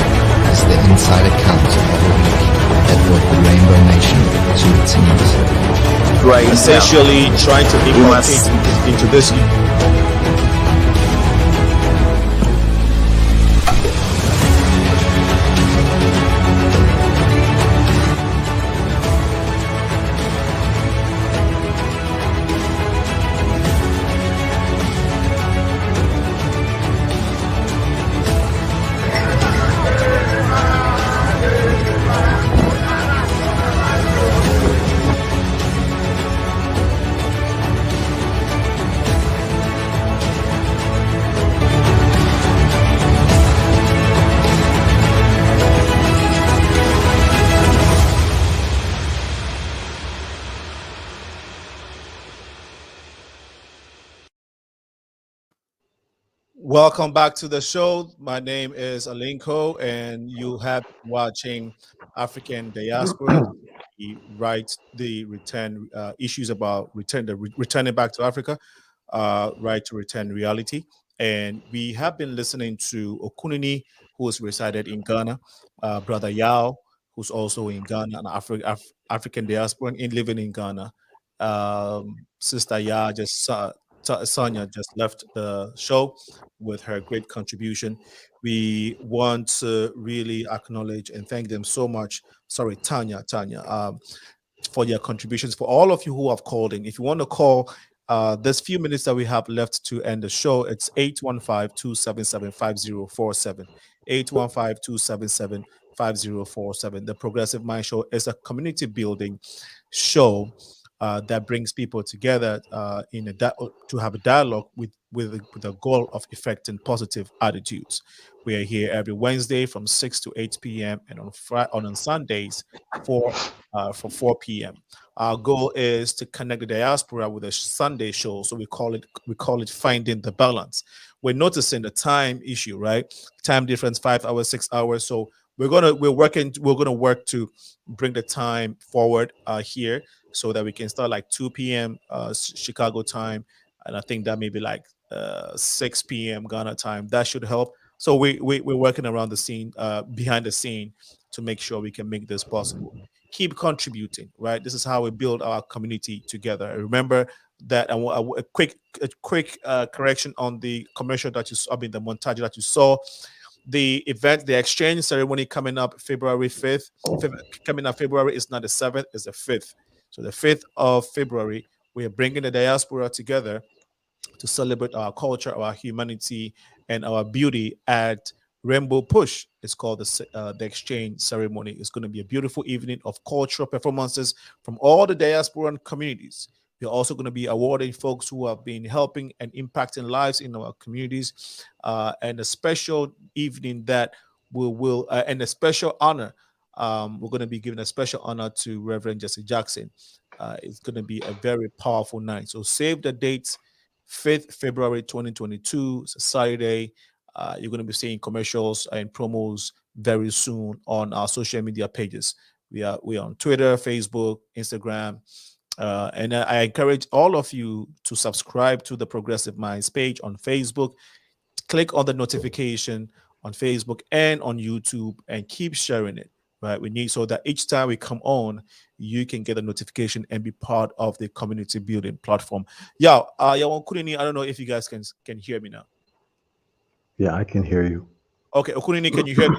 is the inside account of a week that brought the Rainbow Nation to its knees. Right, essentially trying to inculcate into this. Welcome back to the show. My name is Alinko, and you have been watching African Diaspora. the return issues about returning back to Africa, right to return reality. And we have been listening to OKUNINI, who is resided in Ghana, Brother Yao, who's also in Ghana, an African diasporan living in Ghana. Sister Ya Sonya just left the show with her great contribution. We want to really acknowledge and thank them so much. Sorry, Tanya, for your contributions. For all of you who have called in, if you want to call, there's few minutes that we have left to end the show. It's 815-277-5047. 815-277-5047. The Progressive Mind Show is a community building show that brings people together to have a dialogue with the goal of effecting positive attitudes. We are here every Wednesday from 6 to 8 p.m. and on Sundays for 4 p.m. Our goal is to connect the diaspora with a Sunday show, so we call it Finding the Balance. We're noticing the time issue, right? Time difference, 5 hours, 6 hours. So we're gonna work to bring the time forward here, so that we can start like 2 p.m. Chicago time, and I think that may be like 6 p.m. Ghana time. That should help. So we're working around the scene, behind the scene, to make sure we can make this possible. Keep contributing, right? This is how we build our community together. Remember that. A quick correction on the commercial that the montage that you saw. The event, the exchange ceremony coming up February 5th. Coming up February is not the 7th, it's the 5th. So the 5th of February, we are bringing the diaspora together to celebrate our culture, our humanity, and our beauty at Rainbow Push. It's called the exchange ceremony. It's going to be a beautiful evening of cultural performances from all the diasporan communities. We're also going to be awarding folks who have been helping and impacting lives in our communities, and a special evening that and a special honor. We're going to be giving a special honor to Reverend Jesse Jackson. It's going to be a very powerful night. So save the dates, 5th February 2022. It's a Saturday. You're going to be seeing commercials and promos very soon on our social media pages. We are on Twitter, Facebook, Instagram. And I encourage all of you to subscribe to the Progressive Minds page on Facebook. Click on the notification on Facebook and on YouTube, and keep sharing it. Right, we need, so that each time we come on, you can get a notification and be part of the community building platform. Yeah, OKUNINI, I don't know if you guys can hear me now. Yeah, I can hear you. Okay, OKUNINI, can you hear me?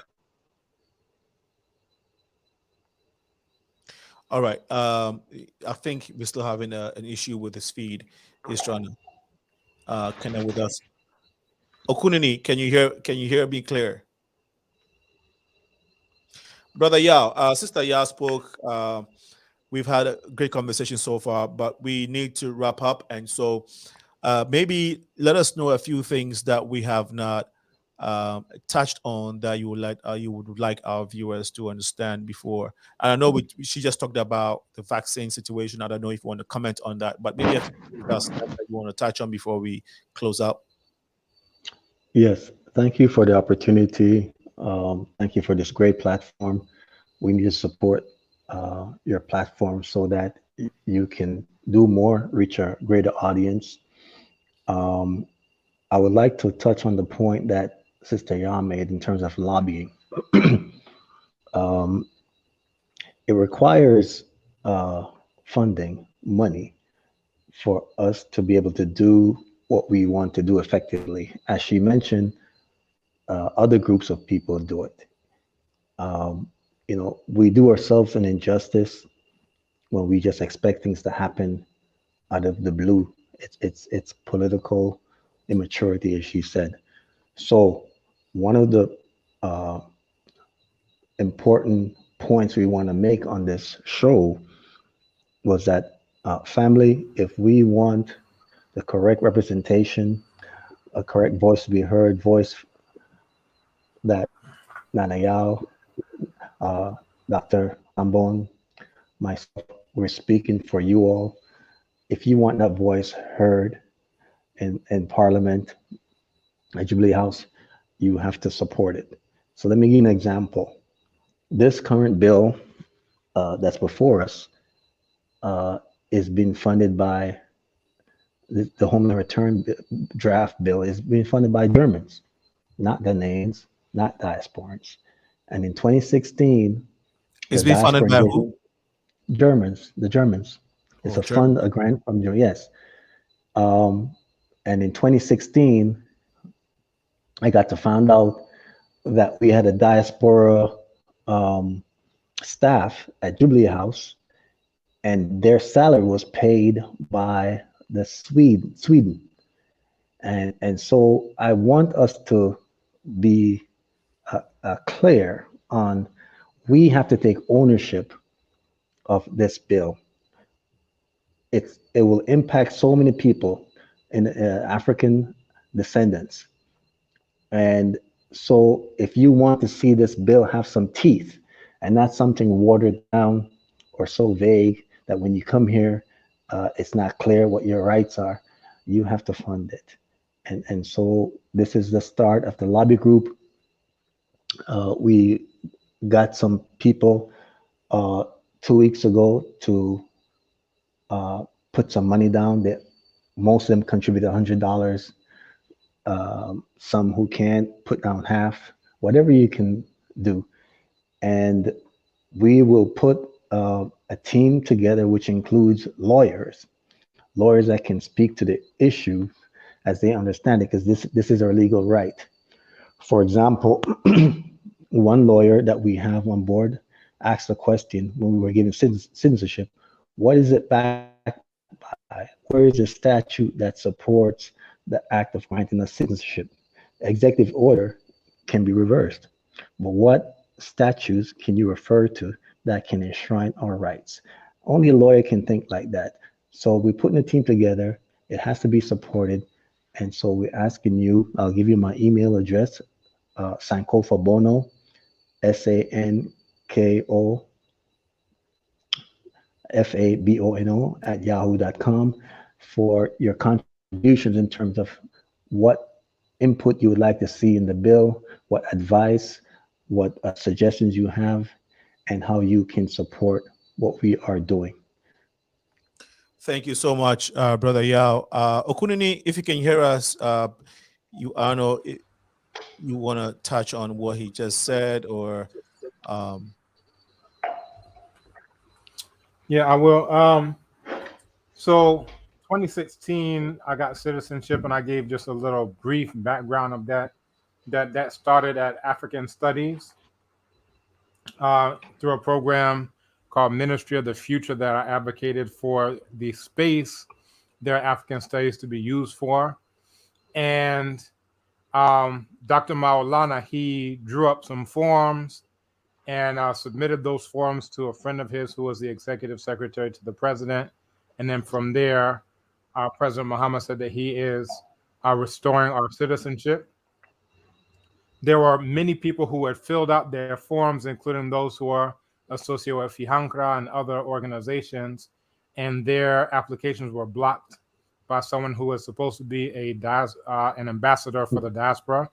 All right. I think we're still having an issue with this feed. He's trying to connect with us. OKUNINI, can you hear me clear? Brother Yao, Sister Yao spoke. We've had a great conversation so far, but we need to wrap up. And so maybe let us know a few things that we have not touched on that you would like our viewers to understand before. And I know she just talked about the vaccine situation. I don't know if you want to comment on that, but maybe a few things that you want to touch on before we close out. Yes, thank you for the opportunity. Thank you for this great platform. We need to support your platform so that you can do more, reach a greater audience. I would like to touch on the point that Sister Ya made in terms of lobbying. It requires funding, money, for us to be able to do what we want to do effectively. As she mentioned, other groups of people do it. We do ourselves an injustice when we just expect things to happen out of the blue. It's political immaturity, as she said. So one of the important points we want to make on this show was that family, if we want the correct representation, a correct voice to be heard, voice that Nana Yao, Dr. KAMBON, myself, we're speaking for you all. If you want that voice heard in Parliament, at Jubilee House, you have to support it. So let me give you an example. This current bill that's before us is being funded by the Homeland Return draft bill is being funded by Germans, not Ghanaians, not diasporans. And in 2016, it's being funded by who? Germans, the Germans. It's a grant from Germany, yes. And in 2016, I got to find out that we had a diaspora staff at Jubilee House, and their salary was paid by the Sweden. And so I want us to be clear on, we have to take ownership of this bill. It will impact so many people in African descendants. And so if you want to see this bill have some teeth and not something watered down or so vague that when you come here, it's not clear what your rights are, you have to fund it. And so this is the start of the lobby group. We got some people 2 weeks ago to put some money down. That most of them contribute $100. Some who can't put down half, whatever you can do. And we will put a team together, which includes lawyers that can speak to the issue as they understand it, because this is our legal right. For example, one lawyer that we have on board asked a question when we were giving citizenship: what is it backed by? Where is the statute that supports the act of granting us citizenship? Executive order can be reversed, but what statutes can you refer to that can enshrine our rights? Only a lawyer can think like that. So we're putting a team together. It has to be supported. And so we're asking you, I'll give you my email address, Sankofa Bono, SANKO FABONO @yahoo.com for your contributions in terms of what input you would like to see in the bill, what advice, what suggestions you have, and how you can support what we are doing. Thank you so much, Brother Yao. Okunini, if you can hear us, you want to touch on what he just said, or Yeah, I will. So 2016, I got citizenship, and I gave just a little brief background of that. That started at African Studies through a program called Ministry of the Future that I advocated for the space their African Studies to be used for. And Dr. Maulana, he drew up some forms and submitted those forms to a friend of his who was the executive secretary to the president. And then from there, President Muhammad said that he is restoring our citizenship. There were many people who had filled out their forms, including those who are associated with FIHANCRA and other organizations, and their applications were blocked by someone who was supposed to be an ambassador for the diaspora.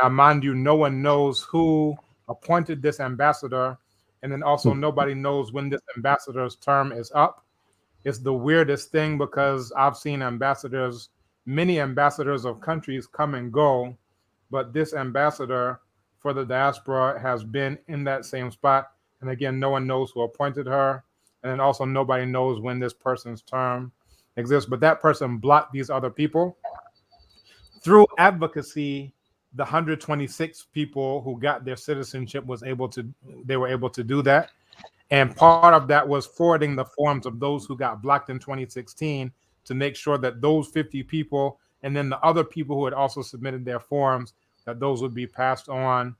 Now, mind you, no one knows who appointed this ambassador, and then also nobody knows when this ambassador's term is up. It's the weirdest thing, because I've seen ambassadors, many ambassadors of countries come and go, but this ambassador for the diaspora has been in that same spot. And again, no one knows who appointed her. And then also nobody knows when this person's term exists. But that person blocked these other people. Through advocacy, the 126 people who got their citizenship were able to do that. And part of that was forwarding the forms of those who got blocked in 2016 to make sure that those 50 people, and then the other people who had also submitted their forms, that those would be passed on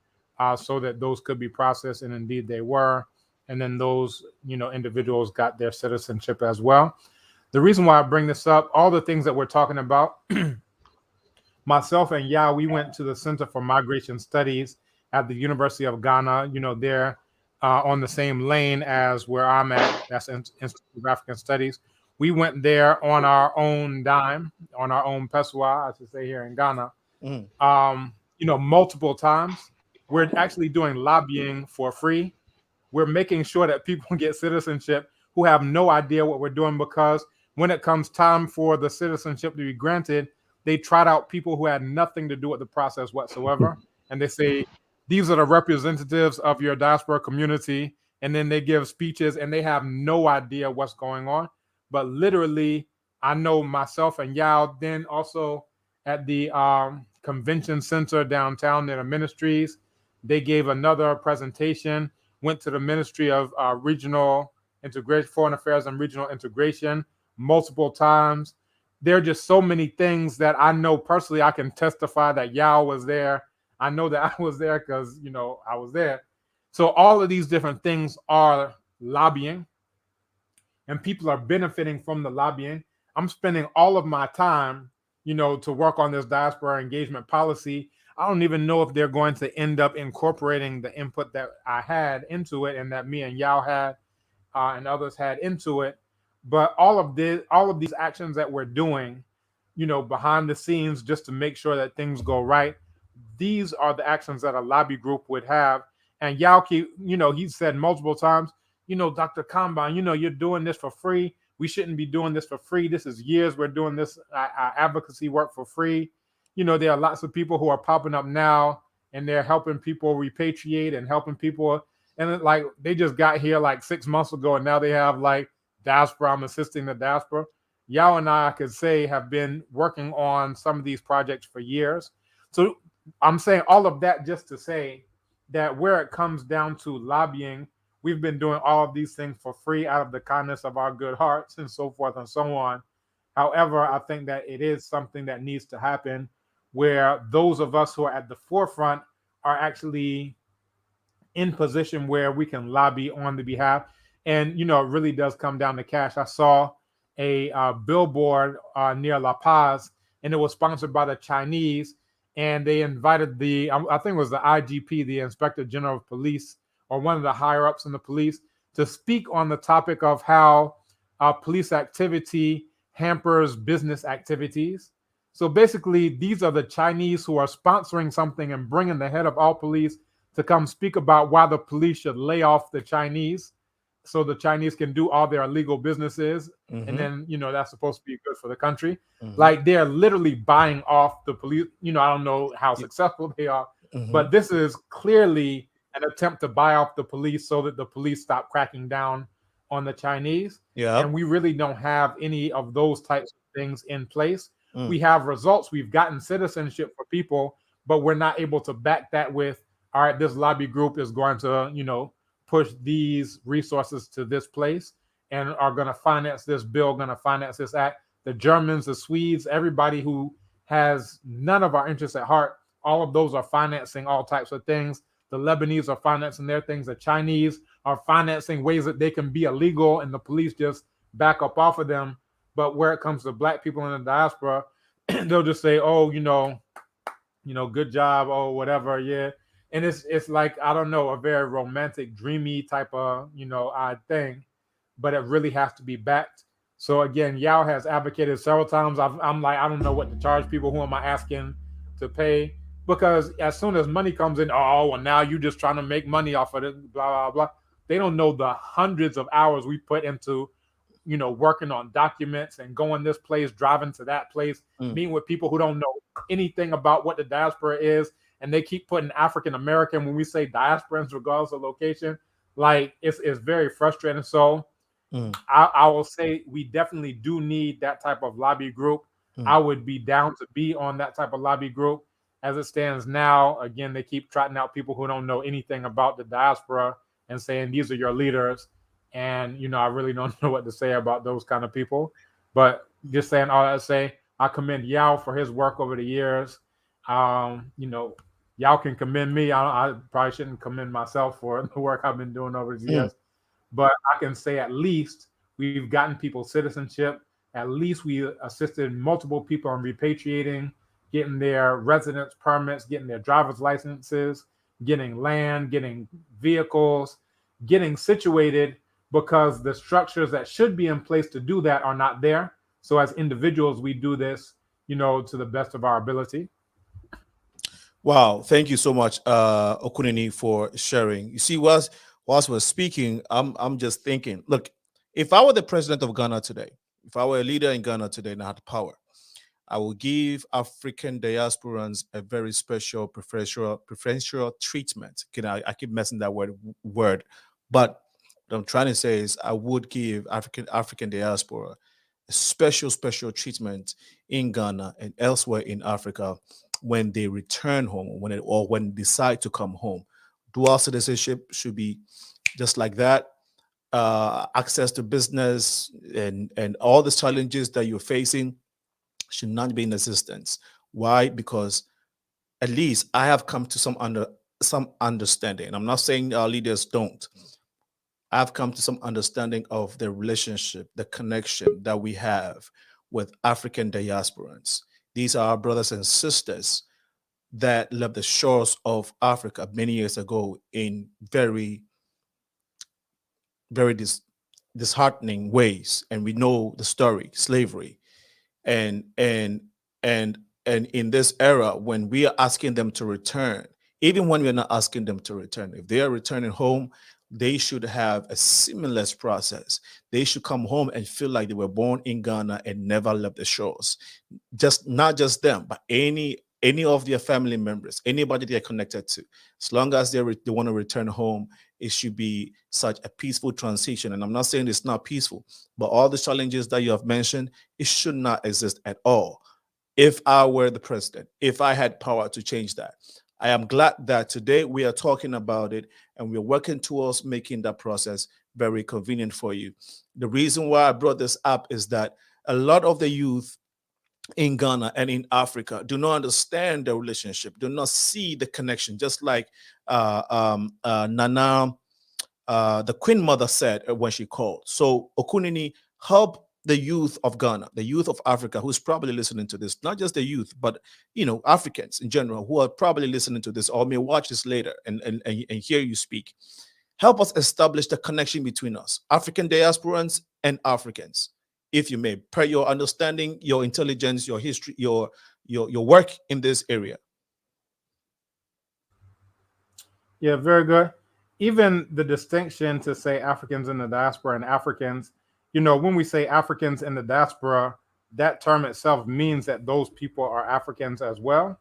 so that those could be processed, and indeed they were. And then those, individuals got their citizenship as well. The reason why I bring this up, all the things that we're talking about, myself and Yao, we went to the Center for Migration Studies at the University of Ghana. They're on the same lane as where I'm at. That's Institute of African Studies. We went there on our own dime, on our own peswa, I should say, here in Ghana, multiple times. We're actually doing lobbying for free. we're making sure that people get citizenship who have no idea what we're doing, because when it comes time for the citizenship to be granted, they trot out people who had nothing to do with the process whatsoever. And they say, these are the representatives of your diaspora community. And then they give speeches and they have no idea what's going on. But literally, I know myself and Yao, then also at the convention center downtown near the ministries, they gave another presentation, went to the Ministry of Regional Integration, Foreign Affairs and Regional Integration multiple times. There are just so many things that I know personally. I can testify that Yao was there. I know that I was there because, you know, I was there. So all of these different things are lobbying, and people are benefiting from the lobbying. I'm spending all of my time, you know, to work on this diaspora engagement policy. I don't even know if they're going to end up incorporating the input that I had into it and that me and Yao had and others had into it. But all of these actions that we're doing, you know, behind the scenes, just to make sure that things go right, these are the actions that a lobby group would have. And Yao, you know, he said multiple times, you know, Dr. KAMBON, you know, you're doing this for free. We shouldn't be doing this for free. This is years we're doing this advocacy work for free. You know, there are lots of people who are popping up now, and they're helping people repatriate and helping people. And like, they just got here like 6 months ago, and now they have like diaspora. I'm assisting the diaspora. Yao and I could say have been working on some of these projects for years. So I'm saying all of that just to say that where it comes down to lobbying, we've been doing all of these things for free out of the kindness of our good hearts and so forth and so on. However, I think that it is something that needs to happen, where those of us who are at the forefront are actually in position where we can lobby on the behalf. And, you know, it really does come down to cash. I saw a billboard near La Paz, and it was sponsored by the Chinese. And they invited I think it was the IGP, the Inspector General of Police, or one of the higher ups in the police, to speak on the topic of how police activity hampers business activities. So basically, these are the Chinese who are sponsoring something and bringing the head of all police to come speak about why the police should lay off the Chinese, so the Chinese can do all their illegal businesses. Mm-hmm. And then, you know, that's supposed to be good for the country. Mm-hmm. Like, they're literally buying off the police. You know, I don't know how successful they are, but this is clearly an attempt to buy off the police so that the police stop cracking down on the Chinese. Yeah. And we really don't have any of those types of things in place. We have results. We've gotten citizenship for people, but we're not able to back that with, all right, this lobby group is going to, you know, push these resources to this place and are going to finance this bill, going to finance this act. The Germans, the Swedes, everybody who has none of our interests at heart, all of those are financing all types of things. The Lebanese are financing their things. The Chinese are financing ways that they can be illegal, and the police just back up off of them. But where it comes to Black people in the diaspora, they'll just say, oh, you know, good job, oh, whatever, yeah. And it's like, I don't know, a very romantic, dreamy type of, you know, odd thing, but it really has to be backed. So again, Yao has advocated several times. I'm like, I don't know what to charge people. Who am I asking to pay? Because as soon as money comes in, oh, well, now you're just trying to make money off of it, blah, blah, blah. They don't know the hundreds of hours we put into, you know, working on documents and going this place, driving to that place, meeting with people who don't know anything about what the diaspora is. And they keep putting African American when we say diasporans, regardless of location. Like, it's very frustrating. So I will say we definitely do need that type of lobby group. I would be down to be on that type of lobby group. As it stands now, again, they keep trotting out people who don't know anything about the diaspora and saying these are your leaders. And, you know, I really don't know what to say about those kind of people. But just saying all that to say, I commend Yao for his work over the years. You know, Yao can commend me. I probably shouldn't commend myself for the work I've been doing over the years. But I can say at least we've gotten people citizenship. At least we assisted multiple people in repatriating, getting their residence permits, getting their driver's licenses, getting land, getting vehicles, getting situated, because the structures that should be in place to do that are not there. So as individuals, we do this, you know, to the best of our ability. Wow, thank you so much, OKUNINI, for sharing. You see, what whilst we're speaking, I'm just thinking, look, if I were the president of Ghana today, if I were a leader in Ghana today and I had power, I will give African diasporans a very special preferential treatment. I keep messing that word, but what I'm trying to say is I would give African diaspora a special treatment in Ghana and elsewhere in Africa when they return home, when they decide to come home. Dual citizenship should be just like that. Access to business and all the challenges that you're facing should not be in existence. Why? Because at least I have come to some understanding. I'm not saying our leaders don't. I've come to some understanding of the relationship, the connection that we have with African diasporans. These are our brothers and sisters that left the shores of Africa many years ago in very, very disheartening ways. And we know the story, slavery. And in this era, when we are asking them to return, even when we're not asking them to return, if they are returning home, they should have a seamless process. They should come home and feel like they were born in Ghana and never left the shores. Not just them, but any of their family members, anybody they're connected to. As long as they want to return home, it should be such a peaceful transition. And I'm not saying it's not peaceful, but all the challenges that you have mentioned, it should not exist at all. If I were the president, if I had power to change that, I am glad that today we are talking about it and we're working towards making that process very convenient for you. The reason why I brought this up is that a lot of the youth in Ghana and in Africa do not understand the relationship, do not see the connection, just like Nana, the Queen Mother said when she called. So OKUNINI, help the youth of Ghana, the youth of Africa, who's probably listening to this, not just the youth, but Africans in general who are probably listening to this or may watch this later and hear you speak. Help us establish the connection between us, African diasporans and Africans, if you may, per your understanding, your intelligence, your history, your work in this area. Yeah, very good. Even the distinction to say Africans in the diaspora and Africans, when we say Africans in the diaspora, that term itself means that those people are Africans as well.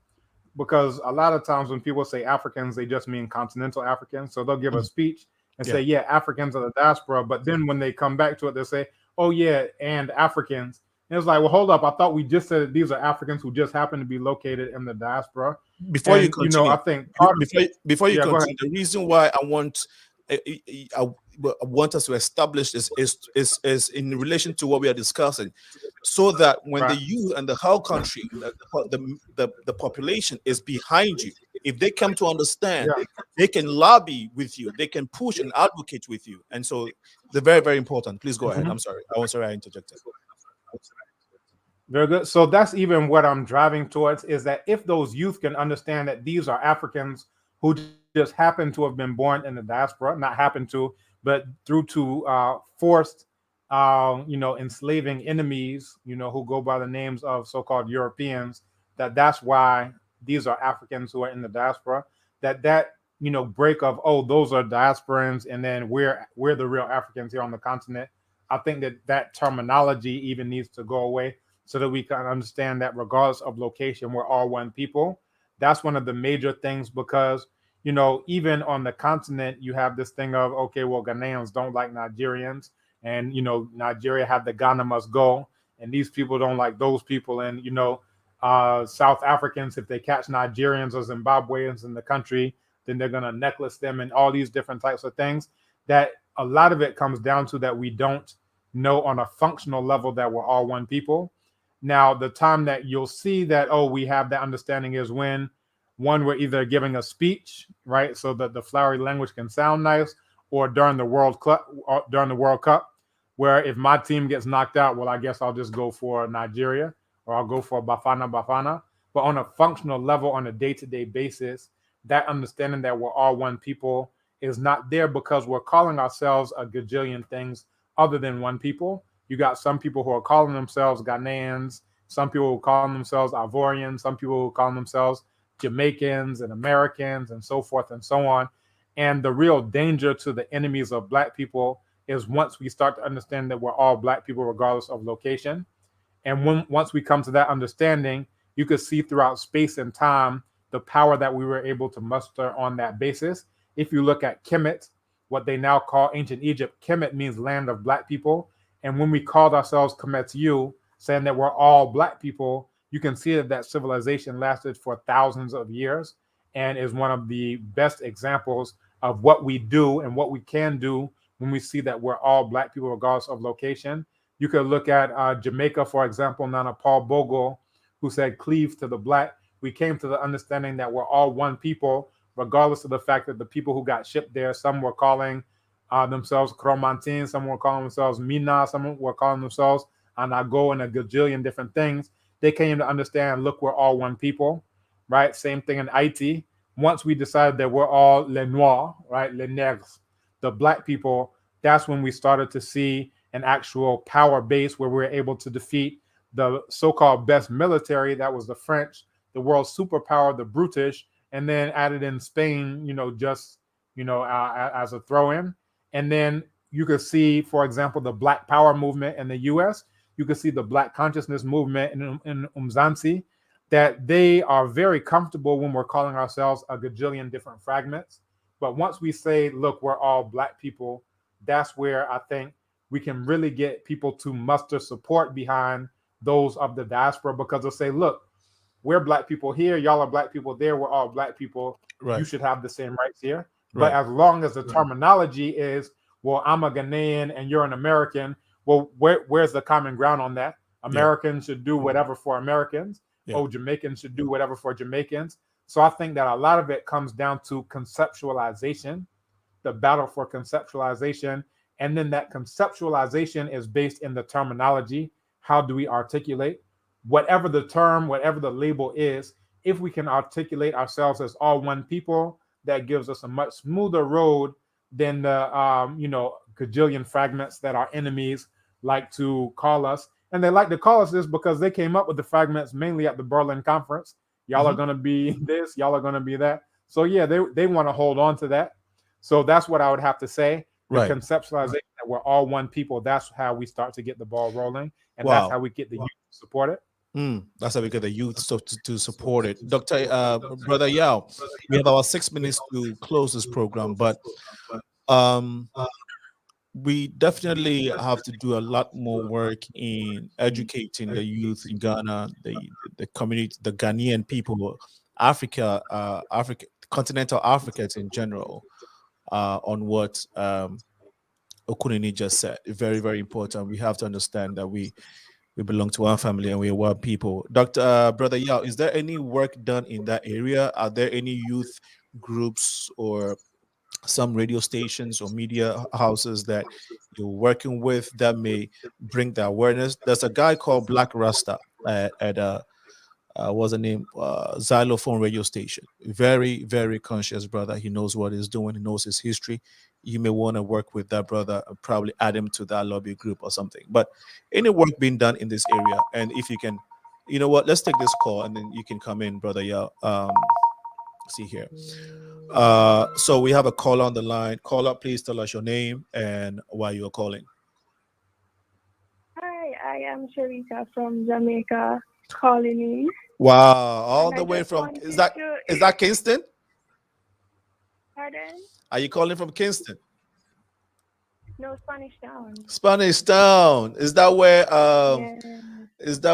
Because a lot of times when people say Africans, they just mean continental Africans. So they'll give a speech and say, yeah, Africans are the diaspora. But then when they come back to it, they'll say, oh, yeah, and Africans. And it's like, well, hold up. I thought we just said these are Africans who just happen to be located in the diaspora. Before you continue, I think before you continue, the reason why I want us to establish this is in relation to what we are discussing, so that when the youth and the whole country, the population is behind you, if they come to understand, they can lobby with you, they can push and advocate with you, and so they're very, very important. Please go ahead. I'm sorry. I interjected. Very good. So that's even what I'm driving towards, is that if those youth can understand that these are Africans who just happen to have been born in the diaspora, not happen to, but through to forced, enslaving enemies, who go by the names of so-called Europeans, that's why these are Africans who are in the diaspora, that break of, oh, those are diasporans and then we're the real Africans here on the continent. I think that terminology even needs to go away, so that we can understand that regardless of location, we're all one people. That's one of the major things, because, even on the continent, you have this thing of, okay, well, Ghanaians don't like Nigerians, and, Nigeria have the Ghana must go, and these people don't like those people. And, South Africans, if they catch Nigerians or Zimbabweans in the country, then they're going to necklace them and all these different types of things. That a lot of it comes down to that we don't know on a functional level that we're all one people. Now, the time that you'll see that, oh, we have that understanding is when, one, we're either giving a speech, right, so that the flowery language can sound nice, or during the World Cup, where if my team gets knocked out, well, I guess I'll just go for Nigeria, or I'll go for Bafana. But on a functional level, on a day-to-day basis, that understanding that we're all one people is not there, because we're calling ourselves a gajillion things other than one people. You got some people who are calling themselves Ghanaians, some people who call themselves Ivorians, some people who call themselves Jamaicans and Americans, and so forth and so on. And the real danger to the enemies of Black people is once we start to understand that we're all Black people regardless of location. And once we come to that understanding, you could see throughout space and time the power that we were able to muster on that basis. If you look at Kemet, what they now call ancient Egypt, Kemet means land of Black people. And when we called ourselves Kemet-U, saying that we're all Black people, you can see that civilization lasted for thousands of years and is one of the best examples of what we do and what we can do when we see that we're all Black people regardless of location. You could look at Jamaica, for example, Nana Paul Bogle, who said, cleave to the Black. We came to the understanding that we're all one people, regardless of the fact that the people who got shipped there, some were calling themselves Kromantin, some were calling themselves Mina, some were calling themselves Anago, and a gajillion different things. They came to understand, look, we're all one people, right? Same thing in Haiti. Once we decided that we're all les noirs, right? Les nègres, the Black people, that's when we started to see an actual power base where we were able to defeat the so-called best military, that was the French, the world's superpower, the British, and then added in Spain, just, as a throw-in. And then you could see, for example, the Black Power movement in the US. You could see the Black consciousness movement in Umzansi, that they are very comfortable when we're calling ourselves a gajillion different fragments. But once we say, look, we're all Black people, that's where I think we can really get people to muster support behind those of the diaspora, because they'll say, look, we're Black people here, y'all are Black people there, we're all Black people, you should have the same rights here. But as long as the terminology is, well, I'm a Ghanaian and you're an American, well, where's the common ground on that? Americans should do whatever for Americans. Jamaicans should do whatever for Jamaicans. So I think that a lot of it comes down to conceptualization, the battle for conceptualization. And then that conceptualization is based in the terminology. How do we articulate? Whatever the term, whatever the label is, if we can articulate ourselves as all one people, that gives us a much smoother road than the, gajillion fragments that our enemies like to call us. And they like to call us this because they came up with the fragments mainly at the Berlin Conference. Y'all are going to be this, y'all are going to be that. So yeah, they want to hold on to that. So that's what I would have to say. The conceptualization that we're all one people, that's how we start to get the ball rolling. And that's how we get the youth to support it. That's how we get the youth to support it. Dr. Brother Yao, we have about 6 minutes to close this program, but we definitely have to do a lot more work in educating the youth in Ghana, the community, the Ghanaian people, Africa, continental Africans in general, on what OKUNINI just said. Very, very important. We have to understand that we belong to one family and we are one people. Dr. Brother Yao, is there any work done in that area? Are there any youth groups or some radio stations or media houses that you're working with that may bring the awareness? There's a guy called Black Rasta at what's the name? Xylophone radio station. Very, very conscious brother. He knows what he's doing. He knows his history. You may want to work with that brother and probably add him to that lobby group or something. But any work being done in this area, and if you can, you know what, let's take this call and then you can come in, Brother Yao. See here. So we have a caller on the line. Caller, please tell us your name and why you are calling. Hi, I am Sharika from Jamaica calling in. Wow, all the way from, is that Kingston? Pardon? Are you calling from Kingston? No, Spanish Town. Spanish Town. Is that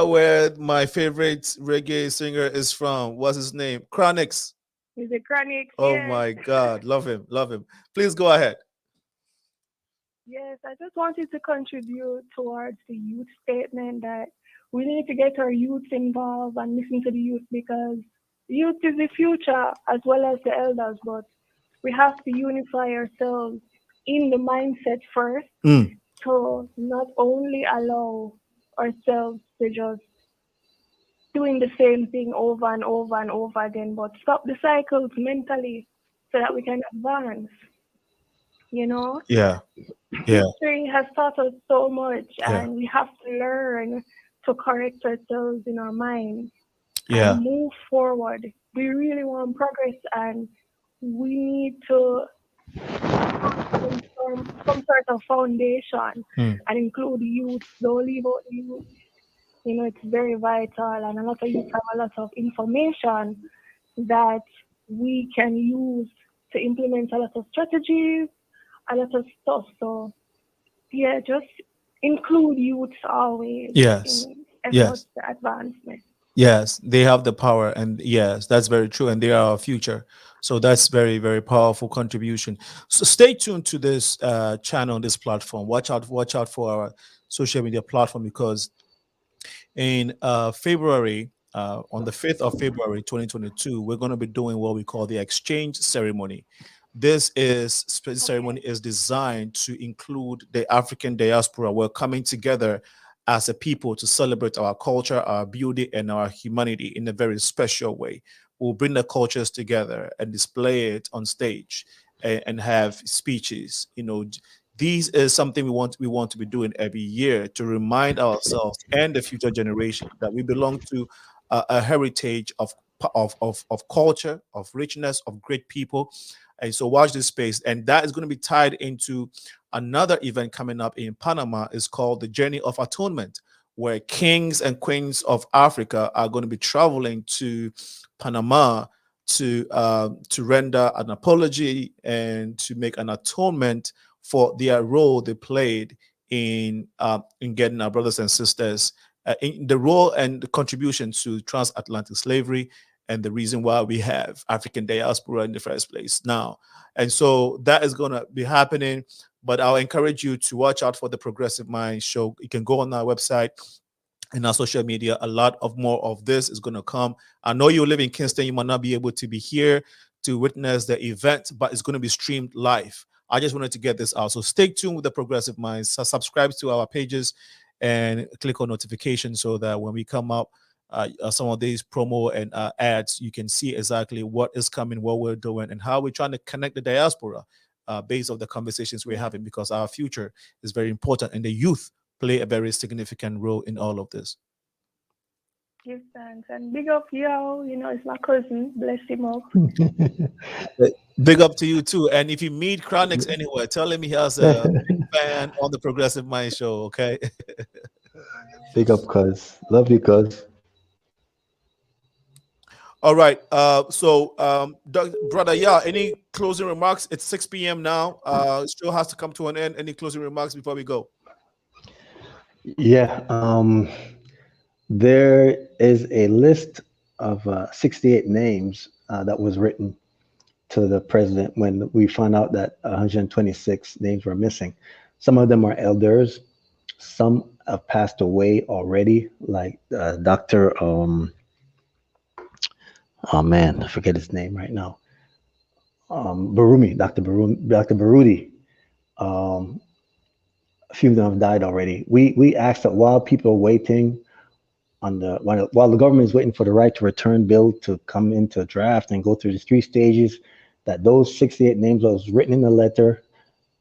where my favorite reggae singer is from? What's his name? Chronix. Is it Chronix? Oh yes. My God, love him, love him. Please go ahead. Yes, I just wanted to contribute towards the youth statement that we need to get our youth involved and listen to the youth, because youth is the future as well as the elders, but we have to unify ourselves in the mindset first to not only allow ourselves to just doing the same thing over and over and over again, but stop the cycles mentally so that we can advance, Yeah. History has taught us so much, and we have to learn to correct ourselves in our minds and move forward. We really want progress, and we need to some sort of foundation and include youth. Don't leave out the youth. You know, it's very vital, and a lot of youth have a lot of information that we can use to implement a lot of strategies, a lot of stuff. So, yeah, just include youths always Yes. in Yes. efforts to advancement. Yes, they have the power, and yes, that's very true, and they are our future. So that's very, very powerful contribution. So stay tuned to this channel, this platform. Watch out for our social media platform, because in February, on the 5th of February 2022, we're going to be doing what we call the exchange ceremony. This ceremony is designed to include the African diaspora. We're coming together as a people to celebrate our culture, our beauty, and our humanity in a very special way. We'll bring the cultures together and display it on stage, and have speeches. You know, these is something we want to be doing every year to remind ourselves and the future generation that we belong to a heritage of culture, of richness, of great people. And so watch this space, and that is going to be tied into another event coming up in Panama. Is called the Journey of Atonement, where kings and queens of Africa are going to be traveling to Panama to render an apology and to make an atonement for their role they played in getting our brothers and sisters in the role and the contribution to transatlantic slavery, and the reason why we have African diaspora in the first place now. And so that is going to be happening. But I'll encourage you to watch out for the Progressive Mind show. You can go on our website and our social media. A lot of more of this is going to come. I know you live in Kingston. You might not be able to be here to witness the event, but it's going to be streamed live. I just wanted to get this out. So stay tuned with the Progressive Minds. Subscribe to our pages and click on notifications so that when we come up, some of these promo and ads, you can see exactly what is coming, what we're doing, and how we're trying to connect the diaspora based on the conversations we're having, because our future is very important, and the youth play a very significant role in all of this. Give thanks and big up yo, you know, it's my cousin. Bless him up. Big up to you too. And if you meet Chronix anywhere, tell him he has a big fan on the Progressive Mind show, okay? Big up, cuz. Love you, cuz. All right. Brother, yeah, any closing remarks? It's 6 p.m. now. It still has to come to an end. Any closing remarks before we go? Yeah. There is a list of 68 names that was written to the president when we found out that 126 names were missing. Some of them are elders. Some have passed away already, like Dr. Oh man, I forget his name right now. Dr. Barudi. A few of them have died already. We asked that while people are waiting while the government is waiting for the right to return bill to come into draft and go through the 3 stages, that those 68 names that was written in the letter,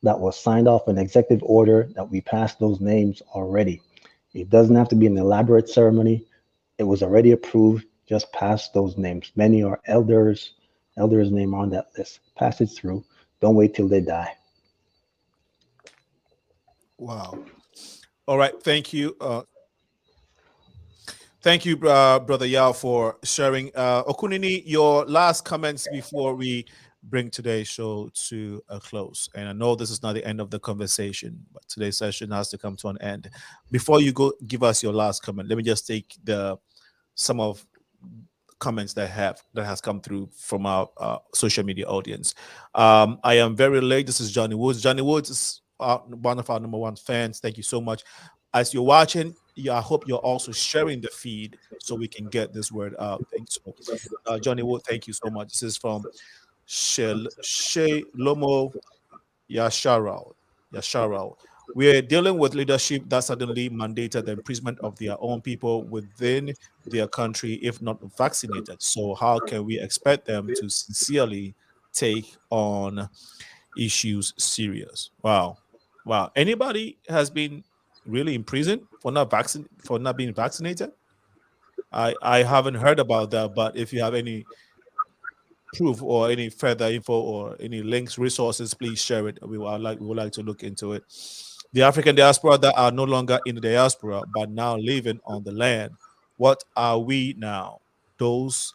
that was signed off an executive order, that we passed those names already. It doesn't have to be an elaborate ceremony. It was already approved. Just pass those names. Many are elders. Elders' name on that list. Pass it through. Don't wait till they die. Wow. All right. Thank you. Thank you, Brother Yao, for sharing. Okunini, your last comments before we bring today's show to a close. And I know this is not the end of the conversation, but today's session has to come to an end. Before you go, give us your last comment. Let me just take some of comments that has come through from our social media audience. I am very late. This is Johnny Woods. Johnny Woods is one of our #1 fans. Thank you so much. As you're watching, I hope you're also sharing the feed so we can get this word out. Thanks, Johnny Wood. Thank you so much. This is from Lomo Yasharao. We are dealing with leadership that suddenly mandated the imprisonment of their own people within their country if not vaccinated. So how can we expect them to sincerely take on issues serious? Wow. Anybody has been really in prison for not being vaccinated? I haven't heard about that, but if you have any proof or any further info or any links, resources, please share it. We would like to look into it. The African diaspora that are no longer in the diaspora but now living on the land. What are we now? Does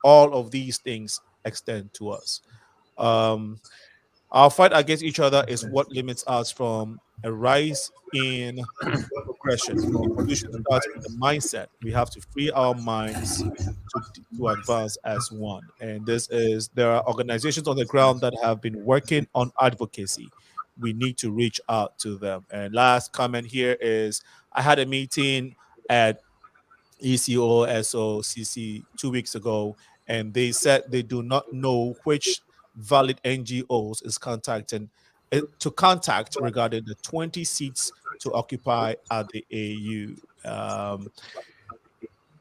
all of these things extend to us? Our fight against each other is what limits us from a rise in progression. Evolution starts with the mindset. We have to free our minds to advance as one. And there are organizations on the ground that have been working on advocacy. We need to reach out to them. And last comment here is I had a meeting at ECOSOCC 2 weeks ago, and they said they do not know which valid NGOs is to contact regarding the 20 seats to occupy at the AU.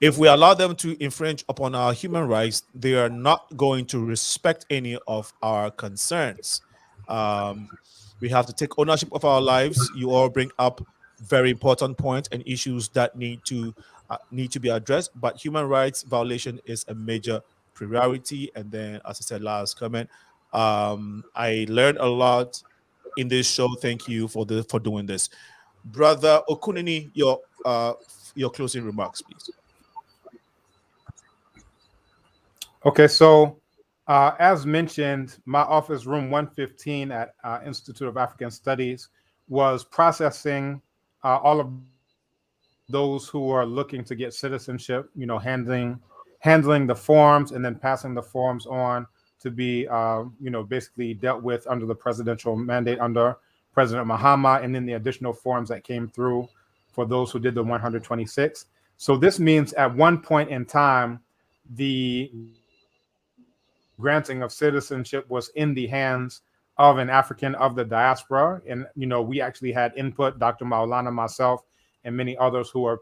If we allow them to infringe upon our human rights, they are not going to respect any of our concerns. We have to take ownership of our lives. You all bring up very important points and issues that need to be addressed, but human rights violation is a major priority. And then, as I said, last comment, I learned a lot in this show. Thank you for doing this. Brother Okunini, your closing remarks, please. Okay, so as mentioned, my office, room 115 at Institute of African Studies, was processing all of those who are looking to get citizenship, handling the forms and then passing the forms on to be, basically dealt with under the presidential mandate under President Mahama, and then the additional forms that came through for those who did the 126. So this means at one point in time, the granting of citizenship was in the hands of an African of the diaspora. And, we actually had input, Dr. Maulana, myself, and many others who are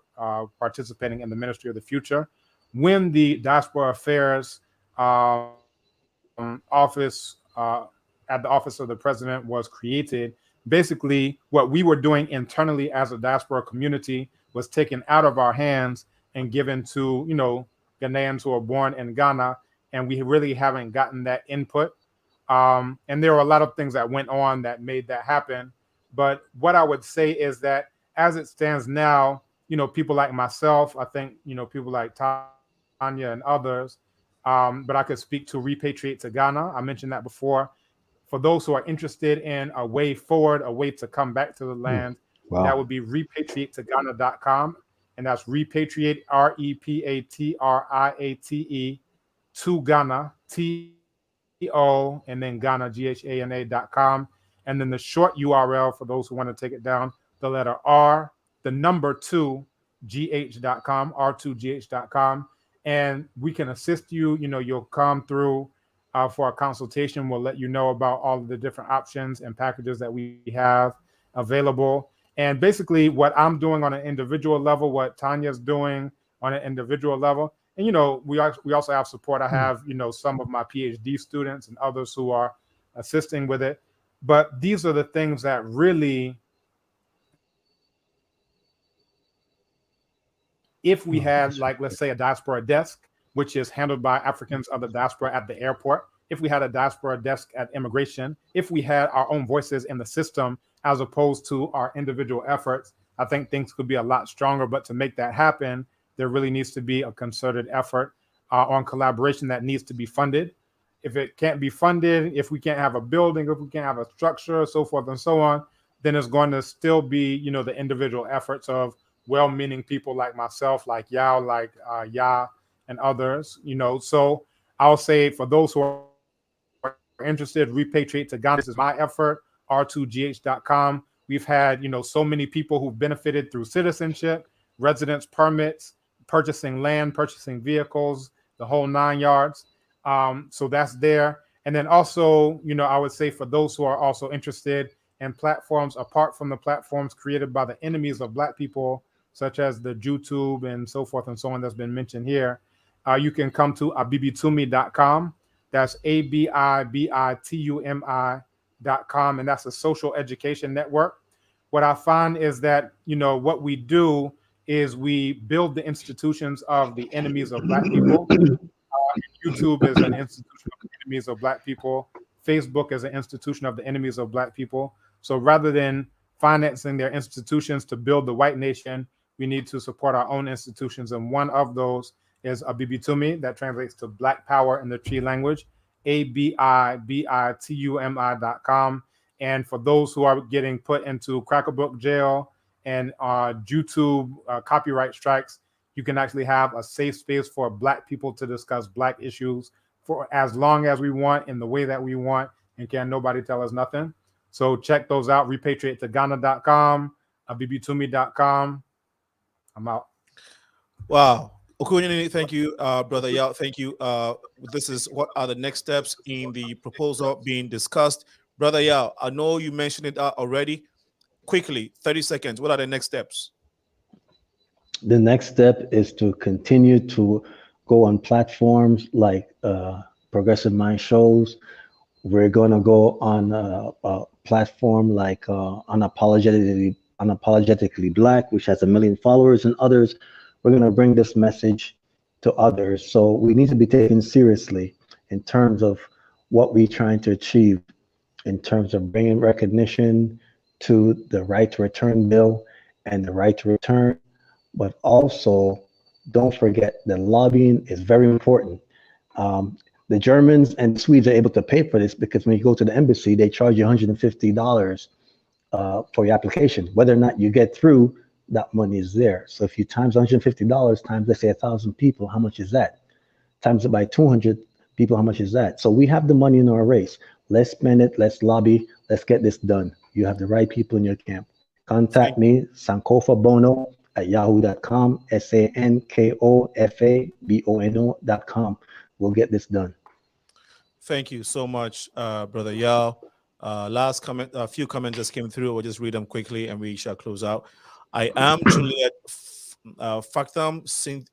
participating in the Ministry of the Future. When the Diaspora Affairs office at the Office of the President was created, basically what we were doing internally as a diaspora community was taken out of our hands and given to, Ghanaians who are born in Ghana, and we really haven't gotten that input. And there were a lot of things that went on that made that happen. But what I would say is that as it stands now, people like myself, I think, people like Tonya and others, but I could speak to Repatriate to Ghana. I mentioned that before. For those who are interested in a way forward, a way to come back to the land, that would be repatriatetogana.com. And that's repatriate, REPATRIATE, to Ghana, TO, and then Ghana, GHANA.com. And then the short URL for those who want to take it down, the letter R, the number 2, GH.com, R2GH.com. And we can assist you. You'll come through for a consultation. We'll let you know about all of the different options and packages that we have available. And basically what I'm doing on an individual level, what Tanya's doing on an individual level. And, we also have support. I have, some of my PhD students and others who are assisting with it. But these are the things that really, if we had, like, let's say a diaspora desk, which is handled by Africans of the diaspora at the airport, if we had a diaspora desk at immigration, if we had our own voices in the system, as opposed to our individual efforts, I think things could be a lot stronger. But to make that happen, there really needs to be a concerted effort on collaboration that needs to be funded. If it can't be funded, if we can't have a building, if we can't have a structure, so forth and so on, then it's going to still be, the individual efforts of well-meaning people like myself, like Yao, like Ya, and others. So I'll say for those who are interested, Repatriate to Ghana, this is my effort, R2GH.com. We've had, so many people who've benefited through citizenship, residence permits, purchasing land, purchasing vehicles, the whole 9 yards. So that's there. And then also, I would say for those who are also interested in platforms apart from the platforms created by the enemies of Black people, such as the YouTube and so forth and so on that's been mentioned here, you can come to ABIBITUMI.com. That's ABIBITUMI.com. And that's a social education network. What I find is that, what we do is we build the institutions of the enemies of Black people. YouTube is an institution of the enemies of Black people. Facebook is an institution of the enemies of Black people. So rather than financing their institutions to build the white nation, we need to support our own institutions. And one of those is ABIBITUMI, that translates to Black Power in the Tree language, ABIBITUMI.com. And for those who are getting put into Crackerbook jail and YouTube copyright strikes, you can actually have a safe space for Black people to discuss Black issues for as long as we want, in the way that we want, and can nobody tell us nothing. So check those out, repatriateToGhana.com, ABIBITUMI.com. I'm out. Wow. OKUNINI, thank you. Brother Yao, thank you. This is what are the next steps in the proposal being discussed. Brother Yao, I know you mentioned it already. Quickly, 30 seconds. What are the next steps? The next step is to continue to go on platforms like Progressive Mind Shows. We're going to go on a platform like Unapologetically Black, which has 1 million followers, and others. We're going to bring this message to others. So we need to be taken seriously in terms of what we're trying to achieve, in terms of bringing recognition to the right to return bill and the right to return. But also, don't forget that lobbying is very important. The Germans and Swedes are able to pay for this because when you go to the embassy, they charge you $150 for your application. Whether or not you get through, that money is there. So if you times $150 times, let's say 1,000 people, how much is that? Times it by 200 people, how much is that? So we have the money in our race. Let's spend it. Let's lobby. Let's get this done. You have the right people in your camp. Contact me, sankofabono@yahoo.com, SANKOFABONO.com. We'll get this done. Thank you so much, Brother Yao. Last comment, a few comments just came through. We'll just read them quickly and we shall close out. I am Juliet Factum Sinten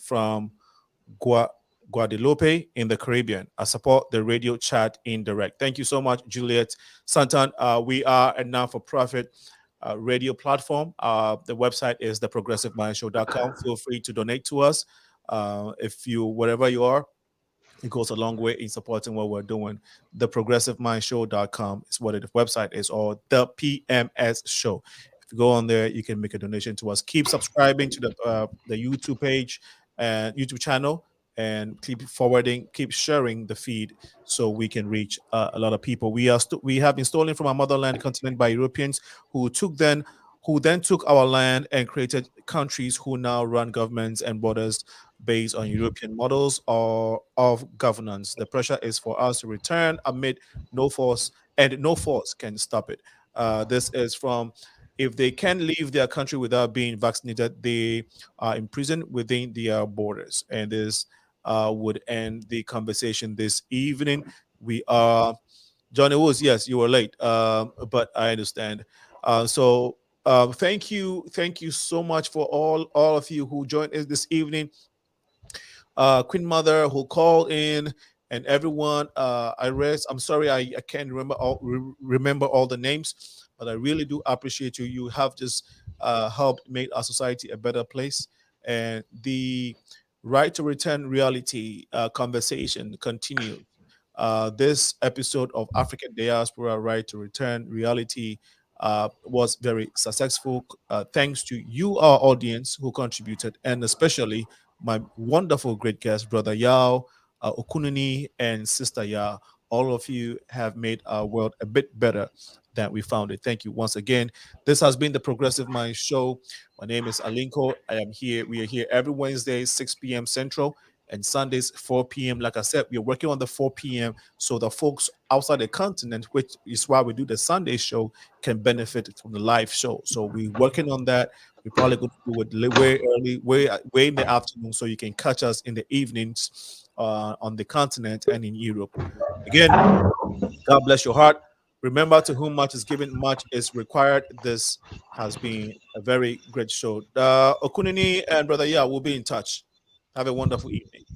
from Guadeloupe in the Caribbean. I support the radio chat indirect. Thank you so much, Juliet Santan. We are a non-for-profit radio platform. The website is theprogressivemindshow.com. Feel free to donate to us. If you, wherever you are, it goes a long way in supporting what we're doing. Theprogressivemindshow.com is what the website is, or the PMS show. If you go on there, you can make a donation to us. Keep subscribing to the YouTube page and YouTube channel, and keep forwarding, keep sharing the feed so we can reach a lot of people. We have been stolen from our motherland continent by Europeans who then took our land and created countries who now run governments and borders based on European models of governance. The pressure is for us to return amid no force, and no force can stop it. This is from, if they can leave their country without being vaccinated, they are imprisoned within their borders. And this would end the conversation this evening. We are, Johnny Woods, yes, you were late, but I understand. Thank you so much for all of you who joined us this evening. Queen Mother who called in, and everyone. I'm sorry I can't remember all the names, but I really do appreciate you. You have just helped make our society a better place. And the right to return reality conversation continues. This episode of African Diaspora Right to Return Reality was very successful, thanks to you, our audience, who contributed, and especially my wonderful great guest, Brother Yao, OKUNINI, and Sister Ya. All of you have made our world a bit better than we found it. Thank you once again. This has been the Progressive Mind Show. My name is Alinko. I am here. We are here every Wednesday, 6 p.m. Central, and Sundays, 4 p.m. Like I said, we're working on the 4 p.m. so the folks outside the continent, which is why we do the Sunday show, can benefit from the live show. So we're working on that. We're probably going to do it way early, way in the afternoon, so you can catch us in the evenings on the continent and in Europe. Again, God bless your heart. Remember, to whom much is given, much is required. This has been a very great show. OKUNINI and Brother Ya will be in touch. Have a wonderful evening.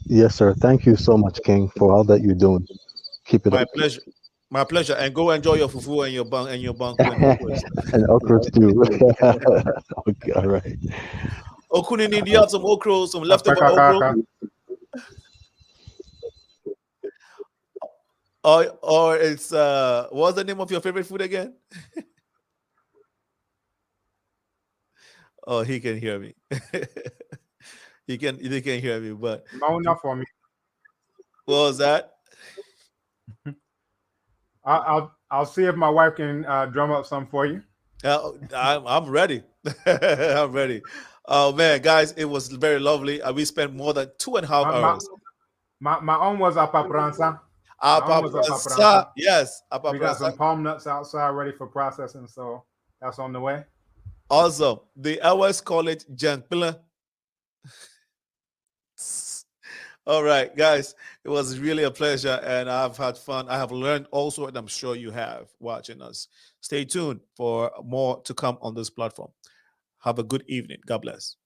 Yes, sir. Thank you so much, King, for all that you're doing. Keep it up. Pleasure. My pleasure. And go enjoy your fufu and your bunk and and okra too. Okay, all right. OKUNINI, do you have some okra, some leftover okra? or it's what's the name of your favorite food again? Oh, he can hear me. he can hear me, but No enough for me. what was that? I'll see if my wife can drum up some for you. I'm ready. I'm ready. Oh man, guys, it was very lovely. We spent more than 2.5 hours. My own was apa pransa. Yes, we got some palm nuts outside ready for processing, so that's on the way. Awesome. The hours call it Jankpila. All right, guys, it was really a pleasure, and I've had fun. I have learned also, and I'm sure you have watching us. Stay tuned for more to come on this platform. Have a good evening. God bless.